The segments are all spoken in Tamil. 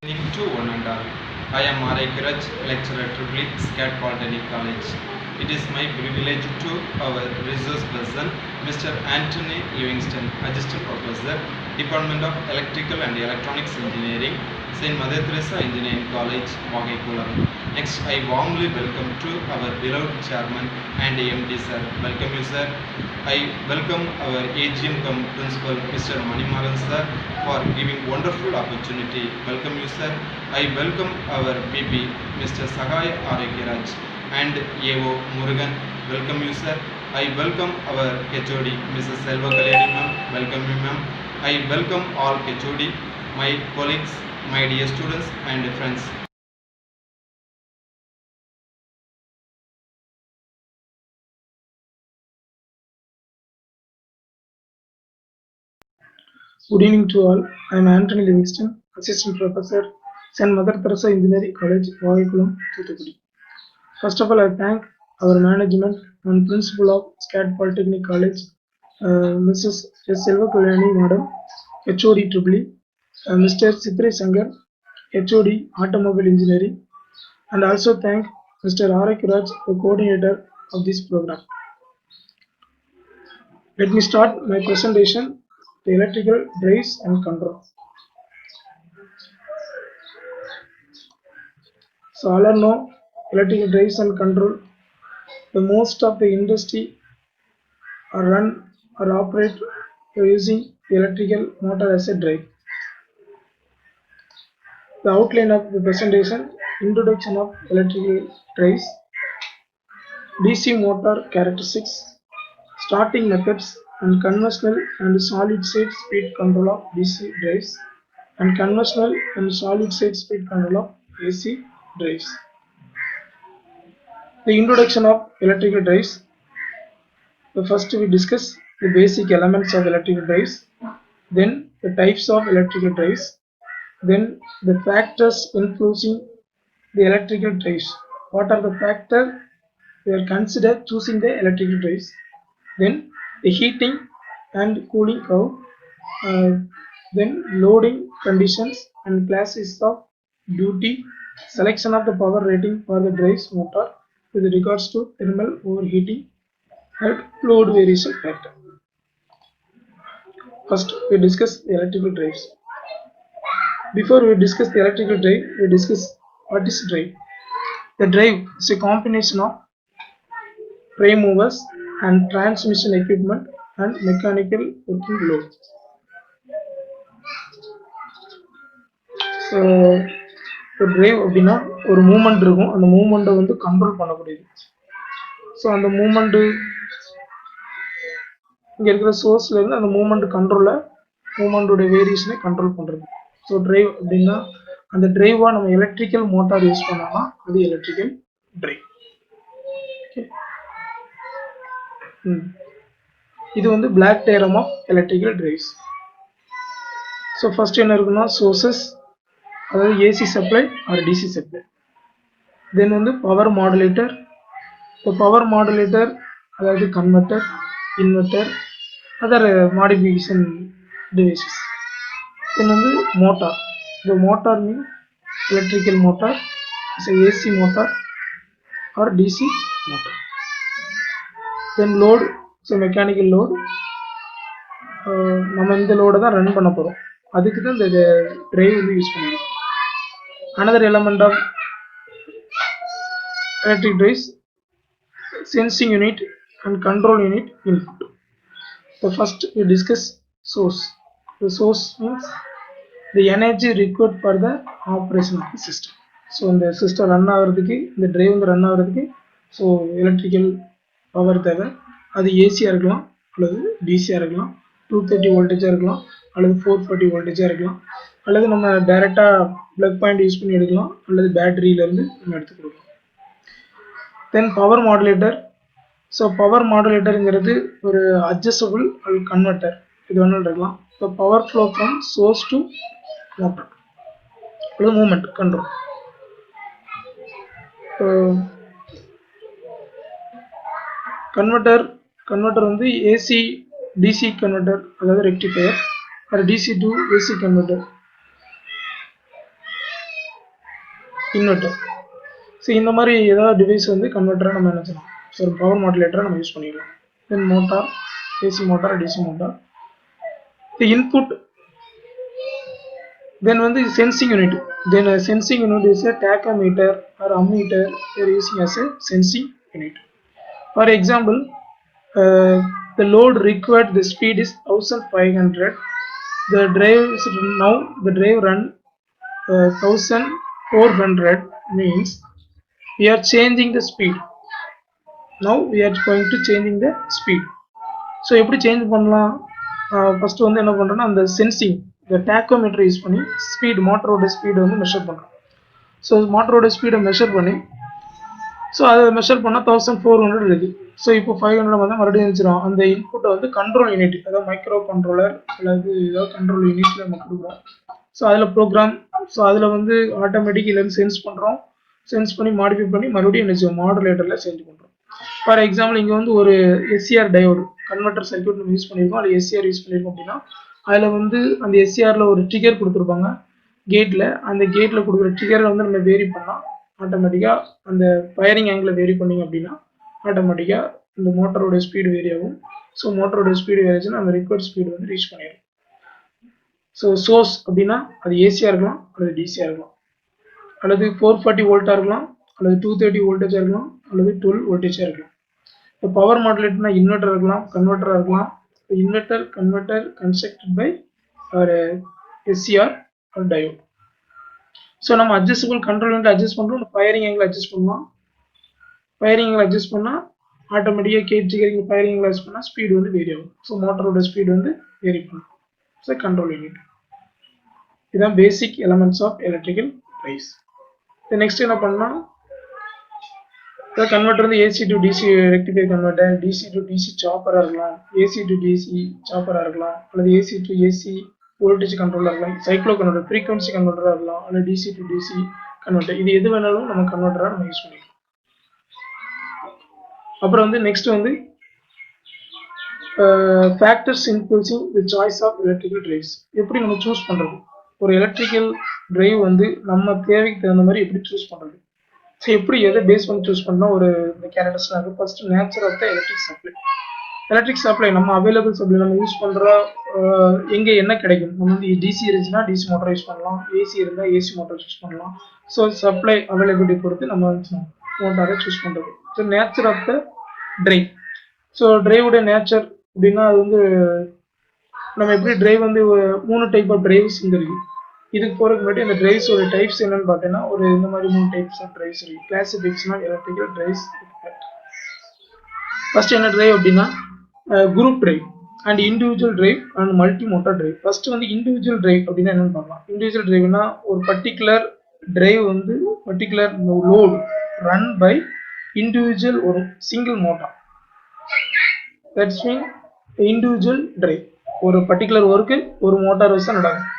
Evening to one and all. I am R.A. Kiraj, lecturer at Tripoli, SCAT Polytechnic College. It is my privilege to our resource person, Mr. Anthony Livingston, Assistant Professor, Department of Electrical and Electronics Engineering, St. Mother Teresa Engineering College, Vagikulam. Next, I warmly welcome to our beloved Chairman and AMD Sir. Welcome you, Sir. I welcome our AGM Principal, Mr. Manimaran Sir, for giving wonderful opportunity. Welcome you, sir. I welcome our PP, Mr. Sahay Arekiraj, and AO Murugan. Welcome you, sir. I welcome our HOD, Mrs. Selva Kalyani ma'am. Welcome you, ma'am. I welcome all HOD, my colleagues, my dear students and friends. Good evening to all. I am Anthony Livingston, Assistant Professor, St. Mother Teresa Engineering College, Vagikulam, Thuthukudi. First of all, I thank our management and Principal of SCAT Polytechnic College, Mrs. S. Selva Kalyani Madam, HOD Tripoli, Mr. Sitri Sangar, HOD Automobile Engineering, and also thank Mr. R. Kiraj, the coordinator of this program. Let me start my presentation, the electrical drives and control. So all are know electrical drives and control. The most of the industry are run or operate using the electrical motor as a drive. The outline of the presentation: introduction of electrical drives, DC motor characteristics, starting methods, and conventional and solid state speed control of DC drives, and conventional and solid state speed control of AC drives. The introduction of electrical drives. First we discuss the basic elements of electrical drives, then the types of electrical drives, then the factors influencing the electrical drives. What are the factors we are considered choosing the electrical drives? Then the heating and cooling curve, then loading conditions and classes of duty, selection of the power rating for the drives motor with regards to thermal overheating and load variation factor. First, we discuss the electrical drives. Before we discuss the electrical drive, we discuss what is drive. The drive is a combination of prime movers and transmission equipment and mechanical working load. So, ஒரு டிரைவ் அப்படின்னா ஒரு மூமெண்ட் இருக்கும், அந்த மூமெண்ட்டை வந்து கண்ட்ரோல் பண்ணக்கூடியது. ஸோ அந்த மூமெண்ட்டு இங்கே இருக்கிற சோர்ஸ்ல இருந்து அந்த மூமெண்ட்டோட வேரியேஷனை கண்ட்ரோல் பண்ணுறது. ஸோ டிரைவ் அப்படின்னா அந்த டிரைவாக நம்ம எலக்ட்ரிக்கல் மோட்டார் யூஸ் பண்ணோம்னா அது எலக்ட்ரிக்கல் டிரைவ். இது வந்து block diagram of electrical drives. So first என்ன இருக்குன்னா சோர்சஸ், அதாவது AC supply or DC supply. Then வந்து பவர் மாடுலேட்டர். இப்போ பவர் மாடுலேட்டர் அதாவது converter, inverter, other modification devices. Then வந்து மோட்டார். இந்த motor mean electrical motor, AC motor or DC motor. Then load, so mechanical load. நம்ம இந்த லோடை தான் ரன் பண்ண போகிறோம், அதுக்கு தான் இந்த டிரைவ் வந்து யூஸ் பண்ணிடுவோம். Another element of electric drives, sensing unit and control unit input. So first we discuss source. The source means the energy required for the operation of the system. So இந்த சிஸ்டம் ரன் ஆகிறதுக்கு, இந்த டிரைவ் வந்து ரன் ஆகிறதுக்கு ஸோ எலக்ட்ரிக்கல் பவர் தேவை. அது ஏசியாக இருக்கலாம் அல்லது டிசியாக இருக்கலாம், 230 வோல்டேஜாக இருக்கலாம் அல்லது 440 வோல்டேஜாக இருக்கலாம், அல்லது நம்ம டைரெக்டாக ப்ளக் பாயிண்ட் யூஸ் பண்ணி எடுக்கலாம் அல்லது பேட்டரியிலேருந்து நம்ம எடுத்து கொடுக்கலாம். Then power modulator. So power மாடுலேட்டருங்கிறது ஒரு அட்ஜஸ்டபிள் அல்லது கன்வெர்ட்டர், இது ஒன்றும் இருக்கலாம். So power flow from source to motor அல்லது மூமெண்ட் கண்ட்ரோல். கன்வெர்ட்டர் வந்து ஏசி டிசி கன்வெர்ட்டர், அதாவது rectifier, or DC to AC converter. Inverter. So இந்த மாதிரி ஏதாவது டிவைஸ் வந்து கன்வெர்ட்டராக நம்ம என்ன செய்யலாம், ஸோ ஒரு பவர் மாடுலேட்டரை நம்ம யூஸ் பண்ணிடலாம். Then motor, AC motor, DC motor. The input, then வந்து sensing unit. Then a sensing unit is a tachometer or ammeter we are using as a sensing unit. For example, the load required, the speed is 1500. The drive is now the drive run 1400, means we are changing the speed. Now we are going to changing the speed. So எப்படி சேஞ்ச் பண்ணலாம், ஃபஸ்ட்டு வந்து என்ன பண்ணுறோன்னா அந்த சென்சிங், இந்த டேக்கோமீட்டர் யூஸ் பண்ணி ஸ்பீட், மோட்டரோட ஸ்பீடை வந்து மெஷர் பண்ணுறோம். ஸோ மோட்டரோட ஸ்பீடை மெஷர் பண்ணி, ஸோ அதை மெஷர் பண்ணால் 1400 இருக்குது. ஸோ இப்போ 500 வந்து மறுபடியும் இருந்துச்சிடும். அந்த இன்புட்டை வந்து கண்ட்ரோல் யூனிட், அதாவது மைக்ரோ கண்ட்ரோலர் அல்லது ஏதாவது கண்ட்ரோல் யூனிட்டில் நம்ம கொடுக்குறோம். ஸோ அதில் ப்ரோக்ராம், ஸோ அதில் வந்து ஆட்டோமேட்டிக் இல்லைன்னு சென்ஸ் பண்ணுறோம். சென்ஸ் பண்ணி மாடிஃபை பண்ணி மறுபடியும் என்ன செய்வோம், மாடுலேட்டரில் சேஞ்ச் பண்ணுறோம். ஃபார் எக்ஸாம்பிள் இங்கே வந்து ஒரு எஸ்சிஆர் டயோடு கன்வெர்ட்டர் சர்க்யூட் நம்ம யூஸ் பண்ணியிருக்கோம், அது எஸ்சிஆர் யூஸ் பண்ணியிருக்கோம் அப்படின்னா அதில் வந்து அந்த எஸ்சிஆரில் ஒரு ட்ரிகர் கொடுத்துருப்பாங்க கேட்டில். அந்த கேட்டில் கொடுக்குற ட்ரிகரை வந்து நம்ம வேரி பண்ணால் ஆட்டோமேட்டிக்காக அந்த ஃபயரிங் ஆங்கிள் வேரி பண்ணிங்க அப்படின்னா ஆட்டோமேட்டிக்காக இந்த மோட்டரோட ஸ்பீடு வேரி ஆகும். ஸோ மோட்டரோட ஸ்பீடு வேரி ஆச்சுன்னா அந்த ரிக்வயர்ட் ஸ்பீடு வந்து ரீச் பண்ணிடும். ஸோ சோர்ஸ் அப்படின்னா அது ஏசியாக இருக்கலாம் அல்லது டிசியாக இருக்கலாம், அல்லது 440 வோல்ட்டாக இருக்கலாம், அல்லது 230 வோல்டேஜாக இருக்கலாம், அல்லது 12 வோல்டேஜாக இருக்கலாம். இப்போ பவர் மாடுலேட்டர்னா இன்வெர்ட்டர் இருக்கலாம், கன்வெர்ட்டராக இருக்கலாம். இன்வெர்ட்டர், கன்வெர்ட்டர் கன்ஸ்ட்ரக்டட் பை ஒரு எஸ்சிஆர் ஒரு டயோட். ஸோ நம்ம அட்ஜஸ்டபிள் கண்ட்ரோல் யூனிட் அட்ஜஸ்ட் பண்ணுறோம், ஃபயரிங் ஆங்கிள் அட்ஜஸ்ட் பண்ணலாம். ஃபயரிங் ஆங்கிள் அட்ஜஸ்ட் பண்ணால் ஆட்டோமேட்டிக்காக gate triggering firing angle adjust பண்ணால் ஸ்பீடு வந்து வேரி ஆகும். ஸோ மோட்டரோட ஸ்பீடு வந்து வேரி பண்ணும். So control unit. இதுதான் basic elements of electrical drives. Next என்ன பண்ணலாம், கன்வெர்ட்டர் வந்து AC to DC rectifier converter, DC to DC சாப்பராக இருக்கலாம், ஏசி டு டிசி சாப்பராக இருக்கலாம், அல்லது ஏசி டு ஏசி வோல்டேஜ் கண்ட்ரோலாக இருக்கலாம், சைக்ளோ கன்வெர்ட்டர் ஃப்ரீக்வன்சி கன்வெர்ட்டராக இருக்கலாம், அல்லது டிசி டு டிசி கன்வெர்ட்டர். இது எது வேணாலும் நம்ம கன்வெர்ட்டராக நம்ம யூஸ் பண்ணிக்கலாம். அப்புறம் வந்து நெக்ஸ்ட் வந்து factors influencing the choice of electrical drives. எப்படி நம்ம சூஸ் பண்ணுறது, ஒரு எலக்ட்ரிக்கல் டிரைவ் வந்து நம்ம தேவைக்கு தகுந்த மாதிரி எப்படி சூஸ் பண்ணுறது. ஸோ எப்படி எதை பேஸ் பண்ணி சூஸ் பண்ணால் ஒரு கேரக்டர்ஸ்லாம் இருக்குது. First nature of the electric supply. Electric supply நம்ம அவைலபிள் சப்ளை நம்ம யூஸ் பண்ணுற எங்கே என்ன கிடைக்கும். நம்ம வந்து டிசி இருந்துச்சுன்னா டிசி மோட்டர் யூஸ் பண்ணலாம், ஏசி இருந்தால் ஏசி மோட்டர் யூஸ் பண்ணலாம். ஸோ சப்ளை அவைலபிலிட்டி பொறுத்து நம்ம மோட்டாரை சூஸ் பண்ணுறது. So nature of the drive. So டிரைவோட நேச்சர் அப்படின்னா அது வந்து நம்ம எப்படி டிரைவ் வந்து 3 டைப் ஆஃப் டிரைவ்ஸ் வந்து இருக்குது. இதுக்கு போகிறதுக்கு முன்னாடி அந்த டிரைவ்ஸோட டைப்ஸ் என்னன்னு பார்த்தீங்கன்னா ஒரு இந்த மாதிரி 3 டைப்ஸ் ஆஃப் டிரைவ்ஸ் இருக்குது. Classification electrical drives. ஃபர்ஸ்ட் என்ன டிரைவ் அப்படின்னா group drive and individual drive and multi motor drive. First வந்து இண்டிவிஜுவல் டிரைவ் அப்படின்னா என்னன்னு பார்க்கலாம். இண்டிவிஜுவல் டிரைவ்னா ஒரு பர்டிகுலர் டிரைவ் வந்து particular load run by individual ஒரு single motor. That's mean individual drive. ஒரு பர்டிகுலர் ஒர்க்கு ஒரு மோட்டார் வச்சு தான் நடக்கும்.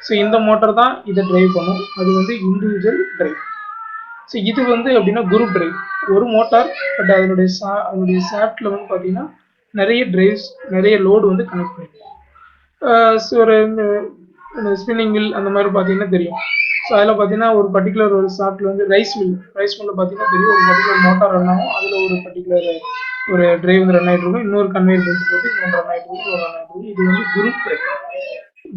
ஸோ இந்த மோட்டார் தான் இதை டிரைவ் பண்ணும், அது வந்து இண்டிவிஜுவல் டிரைவ். ஸோ இது வந்து அப்படின்னா குரூப் டிரைவ். ஒரு மோட்டார் பட் அதனுடைய ஷாஃப்டில் வந்து பார்த்தீங்கன்னா நிறைய டிரைவ்ஸ், நிறைய லோடு வந்து கனெக்ட் பண்ணிருக்கோம். ஸோ ஒரு ஸ்பின்னிங் மில் அந்த மாதிரி பார்த்தீங்கன்னா தெரியும். ஸோ அதில் பார்த்தீங்கன்னா ஒரு பர்டிகுலர் ஒரு ஷாஃப்டில் வந்து ரைஸ் மில்லில் பார்த்தீங்கன்னா தெரியும் ஒரு பர்டிகுலர் மோட்டார் ரன் ஆகும். அதில் ஒரு பர்டிகுலர் ஒரு டிரைவ் வந்து ரன் ஆகிட்டு இருக்கும், இன்னொரு கன்வேயர் பெல்ட் போட்டு இன்னொரு ரன் ஆகிட்டு இருக்கும், இன்னொரு ரன் ஆகிட்டு இருக்கும். இது வந்து குரூப் டிரைவ்.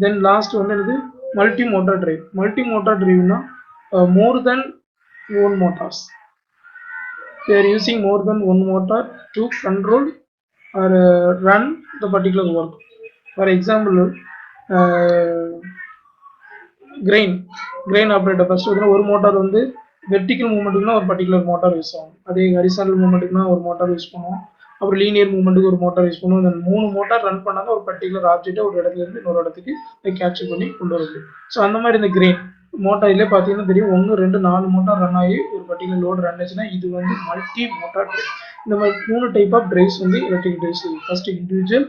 தென் லாஸ்ட் வந்து என்னது multi motor drive. Multi motor டிரைவ்னா more then one motors. They are using more than one motor to control or run the particular work. For example, grain operator first ஒரு மோட்டார் வந்து வெர்டிக்கல் மூவ்மெண்ட்டுக்குனா ஒரு பர்டிகுலர் மோட்டார் யூஸ் ஆகும், அதே ஹரிசாண்டல் மூவ்மெண்ட்டுக்குனா ஒரு மோட்டார் யூஸ் பண்ணுவோம், அப்புறம் லீனியர் மூவ்மெண்ட்டுக்கு ஒரு மோட்டார் யூஸ் பண்ணுவோம். இந்த 3 மோட்டார் ரன் பண்ணாங்க ஒரு பர்டிகுலர் ஆப்ஜெக்ட்டை ஒரு இடத்துல இருந்து இன்னொரு இடத்துக்கு கேப்சர் பண்ணி கொண்டு வருது. ஸோ அந்த மாதிரி இந்த கிரெயின் மோட்டார்லேயே பார்த்தீங்கன்னா தெரியும் 1, 2, 4 மோட்டார் ரன் ஆகி ஒரு பர்டிகுலர் லோடு ரன் ஆச்சுன்னா இது வந்து மல்டி மோட்டார் டிரைவ். இந்த மாதிரி 3 டைப் ஆஃப் டிரைவ்ஸ் வந்து எலக்ட்ரிக் டிரைவ்ஸ். ஃபர்ஸ்ட் இண்டிவிஜுவல்,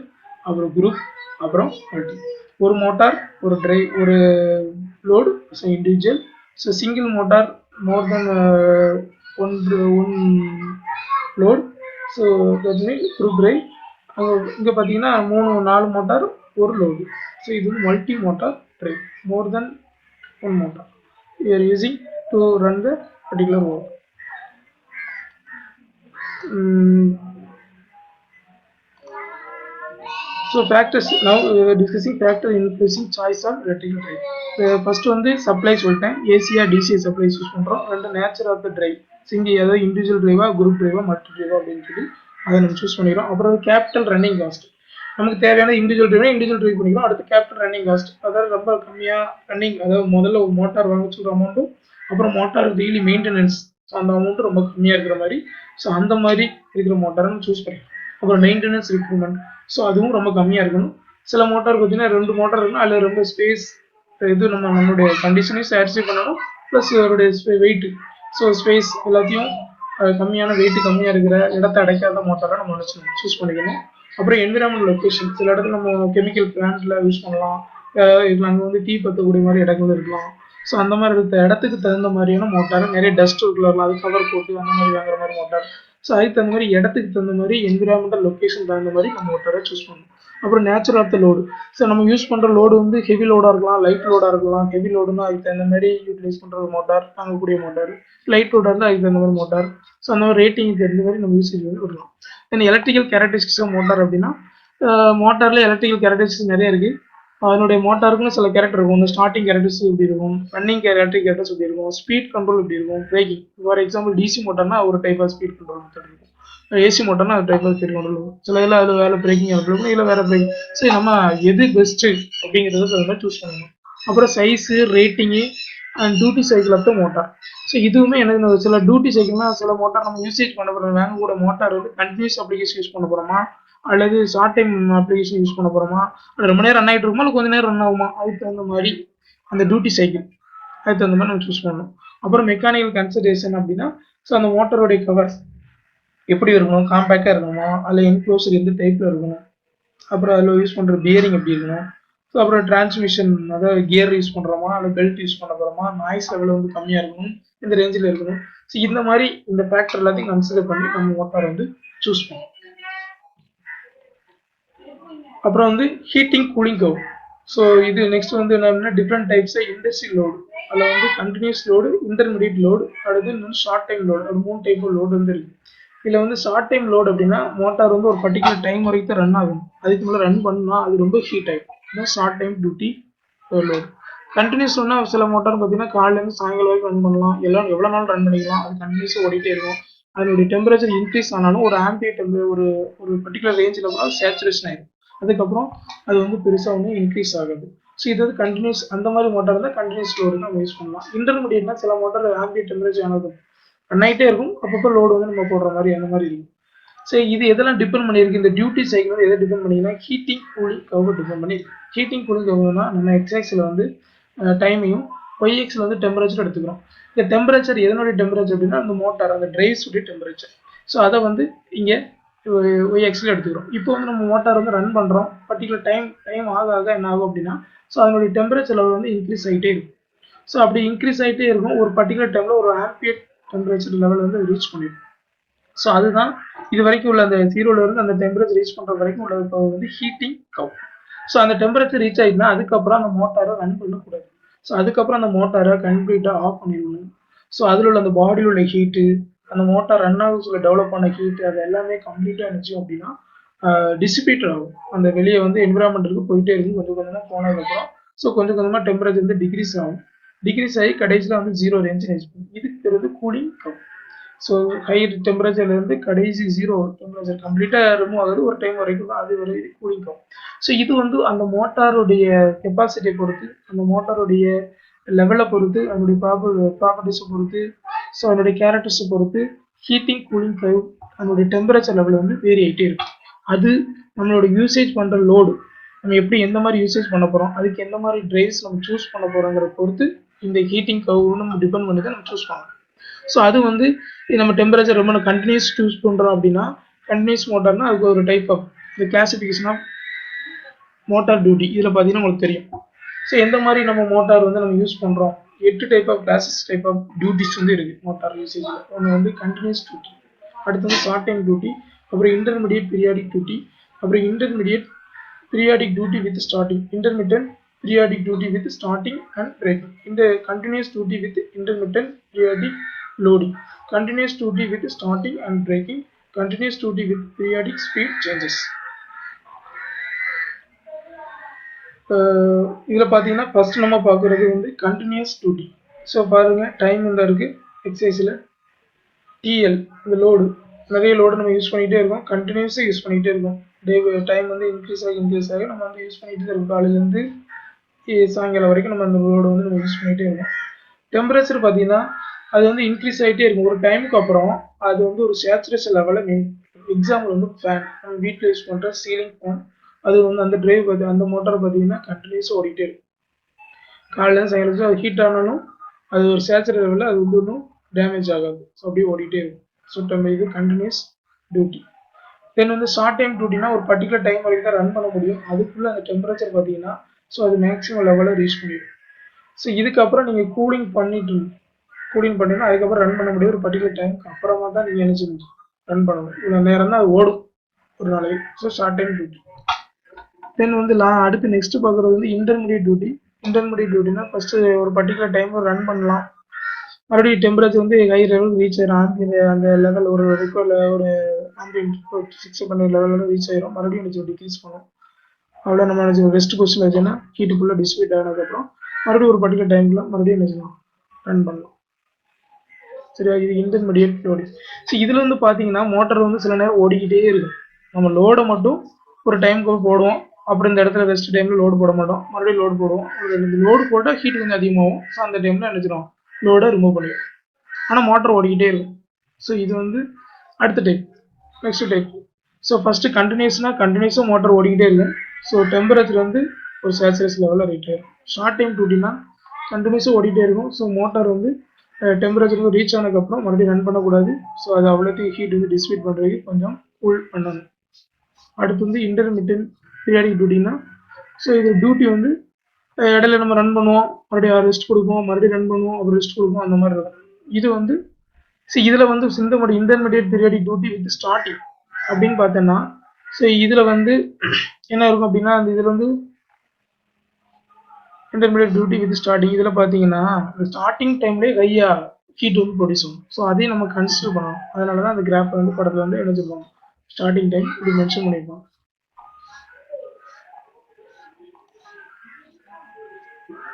அப்புறம் குரூப், அப்புறம் மல்டி. ஒரு மோட்டார் ஒரு டிரைவ் ஒரு load, so individual. So single motor more then one load, so that mean group drive. இங்கே பார்த்தீங்கன்னா 3-4 மோட்டார் ஒரு லோடு. ஸோ இது multi motor drive, more then one motor. you are using to run the particular work. So factors, now we are discussing factor influencing choice of electrical drive. First வந்து supply சொல்லிட்டேன், ஏசியா டிசி சப்ளைஸ் யூஸ் பண்ணுறோம். ரெண்டு nature of the drive, single ஏதாவது இண்டிவிஜுவல் டிரைவா குரூப் டிரைவா மல்டி டிரைவா அப்படின்னு சொல்லி அதை நம்ம சூஸ் பண்ணிக்கிறோம். அப்புறம் கேபிட்டல் ரன்னிங் காஸ்ட், நமக்கு தேவையான இண்டிவிஜுவல் டிரைவ் பண்ணிக்கிறோம். அடுத்து கேபிட்டல் ரன்னிங் காஸ்ட், அதாவது ரொம்ப கம்மியாக ரன்னிங், அதாவது முதல்ல ஒரு மோட்டார் வாங்க சொல்கிற அமௌண்ட்டும் அப்புறம் மோட்டார் டெய்லி மெயின்டெனன்ஸ் அந்த அமௌண்ட்டும் ரொம்ப கம்மியாக இருக்கிற மாதிரி, ஸோ அந்த மாதிரி இருக்கிற மோட்டாரை நம்ம சூஸ் பண்ணிக்கிறோம். அப்புறம் மெயின்டெனன்ஸ் ரிக்ரூட்மெண்ட், ஸோ அதுவும் ரொம்ப கம்மியாக இருக்கணும். சில மோட்டார் பார்த்தீங்கன்னா 2 மோட்டார் இருக்கணும், அதில் ரொம்ப ஸ்பேஸ் இது நம்மளுடைய கண்டிஷனையும் சாட்டிஸ்ஃபை பண்ணணும், ப்ளஸ் அதோடைய வெயிட், ஸோ ஸ்பேஸ் எல்லாத்தையும் கம்மியான வெயிட் கம்மியாக இருக்கிற இடத்த அடைக்காத மோட்டாரை நம்ம சூஸ் பண்ணிக்கணும். அப்புறம் என்விரான்மெண்ட் லொக்கேஷன், சில இடத்துல நம்ம கெமிக்கல் பிளான்ட்ல யூஸ் பண்ணலாம், அங்கே வந்து தீ பற்றக்கூடிய மாதிரி இடங்கள் இருக்கலாம். ஸோ அந்த மாதிரி இருக்க இடத்துக்கு தகுந்த மாதிரியான மோட்டார், நிறைய டஸ்ட் இருக்கலாம், அது கவர் போட்டு அந்த மாதிரி வாங்குற மாதிரி மோட்டார். ஸோ அதுக்கு தகுந்த மாதிரி இடத்துக்கு தகுந்த மாதிரி என்விரான்மெண்டல் லொக்கேஷன் தகுந்த மாதிரி நம்ம மோட்டாரை சூஸ் பண்ணணும். அப்புறம் nature of the load, so நம்ம யூஸ் பண்ணுற லோடு வந்து ஹெவி லோடாக இருக்கலாம், லைட் லோடாக இருக்கலாம். ஹெவி லோடுனா அதுக்கு தகுந்த மாதிரி யூட்டிலைஸ் பண்ணுற மோட்டார், வாங்கக்கூடிய மோட்டார். லைட் லோடாக இருந்தால் அதுக்கு தகுந்த மாதிரி மோட்டார். ஸோ அந்த மாதிரி ரேட்டிங்க்கு தகுந்த மாதிரி நம்ம யூசேஜ் வந்து விடலாம். Then electrical characteristics of motor அப்படின்னா, மோட்டாரில் எலக்ட்ரிக்கல் கேரக்டரிஸ்டிக்ஸ் நிறைய இருக்குது. அதனுடைய மோட்டாருக்குன்னு சில கேரக்டர் இருக்கும். இந்த ஸ்டார்டிங் கேரக்டர்ஸ் இப்படி இருக்கும், ரன்னிங் எலக்ட்ரிக் கேரக்டர்ஸ் இப்படி இருக்கும், ஸ்பீட் கண்ட்ரோல் இப்படி இருக்கும், பிரேக்கிங். ஃபார் எக்ஸாம்பிள் டிசி மோட்டார்னா ஒரு type of speed control method இருக்கும், ஏசி மோட்டார்னா அது டைப் ஆஃப் ஸ்பீட் கண்ட்ரோல் இருக்கும். சில இதில் அதில் வேலை பிரேக்கிங் இருக்கும், இல்லை வேறு பிரேக்கிங். சரி, நம்ம எது பெஸ்ட்டு அப்படிங்கிறத அது மாதிரி சூஸ் பண்ணணும். அப்புறம் size, rating and duty cycle of the motor. So இதுவுமே எனக்கு சில டியூட்டி சைக்கிள்னா சில மோட்டார் நம்ம யூசேஜ் பண்ண போகிறோம், வாங்கக்கூட மோட்டார் வந்து கண்டினியூஸ் அப்ளிகேஷன் யூஸ் பண்ண போகிறோமா, அல்லது ஷார்ட் டைம் அப்ளிகேஷன் யூஸ் பண்ண போகிறோமா, ரொம்ப நேரம் ரன் ஆகிட்டு இருக்குமா இல்லை கொஞ்சம் நேரம் ரன் ஆகுமா, அதுக்கு தகுந்த மாதிரி அந்த டியூட்டி சைக்கிள் அதுக்கு தகுந்த மாதிரி நம்ம சூஸ் பண்ணணும். அப்புறம் மெக்கானிக்கல் கன்சிடரேஷன் அப்படின்னா, ஸோ அந்த மோட்டருடைய கவர் எப்படி இருக்கணும், காம்பேக்டாக இருக்கணுமா, அதில் என்க்ளோசர் எந்த டைப்பில் இருக்கணும், அப்புறம் அதில் யூஸ் பண்ணுற பியரிங் எப்படி இருக்கணும், ஸோ அப்புறம் டிரான்ஸ்மிஷன், அதாவது கியர் யூஸ் பண்ணுறோமா இல்லை பெல்ட் யூஸ் பண்ண போகிறோமா, நாய்ஸ் லெவல் வந்து கம்மியாக இருக்கணும், இந்த ரேஞ்சில் இருக்கணும். ஸோ இந்த மாதிரி இந்த ஃபேக்டர் எல்லாத்தையும் கன்சிடர் பண்ணி நம்ம மோட்டார் வந்து சூஸ் பண்ணணும். அப்புறம் வந்து ஹீட்டிங் கூலிங் கர்வ். ஸோ இது நெக்ஸ்ட் வந்து என்னன்னா டிஃப்ரெண்ட் டைப்ஸ் இண்டஸ்ட்ரியல் லோடு, அதில் வந்து கண்டினியூஸ் லோடு, இன்டர்மீடியட் லோடு, அடுத்து இன்னும் ஷார்ட் டைம் லோடு, அது 3 டைப் லோடு வந்து இருக்கு. இதில் வந்து ஷார்ட் டைம் லோடு அப்படின்னா மோட்டார் வந்து ஒரு பர்டிகுலர் டைம் வரைக்கும் தான் ரன் ஆகும், அதுக்கு மேலே ரன் பண்ணால் அது ரொம்ப ஹீட் ஆகும், short time duty load. Continuous லோடுனா சில மோட்டார் பார்த்தீங்கன்னா காலையிலேருந்து சாயங்காலம் வரைக்கும் ரன் பண்ணலாம், எல்லாம் எவ்வளோ நாள் ரன் பண்ணிக்கலாம், அது கண்டினியூஸாக ஓடிட்டே இருக்கும். அதனுடைய டெம்பரேச்சர் இன்க்ரீஸ் ஆனாலும் ஒரு ஆம்பியர் ஒரு ஒரு பர்டிகுலர் ரேஞ்சில் கூட சேச்சுரேஷன் ஆயிடும், அதுக்கப்புறம் அது வந்து பெருசாக ஒன்றும் இன்க்ரீஸ் ஆகுது. ஸோ இது வந்து கண்டினியூஸ், அந்த மாதிரி மோட்டார் இருந்தால் கண்டினியூஸ் லோடு நம்ம யூஸ் பண்ணலாம். இன்டர்மீடியட்னா சில மோட்டார் ஆம்பியர் டெம்பரேச்சர் ஆனது ரன் ஆகிட்டே இருக்கும், அப்பப்போ லோடு வந்து நம்ம போடுற மாதிரி அந்த மாதிரி இருக்கும். ஸோ இது எதெல்லாம் டிபெண்ட் பண்ணியிருக்கு, இந்த டியூட்டி சைக்கிள் வந்து எதை டிபெண்ட் பண்ணிங்கன்னா ஹீட்டிங் கூலிங் கர்வ் டிபெண்ட் பண்ணியிருக்கு. ஹீட்டிங் கூலிங் கர்வ்னா நம்ம எக்ஸ்எக்ஸில் வந்து டைமையும், ஒய்எக்ஸில் வந்து டெம்பரேச்சர் எடுத்துக்கிறோம். இந்த டெம்பரேச்சர் எதனுடைய டெம்பரேச்சர் அப்படின்னா அந்த மோட்டார் அந்த டிரைவ்ஸுடைய டெம்பரேச்சர். ஸோ அதை வந்து இங்கே ஒய்எக்ஸில் எடுத்துக்கிறோம். இப்போ வந்து நம்ம மோட்டார் வந்து ரன் பண்ணுறோம், பர்டிகுலர் டைம் ஆக என்ன ஆகும் அப்படின்னா, ஸோ அதனுடைய டெம்பரேச்சர் லெவல் வந்து இன்க்ரீஸ் ஆகிட்டே இருக்கும். ஸோ அப்படி இன்க்ரீஸ் ஆகிட்டே இருக்கும், ஒரு பர்டிகுலர் டைமில் ஒரு ஆம்பியர் டெம்பரேச்சர் லெவல் வந்து ரீச் பண்ணிடும். ஸோ அதுதான் இது வரைக்கும் உள்ள அந்த 0லேருந்து அந்த டெம்பரேச்சர் ரீச் பண்ணுற வரைக்கும் உள்ள வந்து ஹீட்டிங் கர்வ். ஸோ அந்த டெம்பரேச்சர் ரீச் ஆகிடுனா அதுக்கப்புறம் அந்த மோட்டாரை ரன் பண்ணக்கூடாது. ஸோ அதுக்கப்புறம் அந்த மோட்டாரை கம்ப்ளீட்டாக ஆஃப் பண்ணிடணும். ஸோ அதில் உள்ள அந்த பாடியில் உள்ள ஹீட்டு, அந்த மோட்டார் ரன் ஆக சொல்ல டெவலப் பண்ண ஹீட்டு, அது எல்லாமே கம்ப்ளீட்டாக இருந்துச்சு அப்படின்னா டிசிபேட் ஆகும், அந்த வெளியே வந்து என்விரான்மெண்ட்டுக்கு போயிட்டே இருக்கும். கொஞ்சம் கொஞ்சமாக போனதுக்கப்புறம் ஸோ கொஞ்சம் கொஞ்சமாக டெம்பரேச்சர் வந்து டிக்ரீஸ் ஆகும், டிக்ரீஸ் ஆகி கடைசியில் வந்து 0 ரேஞ்சு ரீச் பண்ணும். இதுக்கு பேர் கூலிங் கர்வ். ஸோ ஹை டெம்பரேச்சர்லேருந்து கடைசி 0 டெம்பரேச்சர் கம்ப்ளீட்டாக ரிமூவ் ஆகுது ஒரு டைம் வரைக்கும் தான், அது வரை கூலிங் கர்வ். ஸோ இது வந்து அந்த மோட்டாருடைய கெப்பாசிட்டியை பொறுத்து, அந்த மோட்டாருடைய லெவலை பொறுத்து, அதனுடைய ப்ராப்பர்ட்டிஸை பொறுத்து, ஸோ அதனுடைய கேரக்டர்ஸை பொறுத்து ஹீட்டிங் கூலிங் கர்வ் அதனுடைய டெம்பரேச்சர் லெவல் வந்து வேரி ஆகிட்டே இருக்கும். அது நம்மளோட யூசேஜ் பண்ணுற லோடு, நம்ம எப்படி எந்த மாதிரி யூசேஜ் பண்ண போகிறோம், அதுக்கு எந்த மாதிரி டிரைவ்ஸ் நம்ம சூஸ் பண்ண போகிறோங்கிற பொறுத்து இந்த ஹீட்டிங் கர்வ் நம்ம டிபெண்ட் பண்ணி தான் நம்ம சூஸ் பண்ணணும். ஸோ அது வந்து நம்ம டெம்பரேச்சர் ரொம்ப கண்டினியூஸ் சூஸ் பண்ணுறோம் அப்படின்னா, கண்டினியூஸ் மோட்டார்னா அதுக்கு ஒரு டைப் ஆஃப் இந்த கிளாசிஃபிகேஷன் ஆஃப் மோட்டார் டியூட்டி இதில் பார்த்தீங்கன்னா உங்களுக்கு தெரியும். ஸோ எந்த மாதிரி நம்ம மோட்டார் வந்து நம்ம யூஸ் பண்ணுறோம், 8 type of classes type of duties வந்து இருக்குது மோட்டார் யூசேஜில். ஒன்று வந்து கண்டினியூஸ் டியூட்டி, அடுத்து வந்து ஷார்ட் டைம் டியூட்டி, அப்புறம் இன்டர்மீடியட் பீரியாடிக் டியூட்டி, அப்புறம் intermediate periodic duty with starting, intermediate periodic duty with starting and breaking. In the continuous duty with intermittent periodic loading, continuous duty with starting and breaking, continuous duty with periodic speed changes. இதில் பார்த்தீங்கன்னா ஃபர்ஸ்ட் நம்ம பார்க்குறது வந்து கண்டினியூஸ் டியூட்டி. ஸோ பாருங்கள் டைம் இந்த இருக்குது எக்ஸசைஸில் டிஎல் இந்த லோடு நிறைய லோடு நம்ம யூஸ் பண்ணிகிட்டே இருக்கோம், கண்டினியூஸாக யூஸ் பண்ணிகிட்டே இருக்கோம். டே டைம் வந்து இன்க்ரீஸ் ஆகி நம்ம வந்து யூஸ் பண்ணிகிட்டே இருக்கோம். காலையிலேருந்து சாயங்காலம் வரைக்கும் நம்ம அந்த லோடு வந்து நம்ம யூஸ் பண்ணிகிட்டே இருக்கோம். டெம்பரேச்சர் பார்த்தீங்கன்னா அது வந்து இன்க்ரீஸ் ஆகிட்டே இருக்கும். ஒரு டைமுக்கு அப்புறம் அது வந்து ஒரு சேச்சுரேஷன் லெவலில் எக்ஸாம்பிள் வந்து ஃபேன் நம்ம வீட்டில் யூஸ் பண்ணுற சீலிங் ஃபேன், அது வந்து அந்த டிரைவ் அந்த மோட்டார் பார்த்தீங்கன்னா கண்டினியூஸாக ஓடிட்டே இருக்கும். காலையில் சாயங்காலம் அது ஹீட் ஆனாலும் அது ஒரு சேச்சுரேட் லெவலில் அது வந்து ஒன்றும் டேமேஜ் ஆகாது. ஸோ அப்படியே ஓடிட்டே இருக்கும். ஸோ இது கண்டினியூஸ் டியூட்டி. தென் வந்து ஷார்ட் டைம் டியூட்டினா ஒரு பர்டிகுலர் டைம் வரைக்கும் தான் ரன் பண்ண முடியும். அதுக்குள்ளே அந்த டெம்பரேச்சர் பார்த்தீங்கன்னா ஸோ அது மேக்ஸிமம் லெவலில் ரீச் பண்ணிடும். ஸோ இதுக்கப்புறம் நீங்கள் கூலிங் பண்ணிங்கன்னா அதுக்கப்புறம் ரன் பண்ண முடியும். ஒரு பர்டிகுலர் டைமுக்கு அப்புறமா தான் நீங்கள் என்ன செய்யணும் ரன் பண்ணணும். இவ்வளோ நேரம் தான் அது ஓடும் ஒரு நாளைக்கு. So short time duty. Then வந்து அடுத்து நெக்ஸ்ட் பார்க்குறது வந்து இன்டர்மீடியட் டியூட்டி. இன்டர்மீடியட் டியூட்டினா ஃபர்ஸ்ட் ஒரு பர்டிகுலர் டைம் ரன் பண்ணலாம், மறுபடியும் டெம்பரேச்சர் வந்து ஹை லெவல் ரீச் ஆயிரும். அந்த லெவல் ஒரு ஒரு ஃபிக்ஸ் பண்ண லெவலில் ரீச் ஆயிரும். மறுபடியும் எனக்கு டிக்ரீஸ் பண்ணும். அவ்வளோ நம்ம என்ன ரெஸ்ட் பொசிஷன் வச்சுன்னா ஹீட்டு ஃபுல்லாக டிஸ்பீட் ஆனதுக்கப்புறம் மறுபடியும் ஒரு பர்டிகுலர் டைம்ல மறுபடியும் என்ன செய்யணும் ரன் பண்ணலாம். சரியா, இது இன்டர்மீடியட் லோடிங். ஸோ இதில் வந்து பார்த்தீங்கன்னா மோட்டர் வந்து சில நேரம் ஓடிக்கிட்டே இருக்கும். நம்ம லோடை மட்டும் ஒரு டைமுக்கு போடுவோம், அப்புறம் இந்த இடத்துல ரெஸ்ட் டைமில் லோடு போட மாட்டோம், மறுபடியும் லோடு போடுவோம். லோடு போட்டால் ஹீட் கொஞ்சம் அதிகமாகும். ஸோ அந்த டைமில் நினச்சிடும் லோடை ரிமூவ் பண்ணிடும். ஆனால் மோட்டர் ஓடிக்கிட்டே இருக்கும். ஸோ இது வந்து அடுத்த type. Next type. So first கண்டினியூஸாக மோட்டர் ஓடிக்கிட்டே இருக்கும். ஸோ டெம்பரேச்சர் வந்து ஒரு சேச்சுரேஷன் லெவலில் ரீச் ஆயிடும். ஷார்ட் டைம் டியூட்டினா கண்டினியூஸாக ஓடிட்டே இருக்கும். ஸோ மோட்டார் வந்து டெம்பரேச்சர் ரீச் ஆனதுக்கப்புறம் மறுபடியும் ரன் பண்ணக்கூடாது. ஸோ அது அவ்வளோத்தையும் ஹீட் வந்து டிஸ்பீட் பண்ணுறதுக்கு கொஞ்சம் கூல் பண்ணணும். அடுத்து வந்து இன்டர்மிட்டன்ட் பீரியாடிக் டியூட்டினா ஸோ இது டியூட்டி வந்து இடையில நம்ம ரன் பண்ணுவோம், மறுபடியும் ரெஸ்ட் கொடுப்போம், மறுபடியும் ரன் பண்ணுவோம், அப்புறம் ரெஸ்ட் கொடுப்போம், அந்த மாதிரி இருக்கும். இது வந்து இதில் வந்து intermediate periodic duty with starting அப்படின்னு பார்த்தோன்னா ஸோ இதில் வந்து என்ன இருக்கும் அப்படின்னா அந்த இதில் வந்து இன்டர்மீடியட் டியூட்டி வித் ஸ்டார்டிங் இதில் பார்த்தீங்கன்னா ஸ்டார்டிங் டைம்லேயே ஹையா ஹீட் வந்து ப்ரொடியூஸ் ஆகும். ஸோ அதையும் நம்ம கன்சிடர் பண்ணணும். அதனால தான் அந்த கிராஃப் வந்து படத்தில் வந்து என்ன சொல்லுவாங்க ஸ்டார்டிங் டைம் இப்படி மென்ஷன் பண்ணியிருப்பாங்க.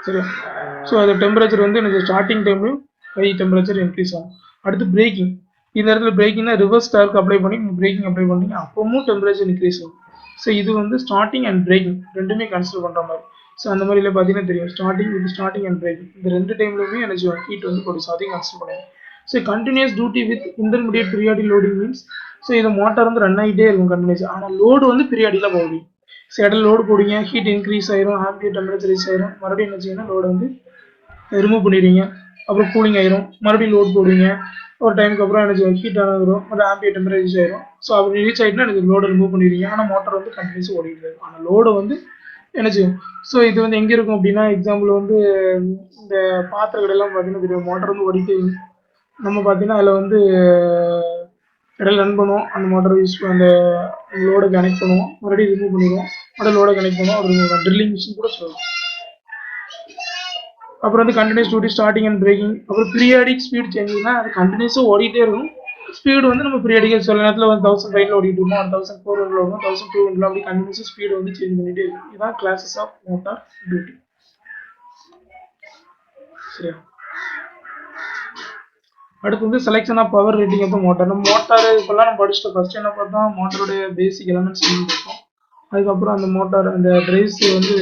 சரியா, ஸோ அது டெம்பரேச்சர் வந்து எனக்கு ஸ்டார்டிங் டைம்லையும் ஹை டெம்பரேச்சர் இன்க்ரீஸ் ஆகும். அடுத்து பிரேக்கிங். இந்த இடத்துல பிரேக்கிங்னா ரிவர்ஸ் டார்க் அப்ளை பண்ணி நீங்கள் பிரேக்கிங் அப்ளை பண்ணீங்க அப்பவும் டெம்பரேச்சர் இன்க்ரீஸ் ஆகும். ஸோ இது வந்து ஸ்டார்டிங் அண்ட் பிரேக்கிங் ரெண்டுமே கன்சிடர் பண்ணுற மாதிரி. ஸோ அந்த மாதிரில பார்த்தீங்கன்னா தெரியும் ஸ்டார்டிங் அண்ட் பிரேக்கிங் இந்த ரெண்டு டைம்லையுமே எனர்ஜி ஹீட் வந்து ப்ரொடியூஸ் அதையும் கன்சிடர் பண்ணுவோம். So continuous duty with intermediate periodic loading means so இந்த மோட்டார் வந்து ரன் ஆகிட்டே இருக்கும் கண்டினியூஸ். ஆனால் லோடு வந்து பீரியாடிக்கில் போகுது. ஸோ இடையில லோடு போடுவீங்க, ஹீட் இன்க்ரீஸ் ஆயிரும், ஆம்பியர் டெம்பரேச்சர் ரீச் ஆயிரும், மறுபடியும் என்ன செய்யணும் லோடு வந்து ரிமூவ் பண்ணிடுவீங்க, அப்புறம் கூலிங் ஆயிரும், மறுபடியும் லோட் போடுவீங்க, ஒரு டைமுக்கு அப்புறம் எனக்கு ஹீட் ஆனதும் ஒரு ஆம்பியர் டெம்பரேச்சர் ரீச் ஆயிரும். ஸோ அப்படி ரீச் ஆகிட்டுனா எனக்கு லோடு ரிமூவ் பண்ணிடுவீங்க. ஆனால் மோட்டர் வந்து கண்டினியூஸாக ஓடிட்டு இருக்கும். ஆனால் லோடு வந்து என்ன செய்யும் ஸோ இது வந்து எங்கே இருக்கும் அப்படின்னா எக்ஸாம்பிள் வந்து இந்த பாத்திர கடையெல்லாம் பார்த்தீங்கன்னா தெரியும், மோட்டர் வந்து ஓடிட்டு நம்ம பார்த்தீங்கன்னா அதில் வந்து இடையில ரன் பண்ணுவோம், அந்த மோட்டர் யூஸ் அந்த லோடை கனெக்ட் பண்ணுவோம், மறுபடியும் ரிமூவ் பண்ணிடுவோம், மறுபடியும் லோடை கனெக்ட் பண்ணுவோம், அப்புறம் ட்ரில்லிங் மிஷின் கூட சொல்லுவோம். அப்புறம் வந்து continuous duty starting and braking. அப்புறம் பீரியாடிக் ஸ்பீட் சேஞ்சிங்னா அது கண்டினியூஸாக ஓடிட்டே இருக்கும். ஸ்பீடு வந்து நம்ம பீரியாடிக்கல் சில நேரத்தில் 1500 ஓடிட்டு இருக்கும், 1400 ஓடும், 1200 அப்படி கண்டினியூஸாக ஸ்பீடு வந்து சேஞ்ச் பண்ணிட்டே இருக்கும். இதுதான் கிளாஸஸ் ஆஃப் மோட்டார் டியூட்டி. சரியா, அடுத்து வந்து selection of power rating of motor. நம்ம மோட்டார் இப்போல்லாம் நம்ம படிச்சுட்டோம். ஃபர்ஸ்ட் என்ன பார்த்தோம், மோட்டருடைய பேசிக் எலமெண்ட்ஸ் பார்த்தோம். அதுக்கப்புறம் அந்த மோட்டார் அந்த டிரைவ்ஸ் வந்து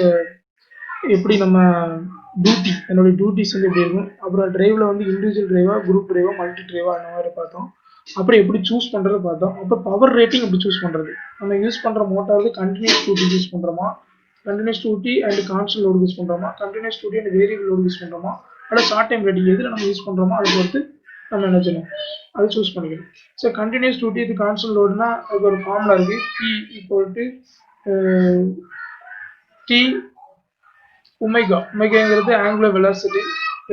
எப்படி நம்ம என்னுடைய டியூட்டிஸ் வந்து எப்படி இருக்கும், அப்புறம் டிரைவில் வந்து இண்டிவிஜுவல் டிரைவா, குரூப் டிரைவா, மல்டி டிரைவா அந்த மாதிரி பார்த்தோம். அப்புறம் எப்படி சூஸ் பண்ணுறது பார்த்தோம். அப்புறம் பவர் ரேட்டிங் எப்படி சூஸ் பண்ணுறது, நம்ம யூஸ் பண்ணுற மோட்டார் வந்து கண்டினியூஸ் டியூட்டி யூஸ் பண்ணுறோமா, continuous duty and constant load use பண்ணுறோமா, continuous duty and variable load use பண்ணுறோமா, அல்ல ஷார்ட் டைம் ரேட்டிங் எதில் நம்ம யூஸ் பண்ணுறோமோ அதை பொறுத்து நம்ம என்ன செய்யணும் அதை சூஸ் பண்ணிக்கணும். ஸோ கண்டினியூஸ் டியூட்டி இது கான்ஸ்டன்ட் லோடுனா அதுக்கு ஒரு ஃபார்முலா இருக்குது. P ஈக்குவல் டு T ஒமேகாங்கிறது angular velocity,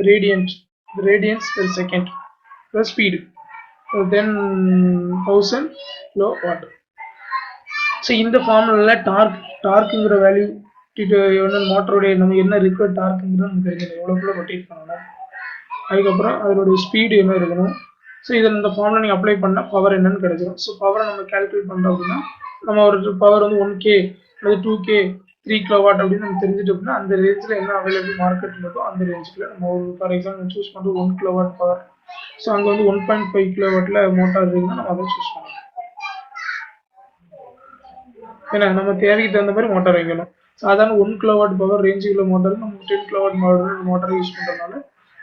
radians per second plus speed, then 1000 kilo watt. So இந்த ஃபார்முலாவில் டார்க்குங்கிற வேல்யூ மோட்டருடைய நம்ம என்ன ரிக்வயர்ட் டார்க்குங்கிறது நமக்கு தெரிஞ்சிடும், எவ்வளோக்குள்ள ரொட்டேட் பண்ணணும். அதுக்கப்புறம் அதனுடைய ஸ்பீடு என்ன இருக்கணும். ஸோ இதில் இந்த ஃபார்மில் நீங்கள் அப்ளை பண்ணால் பவர் என்னன்னு கிடைச்சிடும். ஸோ பவரை நம்ம கால்குலேட் பண்ணுறோம் அப்படின்னா நம்ம ஒரு பவர் வந்து 1K அல்லது 2K 3 கிலோவாட் அப்படின்னு நம்ம தெரிஞ்சுட்டு அப்படின்னா அந்த ரேஞ்சில் என்ன அவைலபிள் மார்க்கெட் இருக்கோ அந்த ரேஞ்சில் நம்ம ஒரு ஃபார் எக்ஸாம்பிள் சூஸ் பண்ணுறது 1 கிலோவாட் பவர். ஸோ அங்கே வந்து 1.5 கிலோவாட்டில் மோட்டார் இருக்குன்னா நம்ம அதை சூஸ் பண்ணலாம். ஏன்னா நம்ம தேவைக்கு தகுந்த மாதிரி மோட்டார் வைக்கணும். சாதாரண 1 கிலோவாட் பவர் ரேஞ்சுக்குள்ள மோட்டார் நம்ம 10 கிலோவாட் மோட்டாரை யூஸ் பண்ணுறதுனால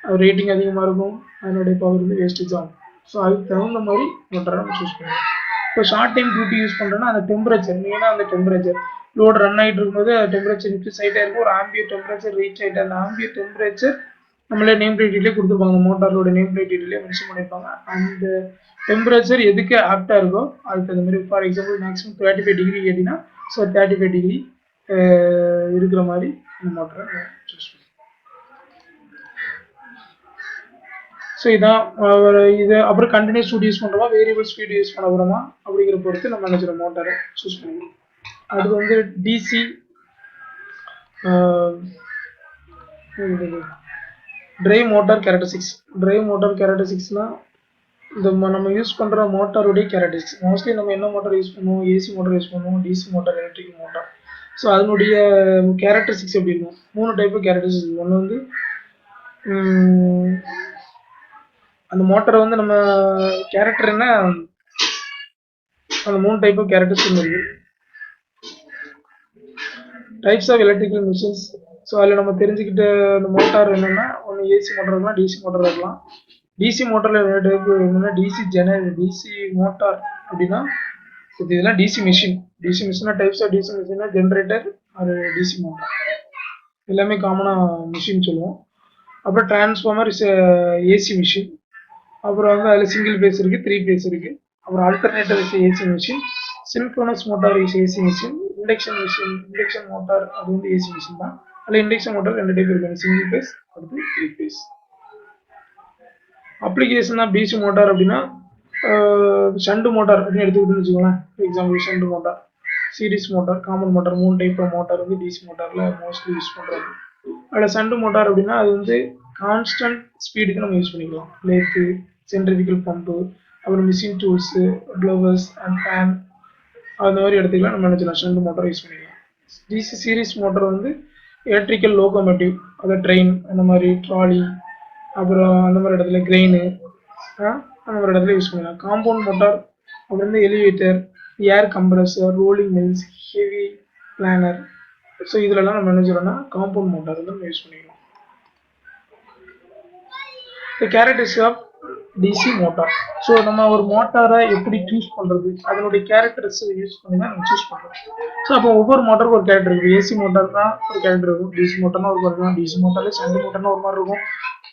அது ரேட்டிங் அதிகமாக இருக்கும், அதனுடைய பவர் வந்து வேஸ்டேஜ் ஆகும். ஸோ அதுக்கு தகுந்த மாதிரி மோட்டாரை நம்ம சூஸ் பண்ணுவோம். இப்போ ஷார்ட் டைம் டியூட்டி யூஸ் பண்ணுறோன்னா அந்த டெம்பரேச்சர் மெயினாக அந்த டெம்பரேச்சர் லோடு ரன் ஆகிட்டு இருக்கும்போது டெம்பரேச்சர் இன்க்ரீஸ் ஆகிட்டே இருக்கும். ஒரு ஆம்பியர் டெம்பரேச்சர் ரீச் ஆகிட்டு அந்த ஆம்பியர் டெம்பரேச்சர் நம்மளே நேம் பிளேட் டீட்டெயிலே கொடுத்துருப்பாங்க, மோட்டாரோட நேம் பிளேட் டீட்டெயிலே மென்ஷன் பண்ணியிருப்பாங்க. அந்த டெம்பரேச்சர் எதுக்கு ஆப்டாக இருக்கோ அதுக்கு தகுந்த மாதிரி ஃபார் எக்ஸாம்பிள் மேக்ஸிமம் 35 டிகிரி கேட்டிங்கன்னா ஸோ 35 டிகிரி இருக்கிற மாதிரி அந்த மோட்டரை சூஸ் பண்ணுவோம். ஸோ இதான் இது. அப்புறம் கண்டினியூஸ் ஸ்பீட் யூஸ் பண்ணுறோமா வேரியபிள் ஸ்பீடு யூஸ் பண்ண போகிறோமா அப்படிங்கிற பொறுத்து நம்ம நினைச்சிட மோட்டாரை சூஸ் பண்ணுவோம். அது வந்து DC drive motor characteristics. Drive motor கேரக்டரிஸ்டிக்ஸ்னா இந்த நம்ம யூஸ் பண்ணுற மோட்டாருடைய கேரக்டரிஸ்டிக்ஸ். மோஸ்ட்லி நம்ம என்ன மோட்டார் யூஸ் பண்ணுவோம், ஏசி மோட்டார் யூஸ் பண்ணுவோம், DC motor, electric motor. So அதனுடைய கேரக்டரிஸ்டிக்ஸ் எப்படி இருக்கும், 3 டைப் ஆஃப் கேரக்டரிஸ்டிக்ஸ். ஒன்று வந்து அந்த மோட்டரை வந்து நம்ம கேரக்டர்னா அந்த 3 டைப் ஆஃப் கேரக்டரிஸ்டிக்ஸ் இருக்கு. Types of electrical machines. So அதில் நம்ம தெரிஞ்சுக்கிட்ட அந்த மோட்டார் என்னென்னா ஒன்று ஏசி மோட்டார் இருக்கலாம், டிசி மோட்டார் இருக்கலாம். டிசி மோட்டரில் 2 டைப் என்னென்னா டிசி மோட்டார் அப்படின்னா இதெல்லாம் டிசி மிஷின். டிசி மிஷினா டைப்ஸ் ஆஃப் டிசி மிஷினா ஜென்ரேட்டர் அது டிசி மோட்டார் எல்லாமே காமனாக மிஷின் சொல்லுவோம். அப்புறம் டிரான்ஸ்ஃபார்மர் இஸ் ஏசி மிஷின். அப்புறம் வந்து அதில் சிங்கிள் பேஸ் இருக்குது, 3 பேஸ் இருக்குது. அப்புறம் alternator is AC machine. Synchronous motor is AC machine. Induction motor அது வந்து ஏசி மிஷின் தான். அதில் இண்டக்ஷன் மோட்டார் 2 டைப் இருக்குது, சிங்கிள் பேஸ் அடுத்து 3 phase. Application of DC motor அப்படின்னா ஷண்ட் மோட்டார் அப்படின்னு எடுத்துக்கிட்டுன்னு வச்சுக்கோங்களேன். Example shunt motor, series motor, common motor, 3 type of motor வந்து டிசி மோட்டாரில் மோஸ்ட்லி யூஸ் பண்ணுறாங்க. அதில் ஷண்ட் மோட்டார் அப்படின்னா அது வந்து கான்ஸ்டன்ட் ஸ்பீடுக்கு நம்ம யூஸ் பண்ணிக்கலாம். லேத்து, சென்ட்ரிஃபிகல் பம்பு, அப்புறம் machine tools, flowers and fan அந்த மாதிரி இடத்துக்குலாம் நம்ம நினச்சலாம் ஷண்ட் மோட்டார் யூஸ் பண்ணிக்கலாம். டிசி சீரிஸ் மோட்டார் வந்து எலக்ட்ரிக்கல் லோகோமோட்டிவ், அதாவது ட்ரெயின் அந்த மாதிரி, ட்ராலி, அப்புறம் அந்த மாதிரி இடத்துல கிரெயின் அந்த மாதிரி இடத்துல யூஸ் பண்ணலாம். காம்பவுண்ட் மோட்டார் அப்புறம் வந்து எலிவேட்டர், ஏர் compressor, rolling mills, heavy planar. So இதுலலாம் நம்ம என்ன செய்யறோம்னா காம்பவுண்ட் மோட்டார் வந்து நம்ம யூஸ் பண்ணிக்கலாம். Characteristics of DC motor. So நம்ம ஒரு மோட்டாரை எப்படி சூஸ் பண்ணுறது, அதனுடைய கேரக்டரிஸ்டிக்ஸ் யூஸ் பண்ணி தான் நம்ம சூஸ் பண்ணுறோம். ஸோ அப்போ ஒவ்வொரு மோட்டருக்கும் ஒரு கேரக்டர் இருக்குது. ஏசி மோட்டார்னா ஒரு கேரக்டர் இருக்கும், டிசி மோட்டர்னா ஒரு மாதிரி இருக்கும், டிசி மோட்டார்ல ஷண்ட் மோட்டர்னா ஒரு மாதிரி இருக்கும்,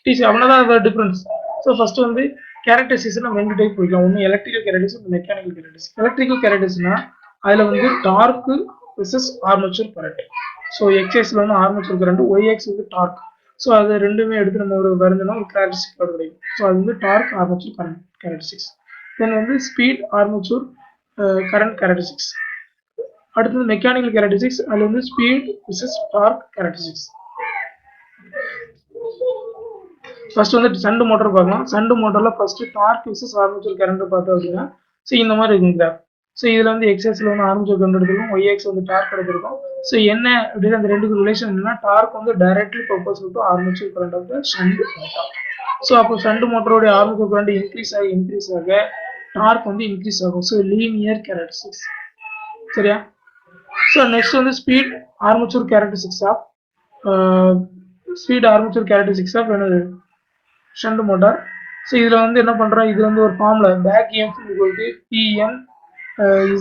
டிசி அவ்வளோதான் அது டிஃப்ரென்ஸ். ஸோ ஃபர்ஸ்ட் வந்து கேரக்டரிஸ்டிக்ஸ் நம்ம 2 டைப் பிடிக்கலாம். ஒன்று electrical characteristics, mechanical characteristics. Electrical கேரக்டரிஸ்டிக்ஸ்னா அதில் வந்து torque versus armature current. So எக்ஸ்எஸ்ல வந்து ஆர்மேச்சர் கரண்ட், ஒய்எக்ஸ் வந்து டார்க். ஸோ அது ரெண்டுமே எடுத்து நம்ம ஒரு வரைஞ்சோம்னா ஒரு கேரக்டரிஸ்டிக் கிடைக்கும். ஸோ அது வந்து torque armature current characteristics. Then வந்து ஸ்பீட் ஆர்மேச்சர் கரண்ட் கேரக்டரிஸ்டிக்ஸ். அடுத்தது மெக்கானிக்கல் கேரக்டரிஸ்டிக்ஸ், அதில் வந்து speed versus torque characteristics. First வந்து ஷண்ட் மோட்டர் பார்க்கலாம். ஷண்ட் மோட்டரில் first torque versus armature current பார்த்தோம் அப்படின்னா ஸோ இந்த மாதிரி இருக்கும் கிராஃப். ஸோ இதில் வந்து எக்ஸ்எஸ்ல வந்து ஆர்மேச்சர் கரண்ட் எடுத்துருக்கும், ஒய்எக்ஸ் வந்து டார்க் எடுத்திருக்கும். ஸோ என்ன அப்படின்னு அந்த ரெண்டுக்கு ரிலேஷன் என்னன்னா டார்க் வந்து directly proportional to armature current of the shunt motor. So அப்போ ஷண்ட் மோட்டரோடைய ஆர்மேச்சர் கரண்ட் இன்க்ரீஸ் ஆக டார்க் வந்து இன்க்ரீஸ் ஆகும். So linear characteristics. சரியா? ஸோ நெக்ஸ்ட் வந்து ஸ்பீட் ஆர்மேச்சர் கேரக்டரிஸ்டிக்ஸ் ஆஃப் என்னது ஷண்ட் மோட்டார். ஸோ இதில் வந்து என்ன பண்ணுறோம், இது வந்து ஒரு formula back EMF = PN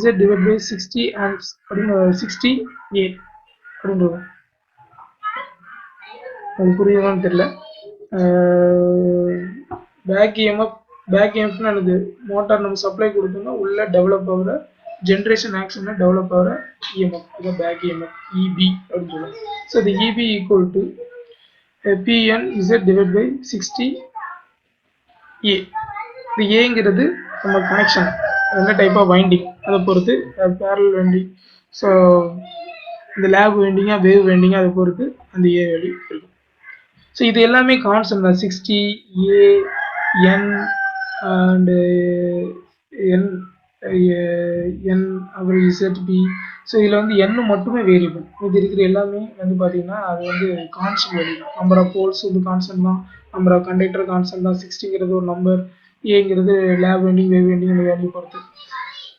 Z divided by 60 amps அப்படின்னு 60 A அப்படின்றது. அது புரியுதான்னு தெரியல. பேக் EMFனா என்னது, மோட்டார் நம்ம சப்ளை கொடுத்தோம்னா உள்ள டெவலப் ஆகிற ஜென்ரேஷன் ஆக்ஷன்ல டெவலப் ஆகிற EMF, அதான் பேக் EMF EB அப்படின்னு சொல்லுவோம். ஸோ இது EB = PN Z divided by 60 A. இந்த ஏங்கிறது நம்ம கனெக்ஷன் என்ன டைப் ஆஃப் வைண்டிங் அதை பொறுத்து பேரலல் வைண்டிங். ஸோ இந்த லேப் வைண்டிங்கா வேவ் வைண்டிங்கா அதை பொறுத்து அந்த ஏ வேல்யூ இருக்கும். ஸோ இது எல்லாமே கான்ஸ்டன்ட் தான் 60 ஏ என் அண்டு என் என் அப்புறம் இசட் பி. ஸோ இதில் வந்து என் மட்டுமே வேரியபிள், இது இருக்கிற எல்லாமே வந்து பார்த்தீங்கன்னா அது வந்து கான்ஸ்டன்ட் வேல்யூ தான். நம்பர் ஆஃப் போல்ஸ் வந்து கான்ஸ்டன்ட் தான், நம்பர் ஆஃப் கண்டக்டர் கான்ஸ்டன்ட் தான், 60ங்கிறது ஒரு நம்பர், ஏங்கிறது லேப் வைண்டிங் வேவ் வைண்டிங் இந்த வேல்யூ பொறுத்து.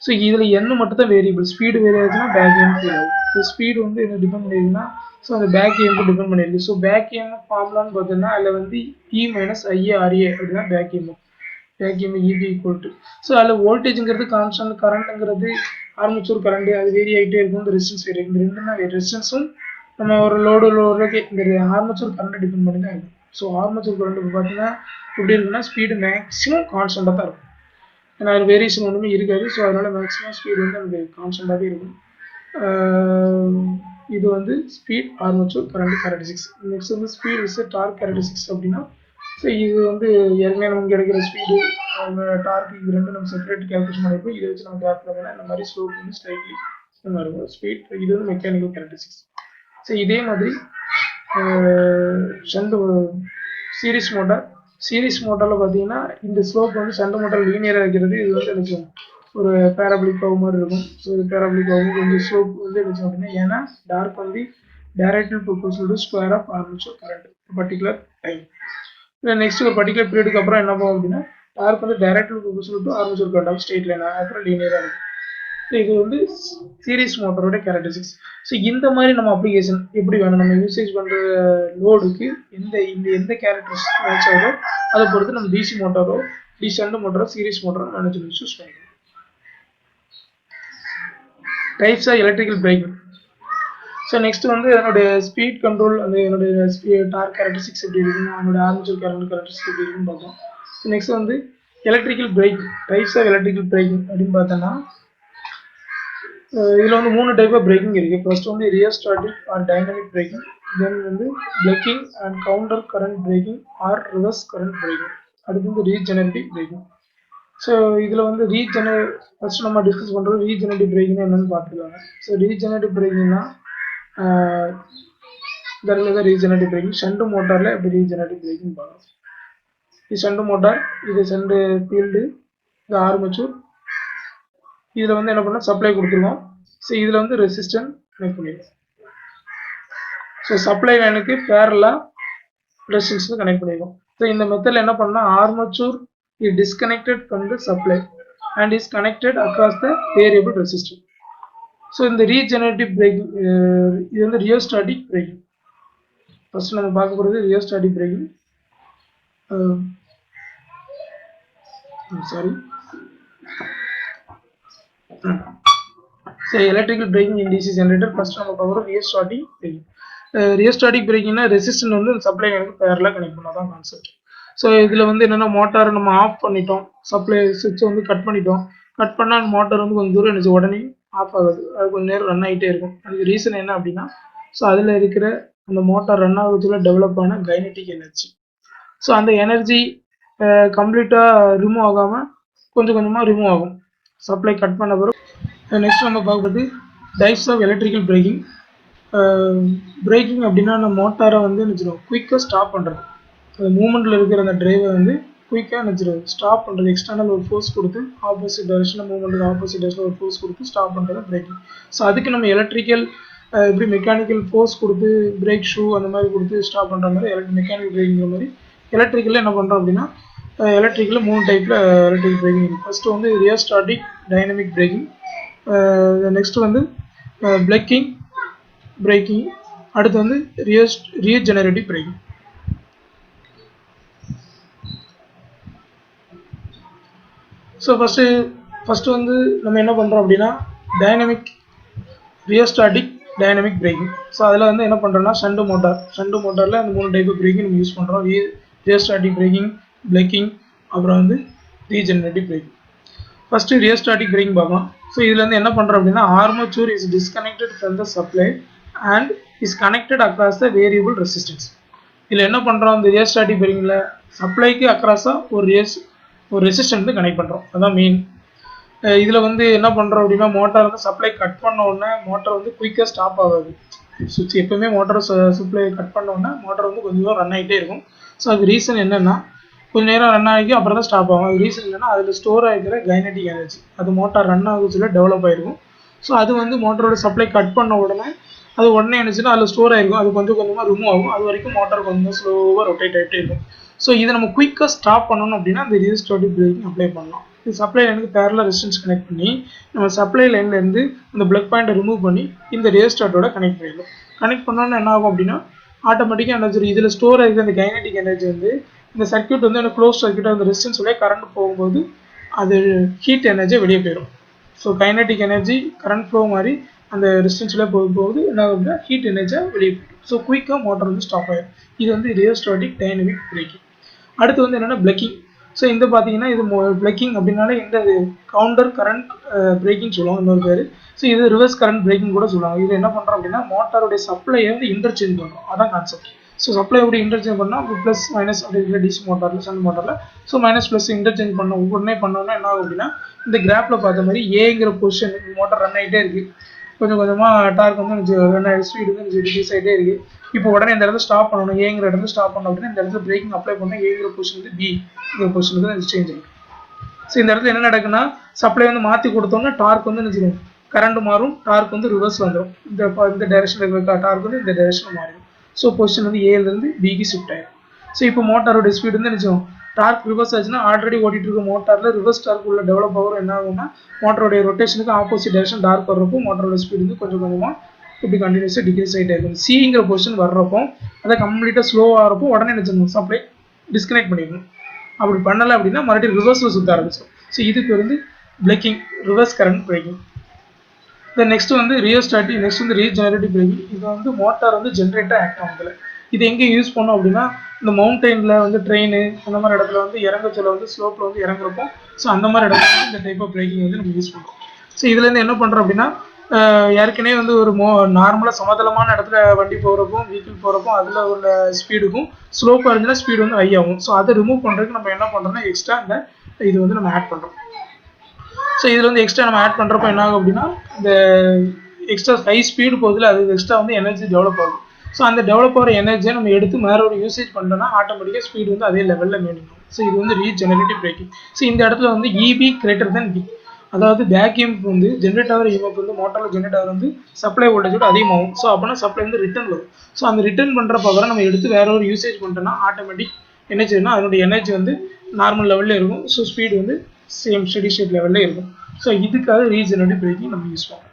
ஸோ இதில் என் மட்டும் தான் வேரியபிள், ஸ்பீடு வேரி ஆச்சுன்னா பேக் எம் ஃபெயில் ஆகும். ஸோ ஸ்பீடு வந்து என்ன டிபெண்ட் பண்ணியிருக்குன்னா ஸோ அந்த பேக் எம்க்கு டிபெண்ட் பண்ணியிருக்கு. ஸோ பேக் எம் ஃபார்முலான்னு பார்த்தீங்கன்னா அதில் வந்து இ மைனஸ் ஐஏ ஆர்ஏ அப்படிதான் back EMF. Back M EB equal to, so அதில் வோல்டேஜுங்கிறது கான்ஸ்டன்ட், கரண்ட்டுங்கிறது ஆர்மேச்சர் கரண்ட் அது வேரி ஆகிட்டே இருக்கும், இந்த ரெசிஸ்டன்ஸ் வேரி. இந்த ரெண்டுனா ரெசிஸ்டன்ஸும் நம்ம ஒரு லோடுக்கு இந்த ஆர்மேச்சர் கரண்ட் டிபெண்ட் பண்ணி தான் இருக்கும். ஸோ ஆர்மேச்சர் கரண்ட் பார்த்தீங்கன்னா எப்படி இருக்குன்னா ஸ்பீடு மேக்ஸிமம் கான்ஸ்டண்ட்டாக தான் இருக்கும், ஏன்னா அது வேரியேஷன் ஒன்றுமே இருக்காது. ஸோ அதனால் மேக்ஸிமம் ஸ்பீடு வந்து நமக்கு கான்ஸ்டண்ட்டாகவே இருக்கும். இது வந்து speed armature current characteristics. Next வந்து ஸ்பீட் விஸ் டார்க் கேரக்டரிஸ்டிக்ஸ் அப்படின்னா ஸோ இது வந்து ஏற்கனவே நமக்கு கிடைக்கிற ஸ்பீடு டார்க் இது ரெண்டும் நம்ம செப்பரேட் கேல்குலேஷன் பண்ணியிருப்போம். இதை வச்சு நம்ம கேல்குலேட் பண்ணால் இந்த மாதிரி ஸ்லோப் வந்து ஸ்லைட்லி இந்த மாதிரி இருக்கும் ஸ்பீட். இது வந்து மெக்கானிக்கல் கேரக்டரிஸ்டிக்ஸ். ஸோ இதே மாதிரி ஷண்ட் சீரிஸ் மோட்டாரில் பார்த்தீங்கன்னா இந்த ஸ்லோப் வந்து ஷண்ட் மோட்டார் லீனியராக இருக்கிறது. இது வந்து எனக்கு ஒரு பேராபலிக் கர்வ் மாதிரி இருக்கும். ஸோ இது பேராபலிக் கர்வ் கொஞ்சம் ஸ்லோப் வந்து என்ன அப்படின்னா ஏன்னா டார்க் வந்து directly proportional to square of armature current particular time. Next ஒரு பர்டிகுலர் பீரியடுக்கு அப்புறம் என்ன போகும் அப்படின்னா டார்க் வந்து directly proportional to armature current of straight line அப்புறம் லீனியராக இருக்கும். ஸோ இது வந்து சீரிஸ் மோட்டரோட கேரக்டரிஸ்டிக்ஸ். ஸோ இந்த மாதிரி நம்ம அப்ளிகேஷன் எப்படி வேணும், நம்ம யூசேஜ் பண்ணுற லோடுக்கு எந்த கேரக்டரிஸ்டிக்ஸ் மேட்ச் ஆகுதோ அதை பொறுத்து நம்ம டிசி மோட்டாரோ ஷண்ட் மோட்டாரோ சீரிஸ் மோட்டாரோ மேனேஜ்மெண்ட் சூஸ் பண்ணிக்கலாம். Types of electrical braking. So next வந்து என்னுடைய ஸ்பீட் கண்ட்ரோல் அந்த என்னுடைய டார்க் கேரக்டரிஸ்டிக்ஸ் எப்படி இருக்கும், என்னுடைய ஆர்மேச்சர் கரண்ட் கேரக்டரிஸ்டிக்ஸ் எப்படி இருக்குன்னு பார்த்தோம். ஸோ நெக்ஸ்ட் வந்து electrical braking. Types of electrical braking அப்படின்னு பார்த்தோன்னா இதில் வந்து 3 டைப் ஆஃப் பிரேக்கிங் இருக்குது. ஃபர்ஸ்ட் வந்து rheostatic or dynamic braking, then வந்து plugging and counter current braking or reverse current braking, அடுத்து வந்து ரீஜெனரேட்டிவ் பிரேக்கிங். ஸோ இதில் வந்து ஃபர்ஸ்ட் நம்ம டிஸ்கஸ் பண்ணுறது ரீஜெனரேட்டிவ் பிரேக்கிங் என்னன்னு பார்த்துருக்காங்க. ஸோ ரீஜெனரேட்டிவ் பிரேக்கிங்னா ரீஜெனரேட்டிவ் பிரேக்கிங் ஷண்ட் மோட்டாரில் எப்படி ரீஜெனரேட்டிவ் பிரேக்கிங் பார்க்கலாம். இது ஷண்ட் மோட்டார், இது ஷண்ட் ஃபீல்டு, இது ஆர்மேச்சர். இதில் வந்து என்ன பண்ணால் சப்ளை கொடுத்துருவோம். ஸோ இதில் வந்து ரெசிஸ்டன்ஸ் கனெக்ட் பண்ணிடுவோம். ஸோ சப்ளை லைனுக்கு பேரலாக ரெசிஸ்டன்ஸ் கனெக்ட் பண்ணிடுவோம். ஸோ இந்த மெத்தடில் என்ன பண்ணால் armature is disconnected from the supply and is connected across the variable resistor. So in the regenerative braking இது வந்து rheostatic braking. ஃபர்ஸ்ட் நம்ம பார்க்க போகிறது rheostatic braking. sorry. So electrical braking in DC generator first நம்ம பார்க்க போகிறது rheostatic braking. rheostatic braking resistance வந்து சப்ளை லைனுக்கு பேரலாக கனெக்ட் பண்ணாதான் கான்செப்ட். ஸோ இதில் வந்து என்னென்னா மோட்டாரை நம்ம ஆஃப் பண்ணிட்டோம், சப்ளை சுவிட்சை வந்து கட் பண்ணால் மோட்டார் வந்து கொஞ்சம் தூரம் இருந்துச்சு உடனே ஆஃப் ஆகுது, அது கொஞ்சம் நேரம் ரன் ஆகிட்டே இருக்கும். அதுக்கு ரீசன் என்ன அப்படின்னா ஸோ அதில் இருக்கிற அந்த மோட்டார் ரன் ஆகுறதுல டெவலப் ஆன கைனட்டிக் எனர்ஜி. ஸோ அந்த எனர்ஜி கம்ப்ளீட்டாக ரிமூவ் ஆகாமல் கொஞ்சம் கொஞ்சமாக ரிமூவ் ஆகும் சப்ளை கட் பண்ண பிறகு. நெக்ஸ்ட் நம்ம பார்க்குறது types of electrical braking. Braking அப்படின்னா நம்ம மோட்டாரை வந்து நினச்சிடும் குயிக்காக ஸ்டாப் பண்ணுறது, அந்த மூமெண்ட்டில் இருக்கிற அந்த டிரைவை வந்து குயிக்காக நினச்சிடும் ஸ்டாப் பண்ணுறது, எக்ஸ்டர்னல் ஒரு ஃபோர்ஸ் கொடுத்து ஆப்போசிட் டைரக்ஷனில் மூமெண்ட்டுக்கு ஆப்போசிட் டைரக்ஷனில் ஒரு ஃபோர்ஸ் கொடுத்து ஸ்டாப் பண்ணுறது பிரேக்கிங். ஸோ அதுக்கு நம்ம எலக்ட்ரிக்கல் எப்படி மெக்கானிக்கல் ஃபோர்ஸ் கொடுத்து பிரேக் ஷூ அந்த மாதிரி கொடுத்து ஸ்டாப் பண்ணுற மாதிரி மெக்கானிக்கல் பிரேக்கிங்கிற மாதிரி எலக்ட்ரிக்கலில் என்ன பண்ணுறோம் அப்படின்னா எலக்ட்ரிக்கலில் 3 டைப்பில் எலக்ட்ரிக்கல் பிரேக்கிங். ஃபஸ்ட்டு வந்து ரியோஸ்டாட்டிக் டைனமிக் பிரேக்கிங், நெக்ஸ்ட் வந்து பிளக்கிங் பிரேக்கிங், அடுத்து வந்து ரீஜெனரேட்டிவ் பிரேக்கிங். ஸோ ஃபஸ்ட்டு வந்து நம்ம என்ன பண்ணுறோம் அப்படின்னா ரியோஸ்டாட்டிக் டைனமிக் பிரேக்கிங். ஸோ அதில் வந்து என்ன பண்ணுறோம்னா ஷண்ட் மோட்டாரில் அந்த 3 டைப் பிரேக்கிங் நம்ம யூஸ் பண்ணுறோம். ரியோஸ்டாட்டிக் பிரேக்கிங், பிளக்கிங், அப்புறம் வந்து ரீஜெனரேட்டிவ் பிரேக்கிங். ஃபஸ்ட்டு ரியோஸ்டாட்டிக் பிரேக்கிங் பார்க்கலாம். ஸோ இதில் வந்து என்ன பண்ணுறோம் அப்படின்னா armature is disconnected from the supply and is connected across the variable resistance. இதில் என்ன பண்ணுறோம் இந்த ரியோஸ்டாட்டிக் பிரேக்கிங்கில் சப்ளைக்கு அக்ராஸாக ஒரு ரெசிஸ்டன்ஸ் கனெக்ட் பண்ணுறோம், அதான் மெயின். இதில் வந்து என்ன பண்ணுறோம் அப்படின்னா மோட்டார் வந்து சப்ளை கட் பண்ண உடனே மோட்டார் வந்து குயிக்காக ஸ்டாப் ஆகாது. சுவிட்ச் எப்பவுமே மோட்டார் சப்ளை கட் பண்ண உடனே மோட்டார் வந்து கொஞ்சம் தூரம் ரன் ஆகிட்டே இருக்கும். ஸோ அது ரீசன் என்னென்னா கொஞ்சம் நேரம் ரன் ஆகி அப்புறம் தான் ஸ்டாப் ஆகும். அது ரீசன் என்னன்னா அதில் ஸ்டோர் ஆகிக்கிற கைனடிக் எனர்ஜி அது மோட்டார் ரன் ஆகுச்சுல டெவலப் ஆகிருக்கும். ஸோ அது வந்து மோட்டரோட சப்ளை கட் பண்ண உடனே அது உடனே என்னச்சுன்னா அதில் ஸ்டோர் ஆகிருக்கும். அது கொஞ்சம் கொஞ்சமாக ரிமூவ் ஆகும். அது வரைக்கும் மோட்டார் கொஞ்சம் ஸ்லோவாக ரொட்டேட் ஆகிட்டே இருக்கும். ஸோ இதை நம்ம குயிக்காக ஸ்டாப் பண்ணணும் அப்படின்னா அந்த ரியோஸ்டாட்டிக் பிரேக்கிங் அப்ளை பண்ணலாம். இது சப்ளை லைனுக்கு பேரலா ரெசிஸ்டன்ஸ் கனெக்ட் பண்ணி நம்ம சப்ளை லைன்லேருந்து அந்த பிளக் பாயிண்ட்டை ரிமூவ் பண்ணி இந்த ரியோஸ்டாட்டோட கனெக்ட் பண்ணிடலாம். கனெக்ட் பண்ணோன்னு என்ன ஆகும் அப்படின்னா ஆட்டோமேட்டிக்காக எனர்ஜி இதில் ஸ்டோர் ஆகிருக்க அந்த கைனடிக் எனர்ஜி வந்து இந்த சர்க்யூட் வந்து அந்த க்ளோஸ் சர்க்யூட்டாக அந்த ரெசிஸ்டன்ஸ் வழியாக கரண்ட் போகும்போது அது ஹீட் எனர்ஜியை வெளியே போயிடும். So kinetic energy current flow மாதிரி அந்த ரெசிஸ்டன்ஸ் வழியாக போகும்போது என்ன ஆகும் அப்படின்னா ஹீட் எனர்ஜியாக வெளியே போயிடும். ஸோ குயிக்காக மோட்டார் வந்து ஸ்டாப் ஆகிடும். இது வந்து ரியோஸ்டாட்டிக் டைனமிக் பிரேக்கிங். அடுத்து வந்து என்னென்னா பிளக்கிங். ஸோ இந்த பார்த்தீங்கன்னா இது பிளக்கிங் அப்படின்னாலே இந்த கவுண்டர் கரண்ட் பிரேக்கிங் சொல்லுவாங்க இன்னொரு பேர். ஸோ இது ரிவர்ஸ் கரண்ட் பிரேக்கிங் கூட சொல்லுவாங்க. இது என்ன பண்ணுறோம் அப்படின்னா மோட்டாருடைய சப்ளையை வந்து இன்டர்சேஞ்ச் பண்ணுறோம். அதான் கான்செப்ட். ஸோ சப்ளை எப்படி இன்டர்சேஞ்ச் பண்ணால் ப்ளஸ் மைனஸ் அப்படிங்கிற டிசி மோட்டாரில் சன் மோட்டாரில் ஸோ மைனஸ் ப்ளஸ் இன்டர்சேஞ்ச் பண்ண உடனே பண்ணோன்னா என்ன ஆகும் அப்படின்னா இந்த கிராஃபில் பார்த்த மாதிரி ஏங்கிற பொசிஷன் மோட்டார் ரன் ஆகிட்டே இருக்குது. கொஞ்சம் கொஞ்சமாக டார்க் வந்து ரன் ஆகிட்டு ஸ்பீடு வந்து டிக்ரீஸ் ஆகிட்டே இருக்குது. இப்போ உடனே இந்த இடத்துல ஸ்டாப் பண்ணணும். ஏங்கிற இடத்துல ஸ்டாப் பண்ணணும் அப்படின்னா இந்த இடத்துல பிரேக்கிங் அப்ளை பண்ணால் ஏங்கிற பொசிஷன் வந்து பிங்கிற பொசிஷனுக்கு அது சேஞ்ச் ஆகும். ஸோ இந்த இடத்துல என்ன நடக்குன்னா சப்ளை வந்து மாற்றி கொடுத்தோம்னா டார்க் வந்து நினைச்சிடும் கரண்ட் மாறும். டார்க் வந்து ரிவர்ஸ் வந்துடும். இந்த டைரக்ஷனில் இருக்கிற டார்க் வந்து இந்த டைரக்ஷனில் மாறிடும். ஸோ பொசிஷன் வந்து ஏலேருந்து பிக்கு ஷிஃப்ட் ஆகிடும். ஸோ இப்போ மோட்டாரோட ஸ்பீடு வந்து நினைச்சோம் டார்க் ரிவர்ஸ் ஆச்சுன்னா ஆல்ரெடி ஓட்டிட்டு இருக்க மோட்டாரில் ரிவர்ஸ் டார்க் உள்ள டெவலப் ஆகும். என்ன ஆகும்னா மோட்டரோடைய ரொட்டேஷனுக்கு ஆப்போசிட் டைரக்ஷன் டார்க் வர்றப்போ மோட்டரோட ஸ்பீடு வந்து கொஞ்சம் கொஞ்சமாக இப்படி கண்டினியூஸாக டிக்ரீஸ் ஆகிட்டே இருக்கும். சிங்கிற பொசிஷன் வர்றப்போ அதை கம்ப்ளீட்டாக ஸ்லோ ஆகிறப்போ உடனே நினைச்சிடணும் சப்ளை டிஸ்கனெக்ட் பண்ணிடணும். அப்படி பண்ணலை அப்படின்னா மறுபடியும் ரிவர்ஸில் சுற்ற ஆரம்பிச்சிடும். ஸோ இதுக்கு வந்து plugging reverse current braking. Next வந்து ரியோஸ்டாட்டிக். நெக்ஸ்ட் வந்து ரீஜெனரேட்டிவ் பிரேக்கிங். இது வந்து மோட்டார் வந்து ஜென்ரேட்டர் ஆக்ட் ஆகுதுல. இது எங்கே யூஸ் பண்ணோம் அப்படின்னா இந்த மவுண்டெயினில் வந்து ட்ரெயின் அந்த மாதிரி இடத்துல வந்து இறங்க சொல்ல வந்து ஸ்லோப்பில் வந்து இறங்குறப்போ ஸோ அந்த மாதிரி இடத்துல வந்து இந்த டைப் ஆஃப் பிரேக்கிங் வந்து நம்ம யூஸ் பண்ணுறோம். ஸோ இதுலேருந்து என்ன பண்ணுறோம் அப்படின்னா ஏற்கனவே வந்து ஒரு நார்மலாக சமதளமான இடத்துல வண்டி போகிறப்போ வெஹிக்கிள் போகிறப்போ அதில் உள்ள ஸ்பீடுக்கும் ஸ்லோப்பாக இருந்துச்சுன்னா ஸ்பீடு வந்து ஹை ஆகும். ஸோ அதை ரிமூவ் பண்ணுறதுக்கு நம்ம என்ன பண்ணுறோம்னா எக்ஸ்ட்ரா இந்த இது வந்து நம்ம ஆட் பண்ணுறோம். ஸோ இதில் வந்து எக்ஸ்ட்ரா நம்ம ஆட் பண்ணுறப்போ என்ன ஆகும் அப்படின்னா இந்த எக்ஸ்ட்ரா ஹை ஸ்பீடு போகுதுல அது எக்ஸ்ட்ரா வந்து எனர்ஜி டெவலப் ஆகும். ஸோ அந்த டெவலப் ஆகிற எனர்ஜியை நம்ம எடுத்து வேறு ஒரு யூசேஜ் பண்ணுறோம்னா ஆட்டோமேட்டிக்காக ஸ்பீடு வந்து அதே லெவலில் மெயின்டைன். ஸோ இது வந்து ரீஜெனரேட்டிவ் பிரேக்கிங். ஸோ இந்த இடத்துல வந்து இபி கிரேட்டர் தென் பி, அதாவது பேக் இஎம்எஃப் வந்து ஜென்ரேட் ஆகிற இஎம்எஃப் வந்து மோட்டாரில் ஜென்ரேட் ஆகிற வந்து சப்ளை வோல்டேஜோட அதிகமாகும். ஸோ அப்படின்னா சப்ளை வந்து ரிட்டர்ன் வரும். ஸோ அந்த ரிட்டர்ன் பண்ணுற பவரை நம்ம எடுத்து வேற ஒரு யூசேஜ் பண்ணிட்டோம்னா ஆட்டோமேட்டிக் என்ன செய்யணும்னா அதனுடைய எனர்ஜி வந்து நார்மல் லெவலில் இருக்கும். ஸோ ஸ்பீடு வந்து சேம் ஸ்டெடி ஸ்டேட் லெவலில் இருக்கும். ஸோ இதுக்காக ரீஜெனரேட்டிவ் பிரேக்கிங் நம்ம யூஸ் பண்ணுறோம்.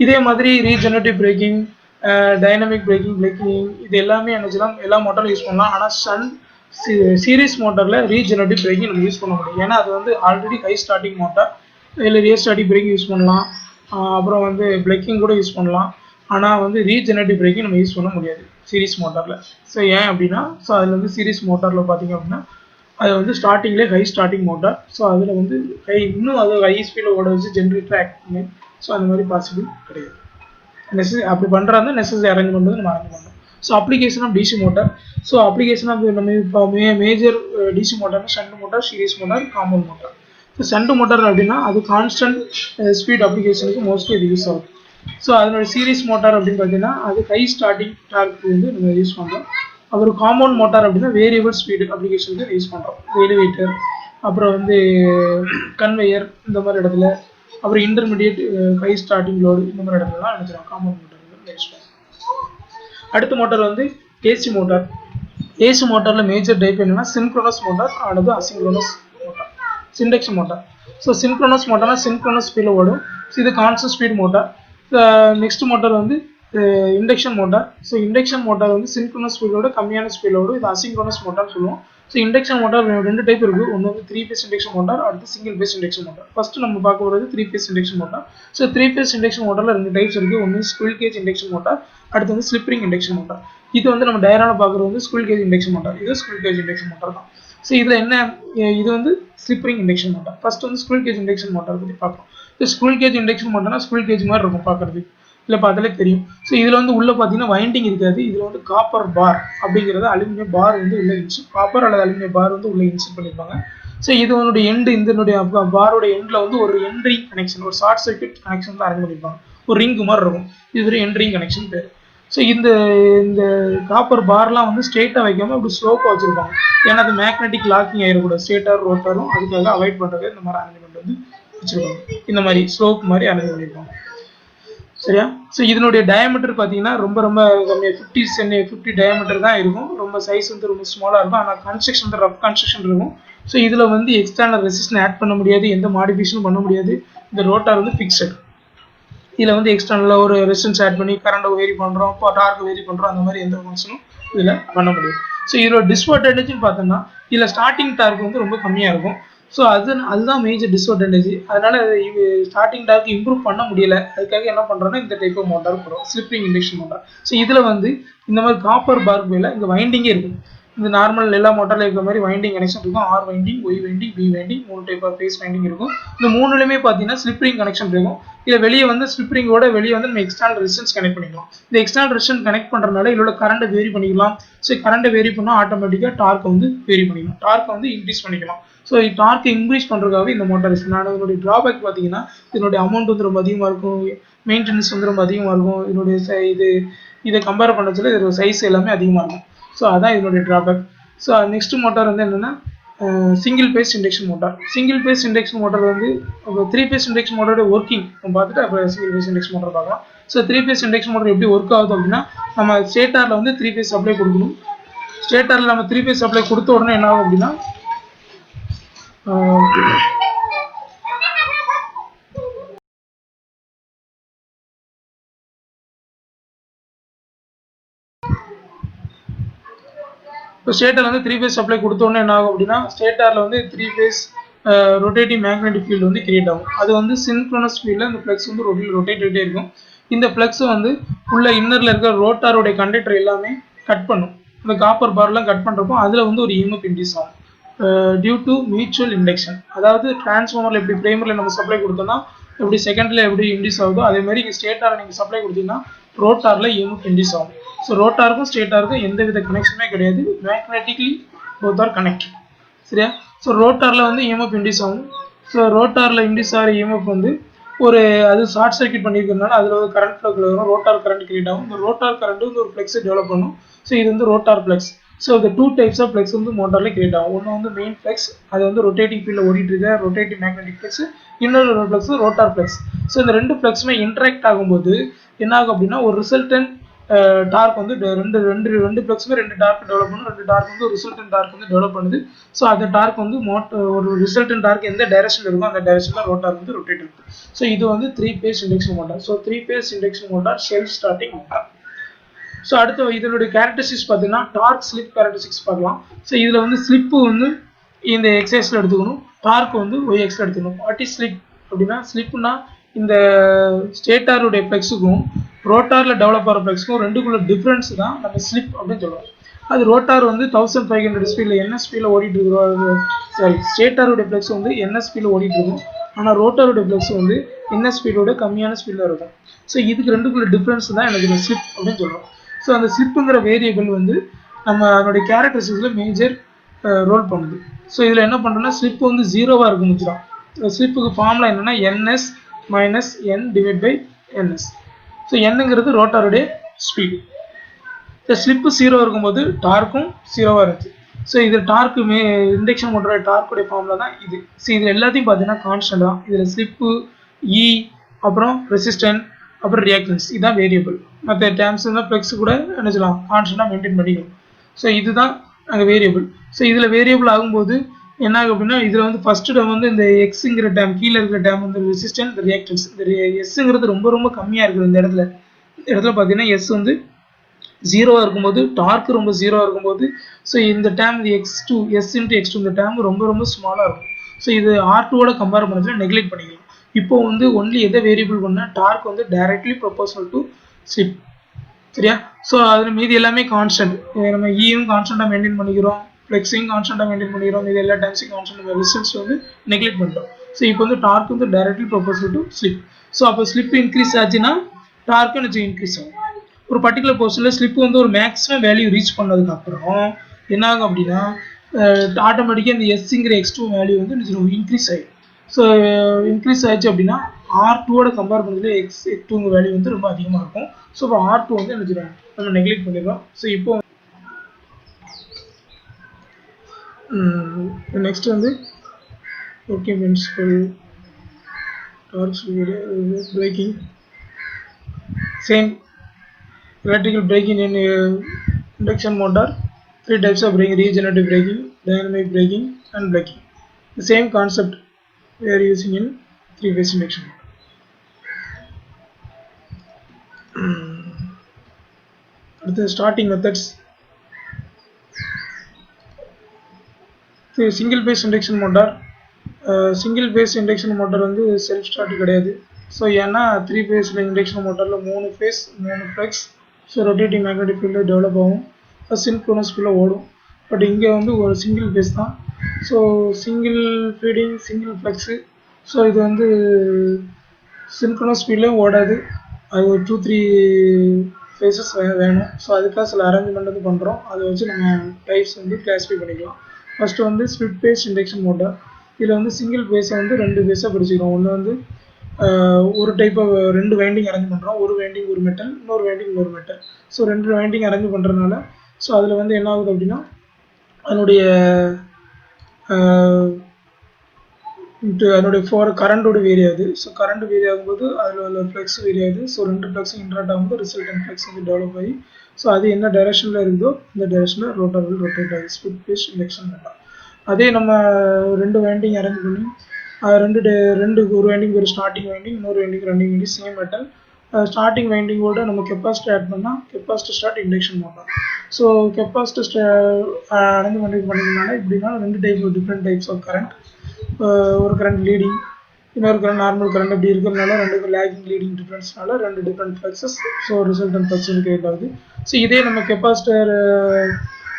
இதே மாதிரி regenerative braking dynamic braking plugging இது எல்லாமே என்ன செய்யலாம் எல்லா மோட்டாரும் யூஸ் பண்ணலாம். ஆனால் சீரிஸ் மோட்டரில் ரீஜெனரேட்டிவ் பிரேக்கிங் நம்ம யூஸ் பண்ண முடியும். ஏன்னா அது வந்து ஆல்ரெடி ஹை ஸ்டார்டிங் மோட்டார். இதில் ரியஸ்டாட்டிக் பிரேக்கிங் யூஸ் பண்ணலாம். அப்புறம் வந்து பிளக்கிங் கூட யூஸ் பண்ணலாம். ஆனால் வந்து ரீஜெனரேட்டிவ் பிரேக்கிங் நம்ம யூஸ் பண்ண முடியாது சீரிஸ் மோட்டாரில். ஸோ ஏன் அப்படின்னா ஸோ அதில் வந்து சீரிஸ் மோட்டாரில் பார்த்தீங்க அப்படின்னா அது வந்து ஸ்டார்டிங்லேயே ஹை ஸ்டார்டிங் மோட்டார். ஸோ அதில் வந்து இன்னும் அது ஹை ஸ்பீடில் ஓட வச்சு ஜென்ரேட்டர் ஆக்ட் பண்ணி ஸோ அந்த மாதிரி பாசிபிள் கிடையாது. அப்படி பண்ணுறாங்க நெசசரி அரேஞ்ச் பண்ணுறது நம்ம அரேஞ்ச் பண்ணோம். So application of DC motor. So application of நம்ம இப்போ மேஜர் டிசி மோட்டார்னா shunt motor, series motor, compound motor. So shunt motor அப்படின்னா அது கான்ஸ்டன்ட் ஸ்பீட் அப்ளிகேஷனுக்கு மோஸ்ட்லி இது யூஸ் ஆகும். ஸோ அதனோட சீரிஸ் மோட்டார் அப்படின்னு பார்த்தீங்கன்னா அது ஹை ஸ்டார்டிங் டார்க் வந்து நம்ம யூஸ் பண்ணுறோம். அப்புறம் காம்பவுண்ட் மோட்டார் அப்படின்னா வேரியபிள் ஸ்பீடு அப்ளிகேஷனுக்கு யூஸ் பண்ணுறோம். எலிவேட்டர், அப்புறம் வந்து கன்வேயர் இந்த மாதிரி இடத்துல, அப்புறம் இன்டர்மீடியட் ஹை ஸ்டார்டிங் லோடு இந்த மாதிரி இடத்துலலாம் நினைச்சிடும் காம்பவுண்ட் மோட்டார் யூஸ் பண்ணுறோம். அடுத்த மோட்டார் வந்து ஏசி மோட்டார். ஏசி மோட்டாரில் மேஜர் டைப் என்னன்னா சின்க்ரோனஸ் மோட்டார் அல்லது asynchronous motor, induction motor. So synchronous மோட்டார்னா சின்க்ரோனஸ் ஸ்பீடில் ஓடும். ஸோ இது constant speed motor. Next motor வந்து induction motor. So induction motor வந்து சின்க்ரோனஸ் ஸ்பீடோட கம்மியான ஸ்பீடில் ஓடும். இது அசின்க்ரோனஸ் மோட்டார்னு சொல்லுவோம். ஸோ இண்டக்ஷன் மோட்டார் ரெண்டு டைப் இருக்குது. ஒன்று வந்து 3 phase இண்டக்ஷன் மோட்டார், அடுத்து single phase induction motor. First நம்ம பார்க்க போகிறது 3 phase induction motor. So 3 phase induction மோட்டாரில் ரெண்டு டைப்ஸ் இருக்குது. ஒன்று ஸ்குவில் கேஜ் இண்டக்ஷன் மோட்டார், அடுத்து வந்து ஸ்லிப் ரிங் இண்டக்ஷன் மோட்டார். இது வந்து நம்ம டயரான பார்க்குறது வந்து ஸ்குவில் கேஜ் இண்டக்ஷன் மோட்டார். இது ஸ்குவில் கேஜ் இண்டக்ஷன் மோட்டார் தான். ஸோ இதில் என்ன இது வந்து slip ring induction motor. First வந்து ஸ்குவில் கேஜ் இண்டக்ஷன் மோட்டார் பற்றி பார்க்கலாம். இது ஸ்குவில் கேஜ் இண்டக்ஷன் மோட்டார்னா ஸ்குவில் கேஜ் மாதிரி இருக்கும் பார்க்குறதுக்கு. இதில் பார்த்தாலே தெரியும். ஸோ இதில் வந்து உள்ளே பார்த்தீங்கன்னா வைண்டிங் இருக்காது. இதில் வந்து காப்பர் பார் அப்படிங்கிறது அலுமினியம் பார் வந்து உள்ள காப்பர் அல்லது அலுமினியம் பார் வந்து உள்ள இன்சர்ட் பண்ணியிருப்பாங்க. ஸோ இது உன்னுடைய எண்டு இதனுடைய பாரோட எண்டில் வந்து ஒரு என்ட்ரி கனெக்ஷன், ஒரு ஷார்ட் சர்க்யூட் கனெக்ஷன் தான் அரேஞ்ச் பண்ணியிருப்பாங்க. ஒரு ரிங்கு மாதிரி இருக்கும். இது ஒரு என்ட்ரிங் கனெக்ஷன் பேர். ஸோ இந்த இந்த காப்பர் பார்லாம் வந்து ஸ்ட்ரெயிட்டாக வைக்காமல் அப்படி ஸ்லோப்பாக வச்சுருப்பாங்க. ஏன்னா அது மேக்னெட்டிக் லாக்கிங் ஆகிடக்கூடாது. ஸ்ட்ரெயிட்டாக ரோட்டாரும் அதுக்காக அவாய்ட் பண்ணுறது இந்த மாதிரி அரேஞ்ச்மெண்ட் வந்து வச்சுருப்பாங்க. இந்த மாதிரி ஸ்லோப் மாதிரி அரேஞ்ச் பண்ணியிருப்பாங்க. சரியா? ஸோ இதனுடைய டயமீட்டர் பார்த்தீங்கன்னா ரொம்ப ரொம்ப கம்மியாக 50 டயமீட்டர் தான் இருக்கும். ரொம்ப சைஸ் வந்து ரொம்ப ஸ்மாலாக இருக்கும். ஆனால் கன்ஸ்ட்ரக்ஷன் வந்து ரஃப் கன்ஸ்ட்ரக்ஷன் இருக்கும். ஸோ இதில் வந்து எக்ஸ்டர்னல் ரெசிஸ்டன்ஸ் ஆட் பண்ண முடியாது, எந்த மாடிஃபிகேஷனும் பண்ண முடியாது. இந்த ரோட்டார் வந்து ஃபிக்ஸட். இதில் வந்து எக்ஸ்டர்னலாக ஒரு ரெசிஸ்டன்ஸ் ஆட் பண்ணி கரண்ட்டை வேரி பண்ணுறோம், இப்போ டார்க் வேரி பண்ணுறோம், அந்த மாதிரி எந்த ஃபங்க்ஷனும் இதில் பண்ண முடியும். ஸோ இதோட டிஸ்அட்வான்டேஜ்னு பார்த்தோம்னா இதில் ஸ்டார்டிங் டார்க் வந்து ரொம்ப கம்மியாக இருக்கும். ஸோ அதுதான் மேஜர் டிஸ்அட்வான்டேஜ். அதனால் இது ஸ்டார்டிங் டார்க் இம்ப்ரூவ் பண்ண முடியல. அதுக்காக என்ன பண்ணுறோன்னா இந்த டைப் ஆஃப் மோட்டார் போகிறோம், ஸ்லிப்பிங் இண்டக்ஷன் மோட்டார். ஸோ இதில் வந்து இந்த மாதிரி காப்பர் பார்க் மேலே இங்கே வைண்டிங்கே இருக்கும். இந்த நார்மல் எல்லா மோட்டாரில் இருக்கிற மாதிரி வைண்டிங் கனெக்ஷன் இருக்கும். R winding, Y winding, B winding, 3 type of phase winding இருக்கும். இந்த மூணுலையுமே பார்த்தீங்கன்னா ஸ்லிப்ரிங் கனெக்ஷன் இருக்கும். இதில் வெளியே வந்து ஸ்லிப்ரிங்கோட வெளியே வந்து நம்ம எக்ஸ்டர்னல் ரெசிஸ்டன்ஸ் கனெக்ட் பண்ணிக்கலாம். இந்த எக்ஸ்டர்னல் ரெசிஸ்டன்ஸ் கனெக்ட் பண்ணுறதுனால இதோட கரண்ட்டை வேரி பண்ணிக்கலாம். ஸோ கரண்ட்டை வேரி பண்ணால் ஆட்டோமேட்டிக்காக டார்க்கை வந்து வேரி பண்ணிக்கலாம், டார்க்கை வந்து இன்க்ரீஸ் பண்ணிக்கலாம். ஸோ டார்க்கை இன்க்ரீஸ் பண்ணுறதுக்காகவே இந்த மோட்டார் யூஸ் பண்ணலாம். இதனுடைய ட்ராபேக் பார்த்தீங்கன்னா இதனுடைய அமௌண்ட் வந்து ரொம்ப அதிகமாக இருக்கும், மெயின்டெனன்ஸ் வந்து ரொம்ப அதிகமாக இருக்கும். இதனுடைய இதை கம்பேர் பண்ணச்சில் இதோட சைஸ் எல்லாமே அதிகமாக இருக்கும். ஸோ அதான் இதனுடைய ட்ராபேக். ஸோ நெக்ஸ்ட் மோட்டார் வந்து என்னென்னா single phase induction motor. Single phase induction motor வந்து 3 பேஸ் இண்டக்ஷன் மோட்டரோட ஒர்க்கிங் பார்த்துட்டு அப்புறம் சிங்கிள் பேஸ் இண்டக்ஷன் மோட்டார் பார்க்கலாம். ஸோ 3 பேஸ் இண்டக்ஷன் மோட்டார் எப்படி ஒர்க் ஆகுது அப்படின்னா, நம்ம ஸ்டேட்டாரில் வந்து 3 பேஸ் சப்ளை கொடுக்கணும். ஸ்டேட்டாரில் நம்ம 3 பேஸ் சப்ளை கொடுத்த உடனே என்ன ஆகும் அப்படின்னா, இப்போ ஸ்டேட்டரில் வந்து 3 பேஸ் சப்ளை கொடுத்தோன்னே என்ன ஆகும் அப்படின்னா, ஸ்டேட்டரில் வந்து 3 பேஸ் ரொட்டேட்டிங் மேக்னெட்டிக் ஃபீல்டு வந்து கிரியேட் ஆகும். அது வந்து சின்க்ரோனஸ் ஃபீல்டில் இந்த ஃப்ளக்ஸ் வந்து ரொட்டேட் ஆகிட்டே இருக்கும். இந்த ஃப்ளக்ஸ் வந்து உள்ள இன்னரில் இருக்கிற ரோட்டாருடைய கண்டக்டர் எல்லாமே கட் பண்ணும். இந்த காப்பர் பார்லாம் கட் பண்ணுறப்போ அதில் வந்து ஒரு EMF இன்டியூஸ் ஆகும் டியூ டு மியூச்சுவல் இண்டக்ஷன். அதாவது டிரான்ஸ்ஃபார்மரில் எப்படி பிரைமரியில் நம்ம சப்ளை கொடுத்தோம்னா எப்படி செகண்டில் எப்படி இன்டியூஸ் ஆகுதோ அதே மாதிரி இங்கே ஸ்டேட்டாரில் நீங்கள் சப்ளை கொடுத்தீங்கன்னா ரோட்டாரில் EMF இன்டியூஸ் ஆகும். ஸோ ரோட்டாருக்கும் ஸ்டேட்டாருக்கும் எந்த வித கனெக்ஷனுமே கிடையாது, மேக்னெட்டிக்லி போத் ஆர் கனெக்டட். சரியா? ஸோ ரோட்டாரில் வந்து EMF இன்டியூஸ் ஆகும். ஸோ ரோட்டாரில் இன்டியூஸ் ஆகிற EMF வந்து அது ஷார்ட் சர்க்யூட் பண்ணியிருக்கிறதுனால அதில் ஒரு கரண்ட் ஃப்ளோ வரும், ரோட்டார் கரண்ட் கிரியேட் ஆகும். இந்த ரோட்டார் கரண்ட் வந்து ஒரு ஃப்ளெக்ஸை டெவலப் பண்ணும். ஸோ இது வந்து ரோட்டார் ஃப்ளெக்ஸ். ஸோ இந்த 2 டைப்ஸ் ஆஃப் ஃப்ளெக்ஸ் வந்து மோட்டாரில் கிரியேட் ஆகும். ஒன்று வந்து மெயின் ஃப்ளெக்ஸ், அது வந்து ரொட்டேட்டிங் ஃபீல்டில் ஓடிட்டு இருக்க ரொட்டேட்டிவ் மேக்னெட்டிக் ஃப்ளெக்ஸ். இன்னொரு ஃப்ளெக்ஸ் ரோட்டார் ஃப்ளெக்ஸ். ஸோ இந்த 2 ஃப்ளெக்ஸுமே இன்ட்ராக்ட் ஆகும்போது என்ன ஆகும் அப்படின்னா, ஒரு ரிசல்டன்ட் டார்க் வந்து ரெண்டு ஃப்ளக்ஸுமே 2 டார்க் டெவலப் பண்ணும். 2 டார்க் வந்து ரிசல்டன்ட் டார்க் வந்து டெவலப் பண்ணுது. ஸோ அந்த டார்க் வந்து ஒரு ரிசல்டன்ட் டார்க் எந்த டைரக்ஷனில் இருக்கும் அந்த டைரக்ஷனில் ரோட்டார் வந்து ரொட்டேட் ஆகும். ஸோ இது வந்து 3 base induction motor. So 3 base induction motor self starting motor. So அடுத்து இதனுடைய கேரக்டரிஸ்டிக்ஸ் பார்த்தீங்கன்னா டார்க் ஸ்லிப் கேரக்டரிஸ்டிக்ஸ் பார்க்கலாம். ஸோ இதில் வந்து ஸ்லிப்பு வந்து இந்த எக்ஸைஸில் எடுத்துக்கணும், டார்க் வந்து ஒய் எக்ஸில் எடுத்துக்கணும். வாட் இஸ் ஸ்லிப் அப்படின்னா, ஸ்லிப்னா இந்த ஸ்டேட்டாருடைய ஃப்ளெக்ஸுக்கும் ரோட்டாரில் டெவலப் ஆகிற ஃப்ளெக்ஸுக்கும் ரெண்டுக்குள்ள டிஃப்ரென்ஸ் தான் நம்ம ஸ்லிப் அப்படின்னு சொல்லுவோம். அது ரோட்டார் வந்து 1500 ஸ்பீடில் NS ஸ்பீடில் ஓடிட்டு இருக்கிறோம். சாரி, ஸ்டேட்டாருடைய ஃப்ளெக்ஸ் வந்து NS ஸ்பீடில் ஓடிட்டு இருக்கும். ஆனால் ரோட்டாருடைய ஃப்ளெக்ஸ் வந்து NS ஸ்பீடோட கம்மியான ஸ்பீடில் இருக்கும். ஸோ இதுக்கு ரெண்டுக்குள்ள டிஃப்ரென்ஸ் தான் எனக்கு ஸ்லிப் அப்படின்னு சொல்லுவோம். ஸோ அந்த ஸ்லிப்புங்கிற வேரியபிள் வந்து நம்ம அதனுடைய கேரக்டரிஸ்டிக்ஸில் மேஜர் ரோல் பண்ணுது. ஸோ இதில் என்ன பண்ணுறோம்னா, ஸ்லிப் வந்து 0வாக இருக்கும் வச்சுக்கலாம். ஸ்லிப்புக்கு ஃபார்முலா என்னென்னா NS minus N divide by NS. So என்னங்கிறது ரோட்டாருடைய ஸ்பீடு. இந்த ஸ்லிப்பு 0 இருக்கும்போது டார்க்கும் 0வாக இருந்துச்சு. ஸோ இது டார்க்கு இண்டக்ஷன் மோட்டரோட டார்க்குடைய ஃபார்முலா தான் இது. ஸோ இதில் எல்லாத்தையும் பார்த்தீங்கன்னா கான்ஸ்டன்ட் தான். இதில் ஸ்லிப்பு, இ, அப்புறம் ரெசிஸ்டன்ட், அப்புறம் ரியாக்டன்ஸ், இதுதான் வேரியபிள். மற்ற டேர்ம்ஸ் இருந்தால் ஃப்ளெக்ஸ் கூட என்ன சொல்லலாம், கான்ஸ்டன்ட்டாக மெயின்டைன் பண்ணிக்கணும். ஸோ இதுதான் அங்கே வேரியபிள். ஸோ இதில் வேரியபிள் ஆகும்போது என்ன ஆகும் அப்படின்னா, இதில் வந்து ஃபஸ்ட்டு டேர்ம் வந்து இந்த எக்ஸுங்கிற டேம், கீழே இருக்கிற டேம் வந்து ரெசிஸ்டன்ட், இந்த ரியாக்டன்ஸ். இந்த எஸ்ஸுங்கிறது ரொம்ப ரொம்ப கம்மியாக இருக்குது இந்த இடத்துல. இந்த இடத்துல பார்த்தீங்கன்னா எஸ் வந்து 0வாக இருக்கும்போது, டார்க்கு ரொம்ப 0வாக இருக்கும்போது, ஸோ இந்த dam X2 S into X2 இந்த டேம் ரொம்ப ரொம்ப ஸ்மாலாக இருக்கும். ஸோ இது R2ஓட கம்பேர் பண்ணி நெக்லெக்ட் பண்ணிக்கலாம். இப்போ வந்து ஒன்லி எதை வேரியபிள் பண்ணால் டார்க் வந்து டைரக்ட்லி ப்ரொபோஷனல் டு ஸ்லிப். சரியா? ஸோ அதில் மீதி எல்லாமே கான்ஸ்டன்ட். நம்ம ஈயும் கான்ஸ்டன்ட்டாக மெயின்டைன் பண்ணிக்கிறோம், ஃப்ளெக்ஸையும் கான்ஸ்டன்ட்டாக மெயின்டைன் பண்ணிக்கிறோம், இது எல்லா டைம்ஸையும் கான்ஸ்டன்ட், ரிசல்ட்ஸ் வந்து நெக்லெக்ட் பண்ணிட்டோம். ஸோ இப்போ வந்து டார்க் வந்து directly proportional to slip. So அப்போ ஸ்லிப் இன்க்ரீஸ் ஆச்சுன்னா டார்க் எனர்ஜி இன்க்ரீஸ் ஆகும். ஒரு பர்டிகுலர் பொசிஷனில் ஸ்லிப் வந்து ஒரு மேக்ஸிமம் வேல்யூ ரீச் பண்ணதுக்கப்புறம் என்ன ஆகும் அப்படின்னா ஆட்டோமேட்டிக்காக இந்த எஸ்ங்கிற எக்ஸ்2 வேல்யூ வந்து இன்க்ரீஸ் ஆகிடும். ஸோ இன்க்ரீஸ் ஆயிடுச்சு அப்படின்னா R2ஓட கம்பேர் பண்ணுறதுல X2 வேல்யூ வந்து ரொம்ப அதிகமாக இருக்கும். ஸோ இப்போ R2 வந்து என்ன செய்யணும், நம்ம நெக்லெக்ட் பண்ணிடுறோம். ஸோ இப்போ நெக்ஸ்ட் வந்து okay principle torques braking same electrical braking in induction motor. 3 types of braking: regenerative braking, dynamic braking, and braking. The same concept we are using in 3-phase induction motor. The starting methods: single phase induction motor. Single phase induction motor வந்து self start கிடையாது. ஸோ ஏன்னா 3 phase induction motorல 3 phase 3 flex, so rotating magnetic field develop ஆகும், சின்க்ரோனஸ் ஃபீல்டில் ஓடும். பட் இங்கே வந்து ஒரு சிங்கிள் ஃபேஸ் தான். So single feeding single flex. So இது வந்து சின்க்ரோனஸ் ஃபீல்ட்லேயும் ஓடாது. அது ஒரு 2-3 ஃபேஸஸ் வேணும். ஸோ அதுக்காக சில அரேஞ்ச்மெண்ட் வந்து பண்ணுறோம். அதை வச்சு நம்ம டைப்ஸ் வந்து கிளாஸிஃபை பண்ணிக்கலாம். ஃபஸ்ட்டு வந்து ஸ்பிளிட் ஃபேஸ் இண்டக்ஷன் மோட்டார். இதில் வந்து சிங்கிள் ஃபேஸை வந்து 2 ஃபேஸாக பிடிச்சிக்கிறோம். ஒன்று வந்து ஒரு டைப் ஆஃப் 2 வைண்டிங் அரேஞ்ச் பண்ணுறோம். ஒரு வைண்டிங் ஒரு மெட்டல், இன்னொரு வைண்டிங் ஒரு மெட்டல். ஸோ 2 வைண்டிங் அரேஞ்ச் பண்ணுறதுனால ஸோ அதில் வந்து என்ன ஆகுது அப்படின்னா அதனுடைய கரண்டோட வேரி ஆகுது. ஸோ கரண்ட் வேரி ஆகும்போது அதில் உள்ள ஃப்ளெக்ஸ் வேரி ஆகுது. ஸோ 2 ஃப்ளெக்ஸும் இன்ட்ராக்ட் ஆகும்போது ரிசல்டன்ட் ஃப்ளெக்ஸ் வந்து டெவலப் ஆகி ஸோ அது என்ன டைரக்ஷனில் இருக்குதோ இந்த டைரக்ஷனில் ரோட்டார் வில் ரொட்டேட் ஆகுது. Split phase induction motor. அதே நம்ம 2 வைண்டிங் அரேஞ்ச் பண்ணி ஒரு வைண்டிங் ஒரு ஸ்டார்டிங் வைண்டிங், இன்னொரு winding running winding, same metal. Starting வைண்டிங்கோட நம்ம கெப்பாசிட்டி ஆட் பண்ணால் capacity start induction motor. So capacity arrange பண்ணிக்கிறதுனால இப்படின்னா 2 type different types of current. ஒரு கரண்ட் லீடிங், இன்னொரு கரண்ட் நார்மல் கரண்ட் அப்படி இருக்கிறதுனால 2 லேகிங் லீடிங் டிஃப்ரென்ஸ்னால 2 different fluxes. So resultant flux create ஆகுது. ஸோ இதே நம்ம கெப்பாசிட்டர்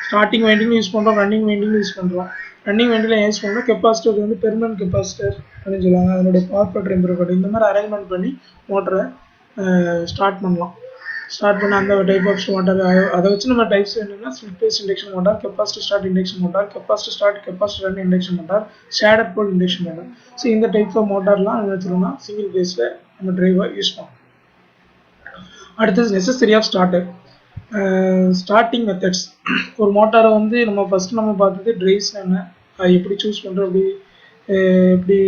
ஸ்டார்டிங் வைண்டிங் யூஸ் பண்ணுறோம், ரன்னிங் வைண்டிங் யூஸ் பண்ணுறோம். ரன்னிங் வைண்டிங்கில் யூஸ் பண்ணால் கெப்பாசிட்டர் வந்து பெர்மனன்ட் கெப்பாசிட்டர் அப்படின்னு சொல்லுவாங்க. அதனுடைய பவர் ஃபேக்டர் இம்ப்ரூவ் பண்ணி இந்த மாதிரி அரேஞ்ச்மெண்ட் பண்ணி மோட்டரை ஸ்டார்ட் பண்ணலாம். ஸ்டார்ட் பண்ண அந்த டைப் ஆஃப் மோட்டார் அதை வச்சு நம்ம டைப்ஸ் என்னென்னா split phase induction motor, capacity start induction motor, capacity start capacity run induction motor, shaded pole induction motor. So இந்த டைப்ஸ் ஆஃப் மோட்டார்லாம் என்ன வச்சுருந்தோம்னா சிங்கிள் ஃபேஸில் நம்ம டிரைவாக யூஸ் பண்ணலாம். அடுத்தது necessary of starter. Starting methods. ஒரு மோட்டாரை வந்து நம்ம ஃபஸ்ட்டு நம்ம பார்த்தது டிரைவ்ஸ் என்ன, அது எப்படி சூஸ் பண்ணுறோம், எப்படி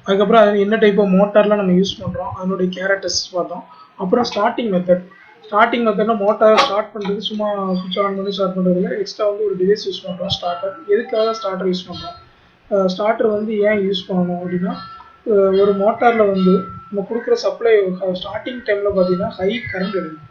அதுக்கப்புறம் அது என்ன டைப் ஆஃப் மோட்டார்லாம் நம்ம யூஸ் பண்ணுறோம் அதனுடைய கேரக்டரிஸ்டிக்ஸ் பார்த்தோம். அப்புறம் ஸ்டார்டிங் மெத்தட்னா மோட்டார் ஸ்டார்ட் பண்ணுறது சும்மா சுவிட்ச் ஆன் பண்ணி ஸ்டார்ட் பண்ணுறதுல எக்ஸ்ட்ரா வந்து ஒரு டிவைஸ் யூஸ் பண்ணுறோம். ஸ்டார்டர் எதுக்காக ஸ்டார்டர் யூஸ் பண்ணுறோம், ஸ்டார்டர் வந்து ஏன் யூஸ் பண்ணணும் அப்படின்னா ஒரு மோட்டாரில் வந்து நம்ம கொடுக்குற சப்ளை ஸ்டார்டிங் டைமில் பார்த்தீங்கன்னா ஹை கரண்ட் எடுக்கும்.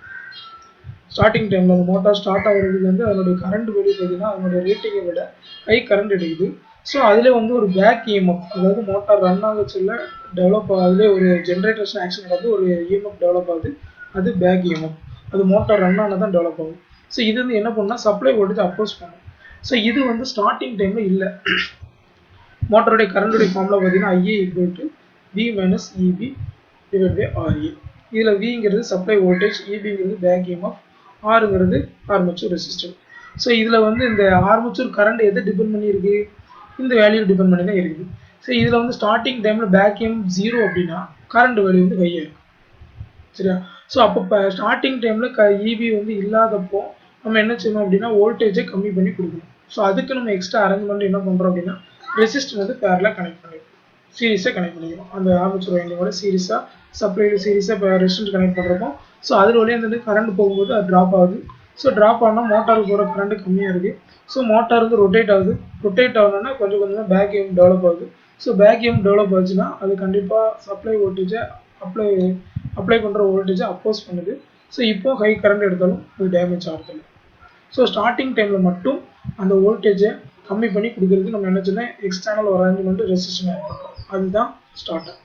ஸ்டார்டிங் டைமில் அந்த மோட்டார் ஸ்டார்ட் ஆகிறதுக்கு வந்து அதனுடைய கரண்ட் வெளியே பார்த்தீங்கன்னா அதனுடைய ரேட்டிங்கை விட ஹை கரண்ட் எடுக்குது. ஸோ அதில் வந்து ஒரு பேக் இஎம்எஃப், அதாவது மோட்டார் ரன் ஆக சொல்ல டெவலப் ஆகுது, ஒரு ஜென்ரேட்டர்ஸ் ஆக்ஷன் நடந்து ஒரு இஎம்எஃப் டெவலப் ஆகுது, அது பேக் இஎம்எஃப். அது மோட்டார் ரன் ஆனால் தான் டெவலப் ஆகும். ஸோ இது வந்து என்ன பண்ணால் சப்ளை வோல்டேஜ் அப்போஸ் பண்ணும். ஸோ இது வந்து ஸ்டார்டிங் டைமில் இல்லை. மோட்டருடைய கரண்டுடைய ஃபார்முலா பார்த்தீங்கன்னா IA = V - EB / RA. இதில் Vங்கிறது சப்ளை வோல்டேஜ், EBங்கிறது பேக் இஎம்எஃப், Rங்கிறது ஆர்மேச்சர் ரெசிஸ்டன்ஸ். ஸோ இதில் வந்து இந்த ஆர்மேச்சர் கரண்ட் எதை டிபெண்ட் பண்ணியிருக்கு, இந்த வேல்யூ டிபெண்ட் பண்ணி தான் இருக்குது. ஸோ இதில் வந்து ஸ்டார்டிங் டைமில் பேக் இஎம் 0 அப்படின்னா கரண்ட் வேல்யூ வந்து ஹையாக இருக்கும். சரியா? ஸோ அப்போ ஸ்டார்டிங் டைமில் EB வந்து இல்லாதப்போ நம்ம என்ன செய்யணும் அப்படின்னா வோல்டேஜை கம்மி பண்ணி கொடுக்கணும். ஸோ அதுக்கு நம்ம எக்ஸ்ட்ரா அரேஞ்ச்மெண்ட் என்ன பண்ணுறோம் அப்படின்னா ரெசிஸ்டர் வந்து பேரலாக கனெக்ட் பண்ணிடுவோம், சீரிஸாக கனெக்ட் பண்ணிடுவோம். அந்த ஆர்மேச்சர் வைண்டிங்கோட சீரிஸாக சப்ளையில் சீரிஸாக இப்போ ரெசிஸ்டன்ட் கனெக்ட் பண்ணுறப்போ ஸோ அதில் வழியாக வந்து கரண்ட் போகும்போது அது ட்ராப் ஆகுது. ஸோ ட்ராப் ஆனால் மோட்டாருக்கு போகிற கரண்ட் கம்மியாக இருக்குது. ஸோ மோட்டார் வந்து ரொட்டேட் ஆகுது. ரொட்டேட் ஆகணும்னா கொஞ்சம் கொஞ்சமாக பேக் இஎம் டெவலப் ஆகுது. ஸோ பேக் இஎம் டெவலப் ஆச்சுன்னா அது கண்டிப்பாக சப்ளை வோல்டேஜை அப்ளை பண்ணுற வோல்டேஜை அப்போஸ் பண்ணுது. ஸோ இப்போ ஹை கரண்ட் எடுத்தாலும் அது டேமேஜ் ஆகிறதில்லை. ஸோ ஸ்டார்டிங் டைமில் மட்டும் அந்த வோல்டேஜை கம்மி பண்ணி கொடுக்குறதுக்கு நம்ம என்ன சொன்னால் எக்ஸ்டர்னல் ஒரு அரேஞ்ச்மெண்ட் ரெசிஸ்டன் ஆட் பண்ணுறோம். அதுதான் ஸ்டார்டர்.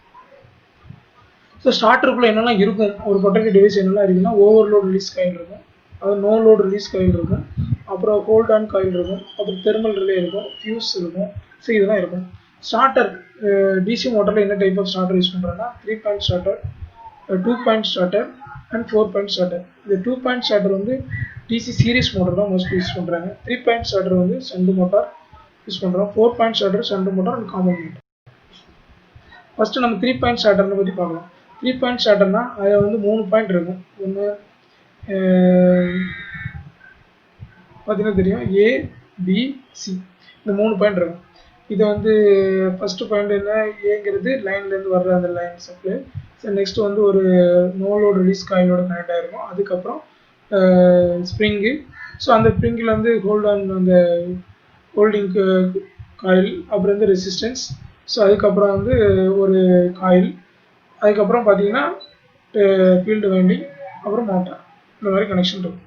ஸோ ஸ்டார்டருக்குள்ளே என்னெல்லாம் இருக்கும், ஒரு ப்ரொடெக்டிவ் டிவைஸ் என்னெல்லாம் இருக்குன்னா ஓவர்லோட் ரிலீஸ் காயில் இருக்கும், அது நோ லோட் ரிலீஸ் காயில் இருக்கும், அப்புறம் ஹோல்ட் ஆன் காயில் இருக்கும், அப்புறம் தெர்மல் ரிலே இருக்கும், ஃபியூஸ் இருக்கும். ஸோ இதெல்லாம் இருக்கும். ஸ்டார்டர் டிசி மோட்டரில் என்ன டைப் ஆஃப் ஸ்டார்டர் யூஸ் பண்ணுறோன்னா 3 point starter, 2 point starter and 4 point starter. இந்த 2 பாயிண்ட் ஸ்டார்டர் வந்து டிசி சீரிஸ் மோட்டர் தான் மோஸ்ட்லி யூஸ் பண்ணுறாங்க. 3 பாயிண்ட் ஸ்டார்டர் வந்து ஷண்ட் மோட்டார் யூஸ் பண்ணுறோம். 4 point starter shunt motor and common motor. First நம்ம 3 பாயிண்ட் ஸ்டார்டர்னு பற்றி பார்க்கலாம். 3 பாயிண்ட் ஸ்டார்டர்னா அதில் வந்து 3 பாயிண்ட் இருக்கும். ஒன்று பார்த்தீங்கன்னா தெரியும், ஏ பி சி, இந்த 3 பாயிண்ட் இருக்கும். இது வந்து ஃபஸ்ட்டு பாயிண்ட் என்ன, ஏங்கிறது லைன்லேருந்து வர்ற அந்த லைன் சப்ளை. ஸோ நெக்ஸ்ட் வந்து ஒரு நோ லோட் ரிலீஸ் காயிலோட கனெக்ட் ஆகிருக்கும். அதுக்கப்புறம் ஸ்ப்ரிங்கு. ஸோ அந்த ஸ்ப்ரிங்கில் வந்து ஹோல்ட் ஆன் அந்த ஹோல்டிங் காயில், அப்புறம் வந்து ரெசிஸ்டன்ஸ். ஸோ அதுக்கப்புறம் வந்து ஒரு காயில், அதுக்கப்புறம் பார்த்தீங்கன்னா ஃபீல்டு வைண்டிங், அப்புறம் மோட்டார். இந்த மாதிரி கனெக்ஷன் இருக்கும்.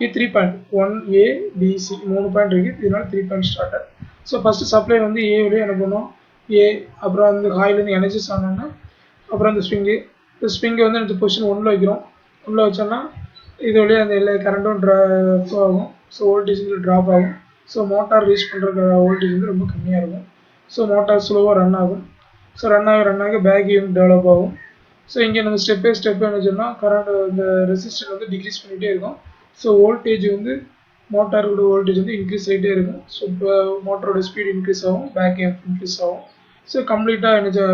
இது 3 point 1 A B C 3 point இருக்குது. இதனால 3 point starter. So first supply வந்து ஏ வழியாக என்ன பண்ணுவோம், ஏ, அப்புறம் அந்த காயிலேருந்து எனர்ஜிஸ் ஆனோன்னா அப்புறம் அந்த ஸ்ப்ரிங்கு. இந்த ஸ்ப்ரிங்கை வந்து இந்த பொசிஷன் 1ல் வைக்கிறோம். 1ல் வச்சோன்னா இது வழியாக அந்த எல்லா கரண்ட்டும் ஃப்ளோ ஆகும். ஸோ வோல்டேஜ் வந்து ட்ராப் ஆகும். ஸோ மோட்டார் ரீச் பண்ணுற வோல்டேஜ் வந்து ரொம்ப கம்மியாக இருக்கும். ஸோ மோட்டார் ஸ்லோவாக ரன் ஆகும். ஸோ ரன் ஆக பேக் ஈவெண்ட் டெவலப் ஆகும். ஸோ இங்கே நம்ம ஸ்டெப் பை ஸ்டெப் என்ன சொன்னால் கரண்ட் இந்த ரெசிஸ்டன்ஸ் வந்து டிக்ரீஸ் பண்ணிகிட்டே இருக்கும். ஸோ வோல்டேஜ் வந்து மோட்டாரோட வோல்டேஜ் வந்து இன்க்ரீஸ் ஆகிட்டே இருக்கும். ஸோ இப்போ மோட்டரோட ஸ்பீட் இன்க்ரீஸ் ஆகும், பேக் ஈவெண்ட் இன்க்ரீஸ் ஆகும். ஸோ கம்ப்ளீட்டாக என்ன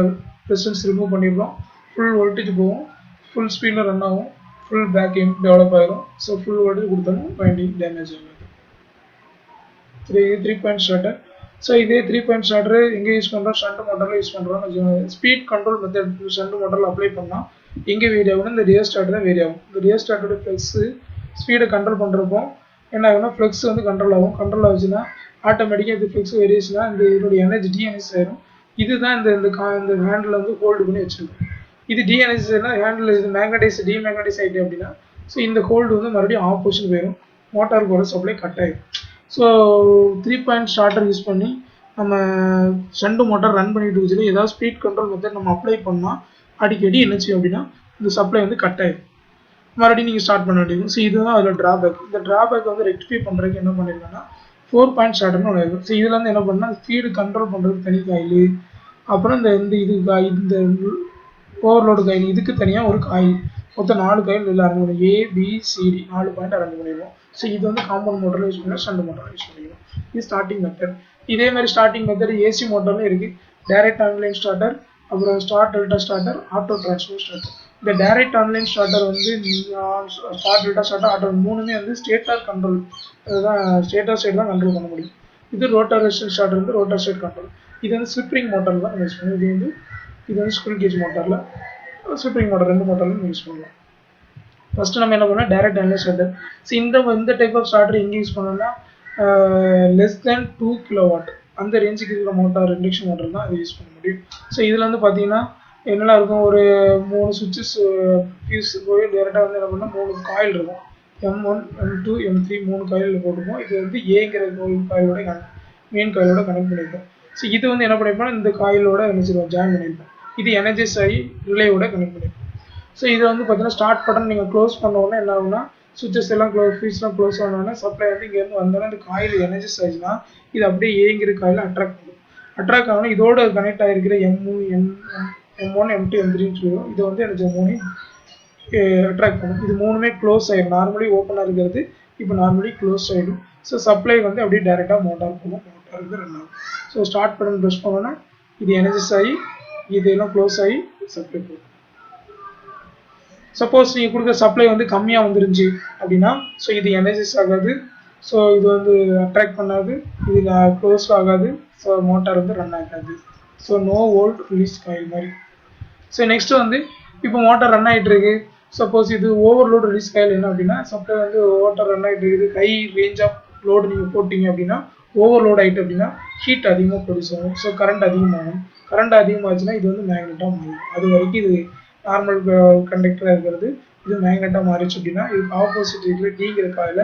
ரெசிஸ்டன்ஸ் ரிமூவ் பண்ணிடுறோம். ஃபுல் வோல்டேஜ் போகும், ஃபுல் ஸ்பீடில் ரன் ஆகும், ஃபுல் பேக் ஈவெண்ட் டெவலப் ஆகிடும். ஸோ ஃபுல் வோல்டேஜ் கொடுத்தாலும் வைண்டிங் டேமேஜ் ஆகாது. 3 பாயிண்ட் ஸ்டார்டர். ஸோ இதே 3 பாயிண்ட் ஸ்டார்டர் எங்கே யூஸ் பண்ணுறோம், ஷண்ட் மோட்டரில் யூஸ் பண்ணுறோம். ஸ்பீட் கண்ட்ரோல் மெத்தட் ஷண்ட் மோட்டரில் அப்ளை பண்ணால் எங்கே வேரி ஆகும்னா இந்த ரியர் ஸ்டார்டர் தான் வேரி ஆகும். இந்த ரியர் ஸ்டார்டரோட ஃப்ளெக்ஸு ஸ்பீடை கண்ட்ரோல் பண்ணுறப்போ என்ன ஆகும்னா ஃப்ளெக்ஸ் வந்து கண்ட்ரோல் ஆகும். கண்ட்ரோல் ஆச்சுன்னா ஆட்டோமேட்டிக்காக இது ஃப்ளெக்ஸ் வேரியேஷனா இந்த இதோடைய எனர்ஜி டிஎன்எஸ் ஆயிடும். இதுதான் இந்த இந்த ஹேண்டில் வந்து ஹோல்டு பண்ணி வச்சுருக்கோம். இது டிஎன்எஸ்னா ஹேண்டில் இது மேக்னடைஸ் டிமேக்னடைஸ் ஆகிட்டு அப்படின்னா ஸோ இந்த ஹோல்டு வந்து மறுபடியும் ஆப்போசிஷன் போயிடும், மோட்டாருக்கு ஒரு சப்ளை கட் ஆகிடும். ஸோ 3 பாயிண்ட் ஸ்டார்டர் யூஸ் பண்ணி நம்ம ஷண்ட் மோட்டார் ரன் பண்ணிட்டு வச்சுட்டு ஏதாவது ஸ்பீட் கண்ட்ரோல் மெத்தட் நம்ம அப்ளை பண்ணால் அடிக்கடி என்ன செய்யும் அப்படின்னா இந்த சப்ளை வந்து கட் ஆகிடும், மறுபடியும் நீங்கள் ஸ்டார்ட் பண்ண வேண்டியது. ஸோ இதுதான் அதில் ட்ராபேக். இந்த ட்ராபேக் வந்து ரெக்டிஃபை பண்ணுறதுக்கு என்ன பண்ணிருக்கேன்னா 4 பாயிண்ட் ஸ்டார்டர்னு ஒன்று இருக்கும். ஸோ இதில் வந்து என்ன பண்ணால் ஸ்பீடு கண்ட்ரோல் பண்ணுறதுக்கு தனி காயில், அப்புறம் இந்த ஓவர்லோடு காயில் இதுக்கு தனியாக ஒரு காயில், மொத்தம் 4 காயில் இதில் அரேஞ்ச் பண்ணுவோம். ABCD 4 பாயிண்ட் அரேஞ்ச் பண்ணிடுவோம். ஸோ இது வந்து காம்பவுண்ட் மோட்டரில் யூஸ் பண்ணலாம், ஷண்ட் மோட்டரில் யூஸ் பண்ணிடுவோம். இது ஸ்டார்டிங் மெத்தட். இதே மாதிரி ஸ்டார்டிங் மெத்தட் ஏசி மோட்டர்லையும் இருக்குது. டைரக்ட் ஆன்லைன் ஸ்டார்டர், அப்புறம் star delta starter, auto transformer starter. இந்த டைரக்ட் ஆன்லைன் ஸ்டார்டர் வந்து ஸ்டார் டெல்டா ஸ்டார்டர், ஆட்டோ மூணுமே வந்து ஸ்டேட்டார் கண்ட்ரோல், அதுதான் ஸ்டேட்டார் சைடு தான் கண்ட்ரோல் பண்ண முடியும். இது ரோட்டார் ஸ்டார்டர் வந்து ரோட்டார் சைடு கண்ட்ரோல். இது வந்து ஸ்லிப்ரிங் மோட்டர் தான் யூஸ் பண்ணுவோம். இது வந்து ஸ்குல் கேஜ் மோட்டரில், ஸ்லிப்ரிங் மோட்டர் 2 மோட்டர்லையும் யூஸ் பண்ணலாம். ஃபஸ்ட்டு நம்ம என்ன பண்ணோம், டைரக்ட் ஆன்லைன் ஸ்டார்டர். ஸோ இந்த டைப் ஆஃப் ஸ்டார்டர் எங்கே யூஸ் பண்ணோம்னா லெஸ் தேன் 2 கிலோவாட் அந்த ரேஞ்சுக்கு இருக்கிற மோட்டார், இண்டக்ஷன் மோட்டர் தான் அதை யூஸ் பண்ண முடியும். ஸோ இதில் வந்து பார்த்தீங்கன்னா என்னெல்லாம் இருக்கும், ஒரு 3 சுவிட்சஸ் ஃபியூஸ் போய் டேரெக்டாக வந்து என்ன பண்ணால் 3 காயில் இருக்கும். M1 M2 M3 3 காயில் போட்டிருக்கோம். இது வந்து ஏங்கிற காயிலோட மெயின் காயிலோட கனெக்ட் பண்ணியிருக்கோம். ஸோ இது வந்து என்ன பண்ணியிருப்போம், இந்த காயிலோட என்ன ஜாயின் பண்ணியிருப்போம். இது எனர்ஜைஸ் ஆகி ரிலேயோட கனெக்ட் பண்ணியிருப்போம். ஸோ இதை வந்து பார்த்தீங்கன்னா ஸ்டார்ட் பட்டன் நீங்கள் க்ளோஸ் பண்ணோன்னா என்ன ஆகுனா சுவிச்சஸ் எல்லாம் ஃபியூஸ்லாம் க்ளோஸ் ஆனோன்னா சப்ளை வந்து இங்கேருந்து வந்தோன்னா இந்த காயில் எனர்ஜைஸ் ஆச்சுன்னா இது அப்படியே ஏங்கிற காயில் அட்ராக்ட் பண்ணும். அட்ராக்ட் ஆகணும் இதோட கனெக்ட் ஆகிருக்கிற M1 M2 M3ன்னு சொல்லுவோம். இது வந்து எனக்கு மூணையும் அட்ராக்ட் பண்ணும். இது மூணுமே க்ளோஸ் ஆகிடும். நார்மலி ஓப்பனாக இருக்கிறது இப்போ நார்மலி க்ளோஸ் ஆகிடும். ஸோ சப்ளை வந்து அப்படியே டேரெக்டாக மோட்டார் போகும், மோட்டார் வந்து ரன் ஆகும். ஸோ ஸ்டார்ட் பட்டன் ப்ரெஸ் பண்ணோன்னா இது எனர்ஜைஸ் ஆகி இதெல்லாம் க்ளோஸ் ஆகி சப்ளை போகும். சப்போஸ் நீங்கள் கொடுக்குற சப்ளை வந்து கம்மியாக வந்துருந்துச்சு அப்படின்னா ஸோ இது எனர்ஜைஸ் ஆகாது, ஸோ இது வந்து அட்ராக்ட் பண்ணாது, இது க்ளோஸ் ஆகாது, ஸோ மோட்டார் வந்து ரன் ஆகாது. So no volt release coil மாதிரி. ஸோ நெக்ஸ்ட்டு வந்து இப்போ மோட்டார் ரன் ஆகிட்டு இருக்கு. சப்போஸ் இது ஓவர்லோடு ரிலீஸ் காயில் என்ன அப்படின்னா சப்ளை வந்து மோட்டார் ரன் ஆகிட்டு இருக்குது, ஹை ரேஞ்ச் ஆஃப் லோடு நீங்கள் போட்டிங்க அப்படின்னா ஓவர்லோட் ஆகிட்டு அப்படின்னா ஹீட் அதிகமாக ப்ரொடியூஸ் ஆகும். ஸோ கரண்ட் அதிகமாகும். கரண்ட் அதிகமாச்சுன்னா இது வந்து மேக்னெட்டாக மாறும். அது வரைக்கும் இது நார்மல் கண்டக்டராக இருக்கிறது இது மேக்னெட்டாக மாறிச்சு அப்படின்னா இதுக்கு ஆப்போசிட் இருக்கிற டிங்கிற காயில்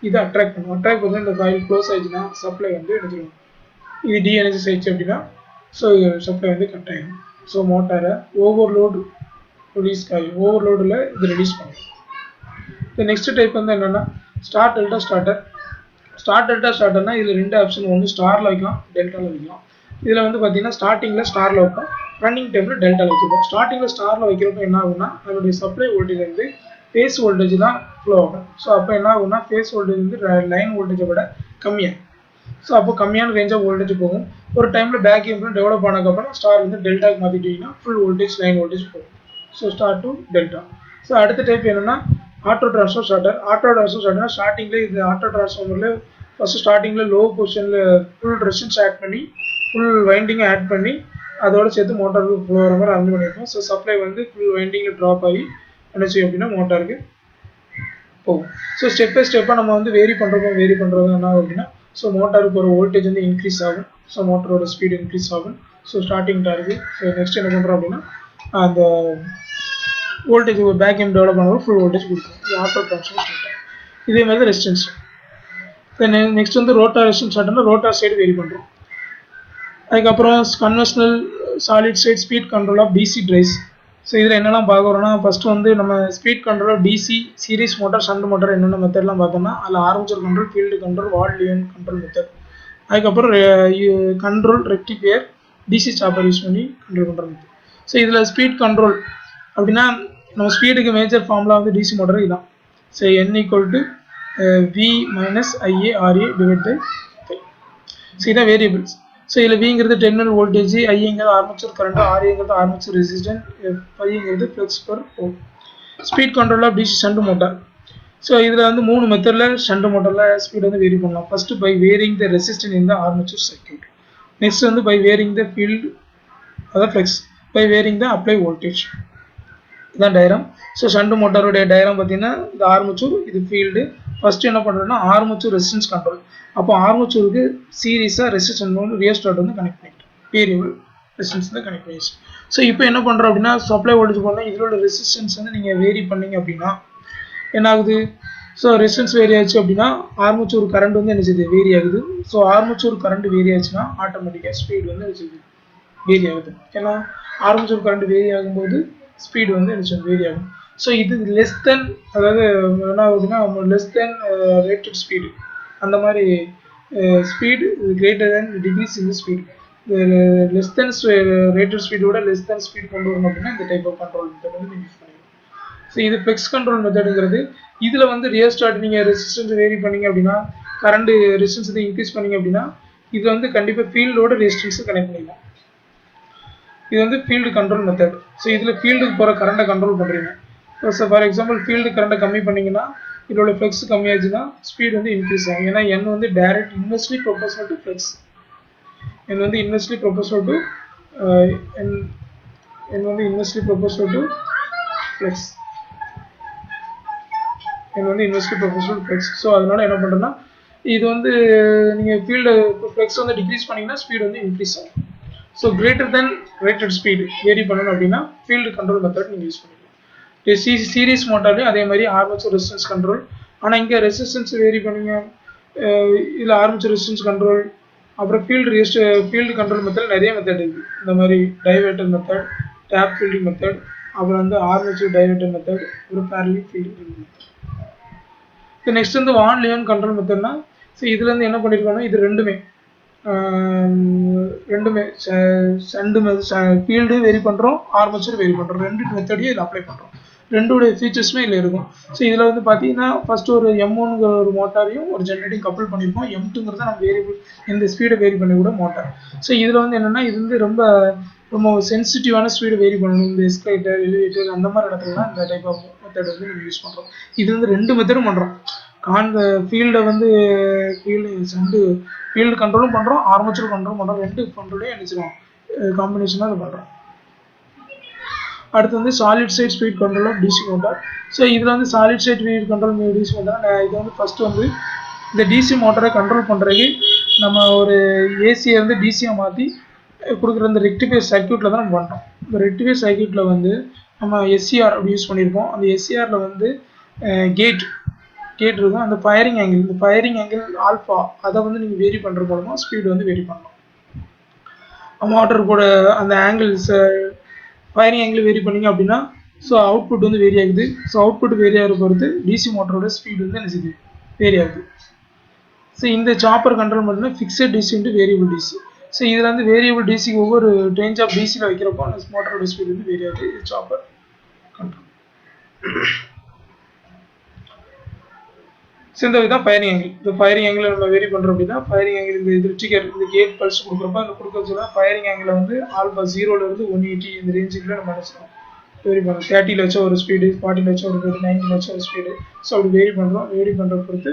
இது அட்ராக்ட் பண்ணும். அட்ராக்ட் பண்ணி இந்த காயில் க்ளோஸ் ஆயிடுச்சுன்னா சப்ளை வந்து எடுத்துடும். இது டிஎன்எஸ் ஆயிடுச்சு அப்படின்னா ஸோ சப்ளை வந்து கட் ஆகிடும். ஸோ மோட்டாரை ஓவர்லோடு ரிலீஸ் காயில் ஓவர்லோடில் இது ரிலீஸ் பண்ணும். இந்த நெக்ஸ்ட் டைப் வந்து என்னென்னா star delta starter. Star delta ஸ்டார்டர்னா இதில் 2 ஆப்ஷன், ஒன்று ஸ்டாரில் வைக்கலாம், டெல்டாவில் வைக்கலாம். இதில் வந்து பார்த்தீங்கன்னா ஸ்டார்டிங்கில் ஸ்டாரில் வைப்போம், ரன்னிங் டைமில் டெல்டாவில் வச்சுருப்போம். ஸ்டார்டிங்கில் ஸ்டாரில் வைக்கிறப்ப என்ன ஆகும்னா அதனுடைய சப்ளை வோல்டேஜ் வந்து ஃபேஸ் வோல்டேஜ் தான் ஃப்ளோ ஆகும். ஸோ அப்போ என்ன ஆகும்னா ஃபேஸ் வோல்டேஜ் வந்து லைன் வோல்டேஜை விட கம்மியாக, ஸோ அப்போ கம்மியான ரேஞ்சாக வோல்டேஜ் போகும். ஒரு டைமில் பேக் ஈவெண்ட் டெவலப் ஆனதுக்கப்புறம் ஸ்டார் வந்து டெல்டாக்கு மாற்றிட்டீங்கன்னா ஃபுல் வோல்டேஜ் லைன் வோல்டேஜ் போகும். So star to delta. So அடுத்த டைப் என்னென்னா auto transformer starter. Auto transformer ஸ்டார்டர்னா ஸ்டார்டிங்கில் இது ஆட்டோ ட்ரான்ஸ்ஃபார்மரில் ஃபஸ்ட்டு ஸ்டார்டிங்கில் லோ பொசிஷனில் ஃபுல் ரெசிஸ்டன்ஸ் ஆட் பண்ணி ஃபுல் வைண்டிங்கை ஆட் பண்ணி அதோட சேர்த்து மோட்டாருக்கு ஃப்ளோ வர மாதிரி அரேஞ்ச் பண்ணியிருப்போம். ஸோ சப்ளை வந்து ஃபுல் வைண்டிங்கில் ட்ராப் ஆகி என்ன செய்யும் அப்படின்னா மோட்டாருக்கு போகும். ஸோ ஸ்டெப் பை ஸ்டெப்பாக நம்ம வந்து வேரி பண்ணுறப்போ என்ன ஆகும் அப்படின்னா ஸோ மோட்டாருக்கு ஒரு வோல்டேஜ் வந்து இன்க்ரீஸ் ஆகும். ஸோ மோட்டரோட ஸ்பீடு இன்க்ரீஸ் ஆகும். So starting torque. So next என்ன பண்ணுறோம் அப்படின்னா அந்த வோல்டேஜ் பேக் எண்ட் டெவலப் பண்ணும்போது ஃபுல் வோல்டேஜ் கொடுக்கும். இது ஆட்டோ ட்ரான்ஸ்ஃபார் ஸ்டார்டர். இதே மாதிரி தான் ரெசிஸ்டன்ஸ். நெக்ஸ்ட் வந்து ரோட்டார் ரெசிஸ்டன்ஸ் ஸ்டார்டர்னா ரோட்டார் சைடு வேரி பண்ணுறோம். அதுக்கப்புறம் conventional solid side speed control of DC drives. So இதில் என்னெல்லாம் பார்க்குறோன்னா ஃபஸ்ட்டு வந்து நம்ம speed control of DC series motor shunt motor என்னென்ன மெத்தட்லாம் பார்த்தோம்னா அதில் armature control, field control, Ward Leonard control method. அதுக்கப்புறம் control rectifier DC chopper use பண்ணி கண்ட்ரோல் பண்ணுற மெத்தட். ஸோ இதில் ஸ்பீட் கண்ட்ரோல் அப்படின்னா நம்ம ஸ்பீடுக்கு மேஜர் ஃபார்முலா வந்து டிசி மோட்டர் இதுதான். So n = v - ia RA/5. So இதான் வேரியபிள்ஸ். ஸோ இதில் விங்கிறது டெர்மினல் வோல்டேஜ், ஐங்கிறது ஆர்மேச்சர் கரண்ட், ஆர்ஏங்கிறது ஆர்மேச்சர் ரெசிஸ்டன்ஸ், ஃபைங்கிறது flux per pole. Speed control of DC shunt motor. So இதில் வந்து 3 மெத்தடில் ஷண்ட் மோட்டரில் ஸ்பீட் வந்து வேரி பண்ணலாம். First by varying the resistance in the armature circuit. Next வந்து பை வேரிங் த ஃபீல்டு அதாவது flux, by varying the apply voltage. இதுதான் டயராம். ஸோ ஷண்ட் மோட்டாருடைய டயராம் பார்த்தீங்கன்னா இந்த ஆர்மேச்சர், இது ஃபீல்டு. ஃபஸ்ட்டு என்ன பண்ணுறோன்னா ஆர்மேச்சர் ரெசிஸ்டன்ஸ் கண்ட்ரோல். அப்போ ஆர்மேச்சருக்கு சீரீஸாக ரெசிஸ்டன்ஸ் வந்து ரியோஸ்டாட் வந்து கனெக்ட் பண்ணிட்டு வேரியபிள் ரெசிஸ்டன்ஸ் வந்து கனெக்ட் பண்ணிடுச்சு. ஸோ இப்போ என்ன பண்ணுறோம் அப்படின்னா சப்ளை வோல்டேஜ் போனால் இதில் உள்ள ரெசிஸ்டன்ஸ் வந்து நீங்கள் வேரி பண்ணீங்க அப்படின்னா என்ன ஆகுது? ஸோ ரெசிஸ்டன்ஸ் வேரி ஆச்சு அப்படின்னா ஆர்மேச்சர் கரண்ட் வந்து என்ன செய்யுது? வேரி ஆகுது. ஸோ ஆர்மேச்சர் கரண்ட் வேரி ஆச்சுன்னா ஆட்டோமேட்டிக்காக ஸ்பீடு வந்து என்ன செய்யுது? வேரி ஆகுது. ஏன்னா ஆர்மேச்சர் கரண்ட் வேரி ஆகும்போது ஸ்பீடு வந்து என்ன செய்யும்? வேரி ஆகும். ஸோ இது லெஸ் தென், அதாவது என்ன ஆகுதுன்னா லெஸ் தென் ரேட்டட் ஸ்பீடு, அந்த மாதிரி speed greater than decrease in speed, less than rated ஸ்பீடோட லெஸ் தென் ஸ்பீட் கொண்டு வரணும் அப்படின்னா இந்த டைப் ஆஃப் கண்ட்ரோல் மெத்தட் வந்து நீங்கள் யூஸ் பண்ணிக்கலாம். ஸோ இது ஃப்ளெக்ஸ் கண்ட்ரோல் மெத்தடுங்கிறது. இதில் வந்து ரியோஸ்டாட் நீங்கள் ரெசிஸ்டன்ஸ் வேரி பண்ணீங்க அப்படின்னா கரண்ட் ரெசிஸ்டன்ஸ் வந்து இன்க்ரீஸ் பண்ணீங்க அப்படின்னா இது வந்து கண்டிப்பாக ஃபீல்டோட ரெசிஸ்டன்ஸை கனெக்ட் பண்ணிக்கலாம். இது வந்து ஃபீல்டு கண்ட்ரோல் மெத்தட். ஸோ இதில் ஃபீல்டுக்கு போகிற கரண்ட்டை கண்ட்ரோல் பண்ணுறீங்க. ஸோ ஃபார் எக்ஸாம்பிள் ஃபீல்டு கரண்ட்டை கம்மி பண்ணிங்கன்னா இதோட ஃப்ளெக்ஸ் கம்மியாச்சுன்னா ஸ்பீடு வந்து இன்க்ரீஸ் ஆகும். ஏன்னா n வந்து direct inversely proportional to flux. n வந்து இன்வெர்ஸ்லி ப்ரொபோர்ஷனல் டு n வந்து inversely proportional to flux. n வந்து inversely proportional to flux. So அதனால என்ன பண்ணுறேன்னா இது வந்து நீங்கள் ஃபீல்டு ஃப்ளெக்ஸ் வந்து டிக்ரீஸ் பண்ணிங்கன்னா ஸ்பீடு வந்து இன்க்ரீஸ் ஆகும். So greater then rated speed vary பண்ணணும் அப்படின்னா ஃபீல்டு கண்ட்ரோல் மெத்தட் நீங்கள் யூஸ் பண்ணிக்கலாம். சீரிஸ் மோட்டார்லையும் அதே மாதிரி ஆர்மேச்சர் ரெசிஸ்டன்ஸ் கண்ட்ரோல். ஆனால் இங்கே ரெசிஸ்டன்ஸ் வேரி பண்ணுங்க, இதில் ஆர்மேச்சர் ரெசிஸ்டன்ஸ் கண்ட்ரோல், அப்புறம் ஃபீல்டு கண்ட்ரோல் மெத்தட் நிறைய மெத்தட் இருக்குது. இந்த மாதிரி டைவேட்டர் மெத்தட், டேப் ஃபீல்டிங் மெத்தட், அப்புறம் வந்து ஆர்மேச்சர் டைவேட்டர் மெத்தட், அப்புறம் பேரலல் ஃபீல்டிங் மெத்தட். இப்போ நெக்ஸ்ட் வந்து வான் லியன் கண்ட்ரோல் மெத்தட்னா ஸோ இதுலேருந்து என்ன பண்ணியிருக்கோம்னா இது ரெண்டுமே ஃபீல்டு வேரி பண்ணுறோம், ஆர்மேச்சர் வேரி பண்ணுறோம், ரெண்டு மெத்தடையும் இதில் அப்ளை பண்ணுறோம். ரெண்டுடைய ஃபீச்சர்ஸுமே இதில் இருக்கும். ஸோ இதில் வந்து பார்த்தீங்கன்னா ஃபஸ்ட்டு ஒரு M1ங்கிற ஒரு மோட்டாரையும் ஒரு ஜென்ரேட்டிங் கப்புள் பண்ணியிருப்போம். M2ங்கிறத நம்ம வேரியபிள் இந்த ஸ்பீடை வேரி பண்ணிக்கூட மோட்டார். ஸோ இதில் வந்து என்னென்னா இது வந்து ரொம்ப சென்சிட்டிவான ஸ்பீடு வேரி பண்ணணும். இந்த எஸ்கலேட்டர், எலிவேட்டர் அந்த மாதிரி இடத்துலலாம் இந்த டைப் ஆஃப் மெத்தட் வந்து நம்ம யூஸ் பண்ணுறோம். இது வந்து ரெண்டு மெத்தடும் பண்ணுறோம். ஃபீல்டை வந்து ஃபீல்டு கண்ட்ரோலும் பண்ணுறோம், ஆர்மேச்சர் கண்ட்ரோல் பண்ணுறோம். ரெண்டு கண்ட்ரோலையும் நினச்சிடும் காம்பினேஷனாக அதை பண்ணுறோம். அடுத்து வந்து solid side speed control of DC motor. So இதில் வந்து solid side speed control DC motor. இது வந்து ஃபஸ்ட்டு வந்து இந்த டிசி மோட்டரை கண்ட்ரோல் பண்ணுறதுக்கு நம்ம ஒரு ஏசியை வந்து டிசியை மாற்றி கொடுக்குற இந்த ரெக்டிஃபையர் சர்க்யூட்டில் தான் நம்ம பண்ணுறோம். இந்த ரெக்டிஃபையர் சர்க்யூட்டில் வந்து நம்ம எஸ்சிஆர் அப்படி யூஸ் பண்ணியிருக்கோம். அந்த எஸ்சிஆரில் வந்து கேட் இருக்கும். அந்த ஃபயரிங் ஆங்கிள், இந்த ஃபயரிங் ஆங்கிள் ஆல்ஃபா, அதை வந்து நீங்கள் வேரி பண்ணுற மூலமாக ஸ்பீடு வந்து வேரி பண்ணலாம். மோட்டர் கூட அந்த ஆங்கிள்ஸ் ஃபயரிங் ஆங்கிள் வேரி பண்ணிங்க அப்படின்னா ஸோ அவுட்புட் வந்து வேரி ஆகுது. ஸோ அவுட்புட் வேரி ஆகிற பொறுத்து டிசி மோட்டரோட ஸ்பீடு வந்து என்ன செய்யுது? வேரி ஆகுது. ஸோ இந்த சாப்பர் கண்ட்ரோல் பண்ணால் fixed DC into variable DC. So இதில் வந்து வேரியபிள் டிசி ஒவ்வொரு ரேஞ்ச் ஆஃப் டிசியில் வைக்கிறப்போ அந்த மோட்டரோட ஸ்பீடு வந்து வேரி ஆகுது. இது சாப்பர் கண்ட்ரோல். ஸோ இந்த இதுதான் ஃபயரிங் ஆங்கிள். இந்த ஃபயரிங் ஆங்கிள் நம்ம வேரி பண்ணுறோம் அப்படின்னா ஃபயரிங் ஆங்கிள் இந்த ட்ரிகர் இந்த கேட் பல்ஸ் கொடுக்குறப்ப அந்த கொடுக்க வச்சுன்னா ஃபயரிங் ஆங்கிள் வந்து ஆல்பா 0லேருந்து 180 இந்த ரேஞ்சுக்குள்ள நம்ம நினச்சிக்கலாம் வேரி பண்ணுறோம். 30ல் வச்ச ஒரு ஸ்பீடு, 40ல் வச்ச ஒரு ஸ்பீடு, 90ல் வச்ச ஒரு ஸ்பீடு. ஸோ அப்படி வேரி பண்ணுறோம். வேரி பண்ணுற பொறுத்து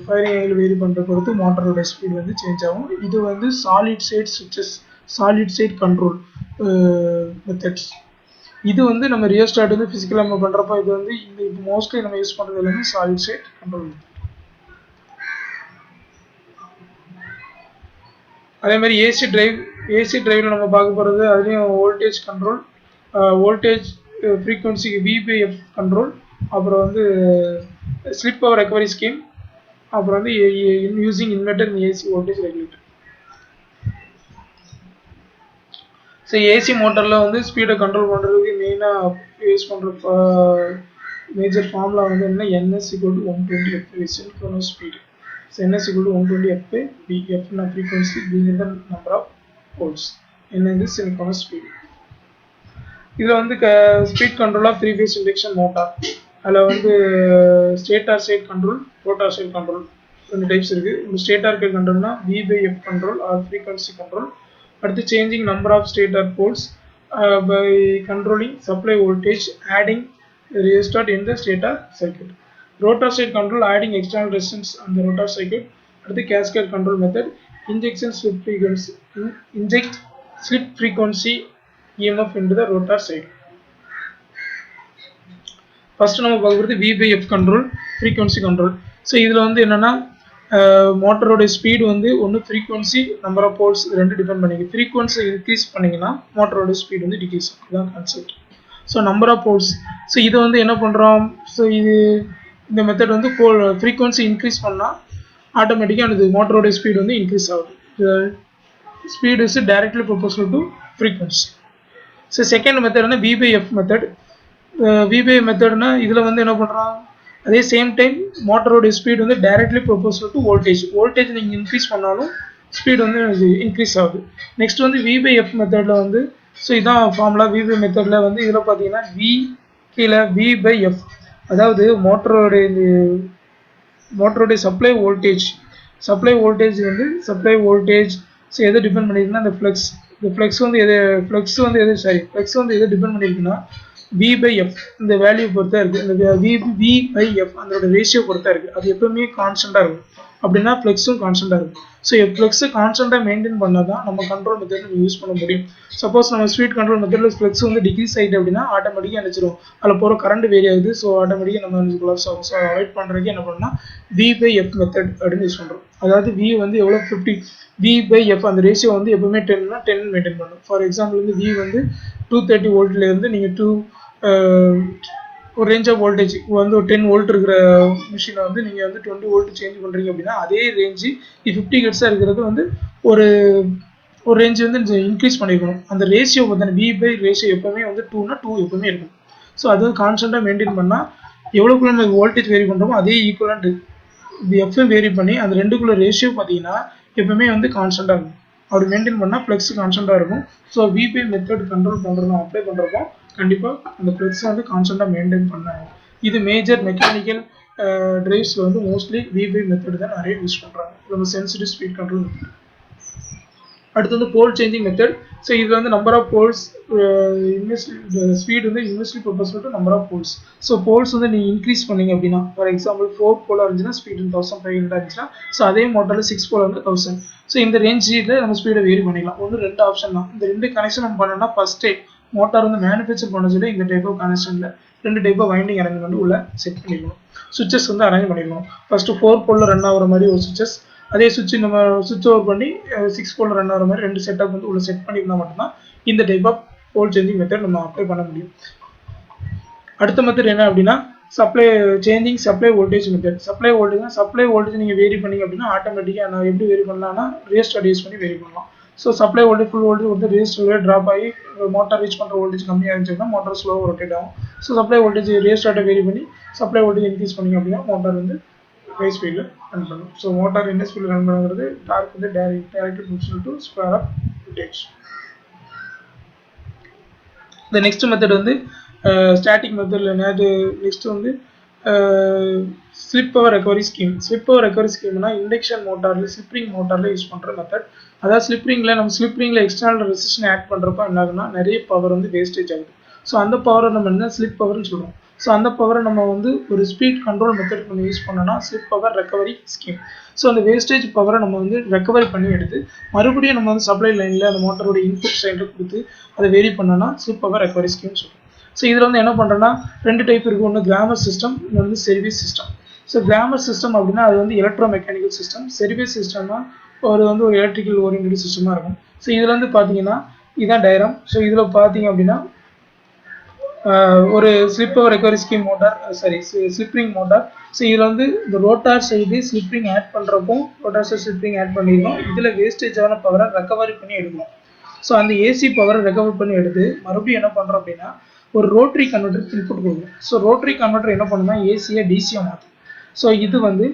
ஃபயரிங் ஆங்கிள் வேரி பண்ணுற பொறுத்து மோட்டரோட ஸ்பீடு வந்து சேஞ்ச் ஆகும். இது வந்து சாலிட் சைட் சுவிட்சஸ், சாலிட் சைட் கண்ட்ரோல் மெத்தட்ஸ். இது வந்து நம்ம ரியோஸ்டாட் வந்து ஃபிசிக்கலாக நம்ம பண்ணுறப்ப இது வந்து இந்த மோஸ்ட்லி நம்ம யூஸ் பண்ணுறது எல்லாமே சாலிட் சைட் கண்ட்ரோல். அதே மாதிரி ஏசி டிரைவில் நம்ம பார்க்க போகிறது அதுலேயும் வோல்டேஜ் கண்ட்ரோல், வோல்டேஜ் ஃப்ரீக்வன்சிக்கு V/F கண்ட்ரோல், அப்புறம் வந்து ஸ்லிப் பவர் ரெக்கவரி ஸ்கீம், அப்புறம் வந்து using inverter in AC voltage regulator. So AC மோட்டரில் வந்து ஸ்பீடை கண்ட்ரோல் பண்ணுறதுக்கு மெயினாக யூஸ் பண்ணுற மேஜர் ஃபார்முலா வந்து என்ன, NS = 120 F synchronous speed. So NS = 120 F B, F na frequency, B is the number of poles, N is the synchronous speed. இதில் வந்து speed control of 3 phase induction motor. அதில் வந்து stator side control, rotor side control ரெண்டு டைப்ஸ் இருக்குது. ஸ்டேட்டார் சைட் கண்ட்ரோல்னா V/F control or frequency control. அடுத்து changing number of stator poles by controlling supply voltage adding restart in the stator circuit. Rotor side control adding external resistance on the rotor circuit. அடுத்து cascade control method, injection slip frequency, inject slip frequency EMF into the rotor side. First நம்ம பார்க்குறது V/F control, frequency control. So இதில் வந்து என்னன்னா மோட்டரோட ஸ்பீடு வந்து ஒன்று ஃப்ரீக்வன்சி நம்பர் ஆஃப் போல்ஸ் ரெண்டு டிபெண்ட் பண்ணிங்க. ஃப்ரீக்வன்சி இன்க்ரீஸ் பண்ணிங்கன்னா மோட்டரோட ஸ்பீடு வந்து டிக்ரீஸ் ஆகும். இதுதான் concept. So number of poles. So இது வந்து என்ன பண்ணுறோம், ஸோ இது இந்த மெத்தட் வந்து ஃப்ரீக்வன்சி இன்க்ரீஸ் பண்ணால் ஆட்டோமேட்டிக்காக அந்த மோட்டரோட ஸ்பீடு வந்து இன்க்ரீஸ் ஆகுது. Speed is directly proportional to frequency. So second method வந்து V/F மெத்தட். V/F மெத்தட்னா இதில் வந்து என்ன பண்ணுறோம், அதே சேம் டைம் மோட்டரோட ஸ்பீடு வந்து directly proportional to voltage. Voltage நீங்கள் இன்க்ரீஸ் பண்ணாலும் ஸ்பீடு வந்து இன்க்ரீஸ் ஆகுது. நெக்ஸ்ட் வந்து V/F மெத்தடில் வந்து ஸோ இதான் ஃபார்முலா. V/F மெத்தடில் வந்து இதில் பார்த்தீங்கன்னா V கீழே V/F, அதாவது மோட்டரோடைய சப்ளை வோல்டேஜ் வந்து சப்ளை வோல்டேஜ் ஸோ எதை டிபெண்ட் பண்ணியிருக்குன்னா அந்த ஃப்ளெக்ஸ். இந்த ஃப்ளெக்ஸ் வந்து எதை டிபெண்ட் பண்ணியிருக்குன்னா V/F இந்த வேல்யூ பொறுத்தா இருக்குது. இந்த V/F அதோட ரேஷியோ பொறுத்தா இருக்குது. அது எப்பவுமே கான்ஸ்டண்ட்டாக இருக்கும். அப்படின்னா ஃப்ளெக்ஸும் கான்ஸ்டண்ட்டாக இருக்கும். ஸோ ஃப்ளெக்ஸை கான்ஸ்டண்ட்டாக மெயின்டைன் பண்ணால் தான் நம்ம கண்ட்ரோல் மெத்தட் நம்ம யூஸ் பண்ண முடியும். சப்போஸ் நம்ம ஸ்பீட் கண்ட்ரோல் மெத்தடில் ஃப்ளெக்ஸ் வந்து டிக்ரீஸ் ஆகிட்டு அப்படின்னா ஆட்டோமேட்டிக்காக நினச்சிரும் அதில் போகிற கரண்ட் வேரி ஆகுது. ஸோ ஆட்டோமேட்டிக்காக நம்ம கொலாப்ஸ் ஆகும். ஸோ அவாய்ட் பண்ணுறதுக்கு என்ன பண்ணணும்னா V/F மெத்தட் அப்படின்னு யூஸ் பண்ணுறோம். அதாவது V வந்து எவ்வளோ 50 V/F அந்த ரேஷியோ வந்து எப்பவுமே 10னா 10 மெயின்டைன் பண்ணணும். ஃபார் எக்ஸாம்பிள் வந்து V வந்து 230 வோல்ட்லேருந்து நீங்கள் ஒரு ரேஞ்ச் ஆஃப் வோல்டேஜ் வந்து ஒரு 10 வோல்ட் இருக்கிற மிஷினை வந்து நீங்கள் வந்து 20 வோல்ட் சேஞ்ச் பண்ணுறீங்க அப்படின்னா அதே ரேஞ்சு 50 ஹெர்ட்ஸாக இருக்கிறது வந்து ஒரு ரேஞ்சு வந்து இன்க்ரீஸ் பண்ணிக்கணும். அந்த ரேஷியோ பார்த்தீங்கன்னா V/ரேஷியோ எப்பவுமே வந்து 2னா 2 எப்பவுமே இருக்கும். ஸோ அது கான்ஸ்டண்ட்டாக மெயின்டைன் பண்ணால் எவ்வளோக்குள்ள நம்ம வோல்டேஜ் வேரி பண்ணுறோமோ அதே ஈக்குவலண்ட் எஃப்எம் வேரி பண்ணி அந்த ரெண்டுக்குள்ள ரேஷியோ பார்த்தீங்கன்னா எப்பவுமே வந்து கான்ஸ்டண்ட்டாக இருக்கும். அப்படி மெயின்டைன் பண்ணால் ஃப்ளெக்ஸ் கான்ஸ்டண்ட்டாக இருக்கும். ஸோ V/F மெத்தட் கண்ட்ரோல் பண்ணுறோம் அப்ளை பண்ணுறப்போ கண்டிப்பாக அந்த ஃப்ளெக்ஸை வந்து கான்ஸ்டண்ட்டாக மெயின்டைன் பண்ணாங்க. இது மேஜர் மெக்கானிக்கல் டிரைவ்ஸில் வந்து மோஸ்ட்லி V/F மெத்தட் தான் நிறைய யூஸ் பண்ணுறாங்க. நம்ம சென்சிட்டிவ் ஸ்பீட் கண்ட்ரோல் மெத்தட். அடுத்து வந்து போல் சேஞ்சிங் மெத்தட். ஸோ இதில் வந்து நம்பர் ஆஃப் போல்ஸ் ஸ்பீடு வந்து inversely proportional to number of poles. So poles வந்து நீங்கள் இன்க்ரீஸ் பண்ணீங்க அப்படின்னா ஃபார் எக்ஸாம்பிள் 4 போலாக இருந்துச்சுன்னா ஸ்பீடு 1500 இருந்துச்சுன்னா ஸோ அதே மோட்டரில் 6 போல் வந்து 1000. ஸோ இந்த ரேஞ்சில் நம்ம ஸ்பீடை வேரி பண்ணிக்கலாம். ஒன்று ரெண்டு ஆப்ஷன் தான். இந்த ரெண்டு கனெக்ஷன் நம்ம பண்ணோம்னா ஃபஸ்ட்டே மோட்டார் வந்து மேனுஃபேக்சர் பண்ண சொல்லி இந்த டைப் ஆஃப் கனெக்ஷனில் ரெண்டு டைப் ஆஃப் வைண்டிங் அரேஞ்ச்மெண்ட் உள்ள செட் பண்ணிக்கணும். சுவிச்சஸ் வந்து அரேஞ்ச் பண்ணிக்கணும். ஃபஸ்ட்டு 4 போலில் ரன் ஆகிற மாதிரி ஒரு சுவிச்சஸ், அதே சுவிட்ச் நம்ம சுவிட்ச் ஓவர் பண்ணி 6 போலில் ரன் ஆகிற மாதிரி ரெண்டு செட்டப் வந்து உள்ள செட் பண்ணிக்கலாம் மட்டும்தான் இந்த type of pole changing method நம்ம அப்ளை பண்ண முடியும். அடுத்த மெத்தட் என்ன அப்படின்னா supply voltage method. Supply voltage நீங்கள் வேரி பண்ணிங்க அப்படின்னா ஆட்டோமேட்டிக்காக நான் எப்படி வேரி பண்ணலாம்னா ரியோஸ்டாட் யூஸ் பண்ணி வேரி பண்ணலாம். So supply voltage full voltage வந்து ரியோஸ்டாட் ட்ராப் ஆகி மோட்டார் ரீச் பண்ணுற வோல்டேஜ் கம்மியாக இருந்துச்சுன்னா மோட்டார் ஸ்லோவாக ரொட்டேட் ஆகும். ஸோ சப்ளை வோல்டேஜ் ரியோஸ்டாட்டை வேரி பண்ணி சப்ளை வோல்டேஜ் இன்க்ரீஸ் பண்ணிங்க அப்படின்னா மோட்டார் வந்து ஹை ஸ்பீடில் ரன் பண்ணும். ஸோ மோட்டார் என்ன ஸ்பீடில் ரன் பண்ணுங்கிறது டார்க் வந்து direct proportional to square of voltage. இந்த நெக்ஸ்ட் மெத்தட் வந்து ஸ்டாட்டிக் மெத்தடில் என்னது நெக்ஸ்ட் வந்து slip power recovery scheme. Slip power recovery ஸ்கீம்னா இண்டக்ஷன் மோட்டாரில் ஸ்லிப்ரிங் மோட்டாரில் யூஸ் பண்ணுற மெத்தட். அதாவது ஸ்லிப்ரிங்கில் நம்ம ஸ்லிப்ரிங்கில் எக்ஸ்டர்னல் ரெசிஸ்டன் ஆட் பண்ணுறப்போ என்ன ஆகுனா நிறைய பவர் வந்து வேஸ்டேஜ் ஆகுது. ஸோ அந்த பவரை நம்ம என்ன ஸ்லிப் பவர்னு சொல்கிறோம். ஸோ அந்த பவரை நம்ம வந்து ஒரு ஸ்பீட் கண்ட்ரோல் மெத்தட் நம்ம யூஸ் பண்ணோம்னா slip power recovery scheme. So அந்த வேஸ்டேஜ் பவரை நம்ம வந்து ரெக்கவரி பண்ணி எடுத்து மறுபடியும் நம்ம வந்து சப்ளை லைனில் அந்த மோட்டரோட இன்புட் சைடில் கொடுத்து அதை வேரி பண்ணோம்னா ஸ்லிப் பவர் ரெக்கவரி ஸ்கீம் சொல்கிறோம். ஸோ இதில் வந்து என்ன பண்ணுறோன்னா 2 டைப் இருக்குது. ஒன்று கிராமர் சிஸ்டம், இன்னொன்று வந்து service system. So grammar system அப்படின்னா அது வந்து எலக்ட்ரோ மெக்கானிக்கல் சிஸ்டம். சர்வீஸ் சிஸ்டம்னா ஒரு எலக்ட்ரிக்கல் ஓரியன்டட் சிஸ்டமாக இருக்கும். ஸோ இதில் வந்து பார்த்தீங்கன்னா இதுதான் டயக்ராம். ஸோ இதில் பார்த்தீங்க அப்படின்னா ஒரு slip power recovery scheme motor, slip ring motor. So இதில் வந்து இந்த ரோட்டார் சைடு ஸ்லிப்ரிங் ஆட் பண்ணுறப்போ ரோட்டார் சைடு ஸ்லிப்ரிங் ஆட் பண்ணியிருக்கோம். இதில் வேஸ்டேஜான பவரை ரெக்கவரி பண்ணி எடுக்கணும். ஸோ அந்த ஏசி பவரை ரெக்கவர் பண்ணி எடுத்து மறுபடியும் என்ன பண்ணுறோம் அப்படின்னா ஒரு ரோட்டரி கன்வெர்ட்டர் இன்புட் கொடுக்கும். ஸோ ரோட்டரி கன்வெர்ட்டர் என்ன பண்ணுன்னா ஏசியை டிசியாக மாற்றும். ஸோ இது வந்து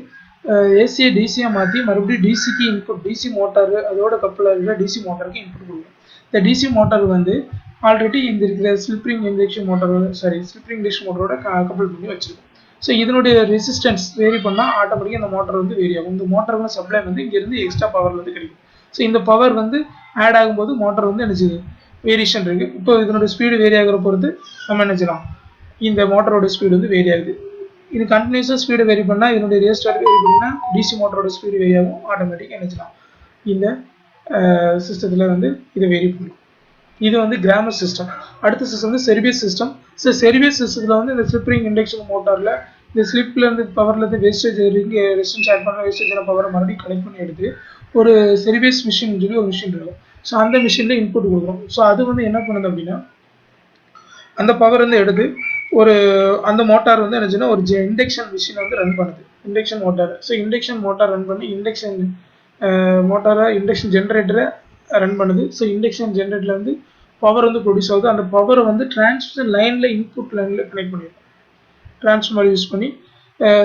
ஏசியை டிசியாக மாற்றி மறுபடியும் டிசிக்கு இன்புட், டிசி மோட்டார் அதோட கப்பில் இருக்கிற டிசி மோட்டாருக்கு இன்புட் கொடுக்கும். இந்த டிசி மோட்டார் வந்து ஆல்ரெடி இந்த இருக்கிற ஸ்லிப்ரிங் இண்டக்ஷன் மோட்டரோட ஸ்லிப்ரிங் இண்டக்ஷன் மோட்டரோட கப்பல் பண்ணி வச்சிருக்கும். ஸோ இதனுடைய ரெசிஸ்டன்ஸ் வேரி பண்ணால் ஆட்டோமேட்டிக்காக இந்த மோட்டர் வந்து வேரி ஆகும். இந்த மோட்டருக்கு சப்ளை வந்து இங்கேருந்து எக்ஸ்ட்ரா பவர் வந்து கிடைக்கும். ஸோ இந்த பவர் வந்து ஆட் ஆகும்போது மோட்டர் வந்து என்ன செய்யுது வேரியேஷன் இருக்குது. இப்போ இதனோட ஸ்பீடு வேரி ஆகிற பொறுத்து நம்ம என்ன செய்யலாம், இந்த மோட்டரோட ஸ்பீடு வந்து வேரி ஆகுது. இது கண்டினியூஸாக ஸ்பீடு வேரி பண்ணால் இதனுடைய ரியோஸ்டாட் வேரி பண்ணினா டிசி மோட்டரோட ஸ்பீடு வேரி ஆகும். ஆட்டோமேட்டிக்காக என்ன செய்யலாம் இந்த சிஸ்டத்தில் வந்து இதை வேரி பண்ணும். இது வந்து கிராமர் சிஸ்டம். அடுத்த சிஸ்டம் வந்து சர்வீஸ் சிஸ்டம். ஸோ சர்வீஸ் சிஸ்டத்தில் வந்து இந்த ஸ்லிப்ரிங் இண்டக்ஷன் மோட்டாரில் இந்த ஸ்லிப்லேருந்து பவர்லேருந்து வேஸ்டேஜ் ரெசிஸ்டன்ஸ் ஆட் பண்ணுற வேஸ்டேஜான பவரை மறுபடியும் கலெக்ட் பண்ணி எடுத்து ஒரு சர்வீஸ் மிஷின் சொல்லி ஒரு மிஷின் இருக்கும். ஸோ அந்த மிஷினில் இன்புட் கொடுக்குறோம். ஸோ அது வந்து என்ன பண்ணுது அப்படின்னா அந்த பவர் வந்து எடுத்து அந்த மோட்டார் வந்து என்னச்சுன்னா ஒரு இண்டக்ஷன் மிஷினை வந்து ரன் பண்ணுது, induction motor. So induction motor run பண்ணி இண்டக்ஷன் ஜென்ரேட்டரை ரன் பண்ணுது. ஸோ இண்டக்ஷன் ஜென்ரேட்டரில் வந்து பவர் வந்து ப்ரொடியூஸ் ஆகுது. அந்த பவரை வந்து டிரான்ஸ்மிஷன் லைனில் இன்புட் லைனில் கனெக்ட் பண்ணிடுறோம். டிரான்ஸ்ஃபார்மர் யூஸ் பண்ணி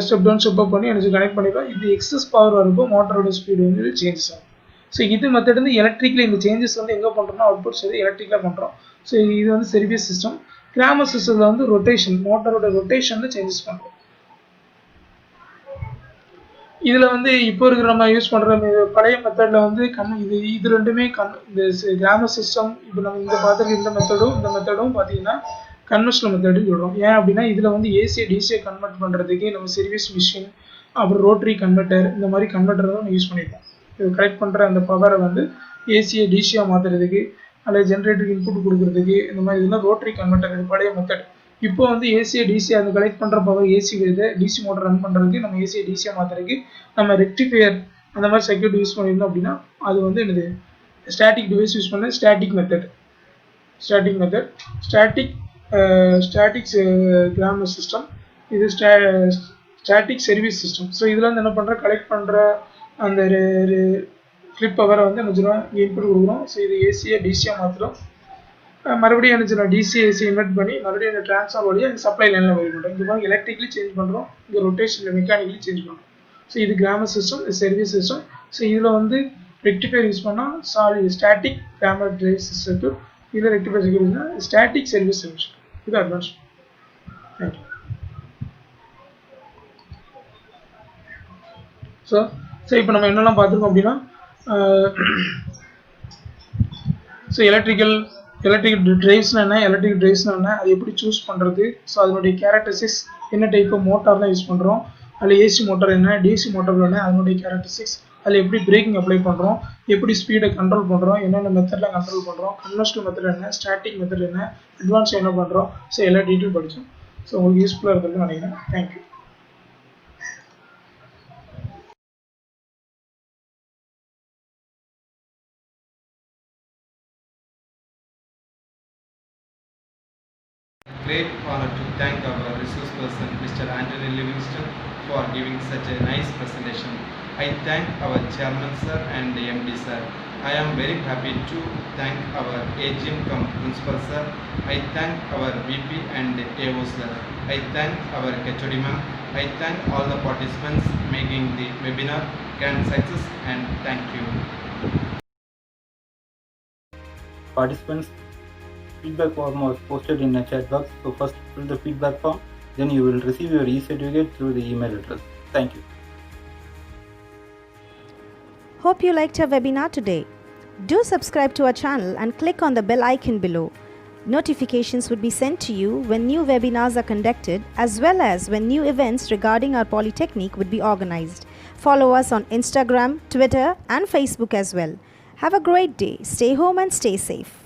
ஸ்டெப் டவுன் ஸ்டெப் அப் பண்ணி எனக்கு கனெக்ட் பண்ணிடுறோம். இது எக்ஸஸ் பவர் வரும்போது மோட்டரோட ஸ்பீடு வந்து சேஞ்சஸ் ஆகும். ஸோ இது மெத்தட் வந்து எலக்ட்ரிக்கில் இந்த சேஞ்சஸ் வந்து எங்கே பண்ணுறோம்னா அவுட்புட் சைடு எலக்ட்ரிக்கில் பண்ணுறோம். ஸோ இது வந்து சர்வீஸ் சிஸ்டம். கிராமர் சிஸ்டத்தில் வந்து ரொட்டேஷன், மோட்டரோட ரொட்டேஷனில் சேஞ்சஸ் பண்ணுறோம். இதில் வந்து இப்போ இருக்கிற நம்ம யூஸ் பண்ணுற பழைய மெத்தடில் வந்து இது ரெண்டுமே இந்த கிராமர் சிஸ்டம் இப்போ நம்ம இந்த பார்த்துருக்க இந்த மெத்தடும் பார்த்தீங்கன்னா கன்வென்ஷனல் மெத்தடுன்னு சொல்கிறோம். ஏன் அப்படின்னா இதில் வந்து ஏசியை டிசியை கன்வெர்ட் பண்ணுறதுக்கு நம்ம சர்வீஸ் மிஷின் அப்புறம் ரோட்டரி கன்வெர்ட்டர் இந்த மாதிரி கன்வெர்ட்டர் தான் யூஸ் பண்ணியிருக்கோம். இது கலெக்ட் பண்ணுற அந்த பவரை வந்து ஏசியை டிசியாக மாற்றுறதுக்கு அல்லது ஜென்ரேட்டருக்கு இன்புட் கொடுக்குறதுக்கு இந்த மாதிரி இதெல்லாம் ரோட்டரி கன்வெர்ட்டர் பழைய மெத்தட். இப்போ வந்து ஏசியை டிசியை அந்த கலெக்ட் பண்ணுற power AC DC motor run பண்ணுறதுக்கு நம்ம ஏசியை டிசியாக மாற்றுறதுக்கு நம்ம ரெக்டிஃபையர் அந்த மாதிரி சர்க்யூட் யூஸ் பண்ணியிருந்தோம் அப்படின்னா அது வந்து என்னது ஸ்டாட்டிக் டிவைஸ் யூஸ் பண்ண static method static grammar system. இது ஸ்டாட்டிக் சர்வீஸ் சிஸ்டம். ஸோ இதில் வந்து என்ன பண்ணுற கலெக்ட் பண்ணுற அந்த ஃப்ளிப் பவரை வந்து என்ன சொல்லுவோம் இன்புட் கொடுக்குறோம். ஸோ இது ஏசியை டிசியாக மாற்றுறோம். மறுபடியும் என்ன சொல்லுவோம் டிசி ஏசி இன்வெர்ட் பண்ணி மறுபடியும் இந்த ட்ரான்ஸ்ஃபார்மர் வழியாக சப்ளை லைனில் வெரி பண்ணுறோம். இங்கே மாதிரி எலக்ட்ரிக்கலி சேஞ்ச் பண்ணுறோம், இங்கே ரொட்டேஷனில் மெக்கானிக்கலி சேஞ்ச் பண்ணுறோம். ஸோ இது கிராமர் சிஸ்டம், இது சர்வீஸ் சிஸ்டம். ஸோ இதில் வந்து ரெக்டிஃபையர் யூஸ் பண்ணால் ஸ்டாட்டிக் கிராமர் டிரைவ் சிஸ்டம். இதில் rectifier use static service solution. இது அட்வான்ஸ். தேங்க்யூ. ஸோ இப்போ நம்ம என்னெல்லாம் பார்த்துருக்கோம் அப்படின்னா ஸோ எலக்ட்ரிக்கல் டிரைவ்ஸ்னா என்ன, எலக்ட்ரிக்கல் டிரைவ்ஸ்னா என்ன, அது எப்படி சூஸ் பண்ணுறது, ஸோ அதனுடைய கேரக்டரிஸ்டிக்ஸ், என்ன டைப் ஆஃப் மோட்டார்லாம் யூஸ் பண்ணுறோம், அதில் ஏசி மோட்டார் என்ன, டிசி மோட்டார் என்ன, அதனுடைய கேரக்டரிஸ்டிக்ஸ், அதில் எப்படி பிரேக்கிங் அப்ளை பண்ணுறோம், எப்படி ஸ்பீடை கண்ட்ரோல் பண்ணுறோம், என்னென்ன மெத்தடில் கண்ட்ரோல் பண்ணுறோம், கன்வென்ஷனல் மெத்தட் என்ன, ஸ்டாட்டிக் மெத்தட் என்ன, அட்வான்ஸ் என்ன பண்ணுறோம். ஸோ எல்லா டீட்டெயில் படித்தோம். ஸோ உங்களுக்கு யூஸ்ஃபுல்லாக இருக்குதுன்னு நினைக்கிறேன். Thank you. Great honor to thank our resource person Mr. Anthony Livingston for giving such a nice presentation. I thank our chairman sir and the MD sir. I am very happy to thank our AGM principal sir. I thank our VP and AO sir. I thank our HOD ma'am. I thank all the participants making the webinar grand success, and thank you. Participants, feedback form was posted in a chat box. So first fill the feedback form, then you will receive your e-certificate through the email address. Thank you. Hope you liked our webinar today. Do subscribe to our channel and click on the bell icon below. Notifications would be sent to you when new webinars are conducted, as well as when new events regarding our Polytechnic would be organized. Follow us on Instagram, Twitter and Facebook as well. Have a great day. Stay home and stay safe.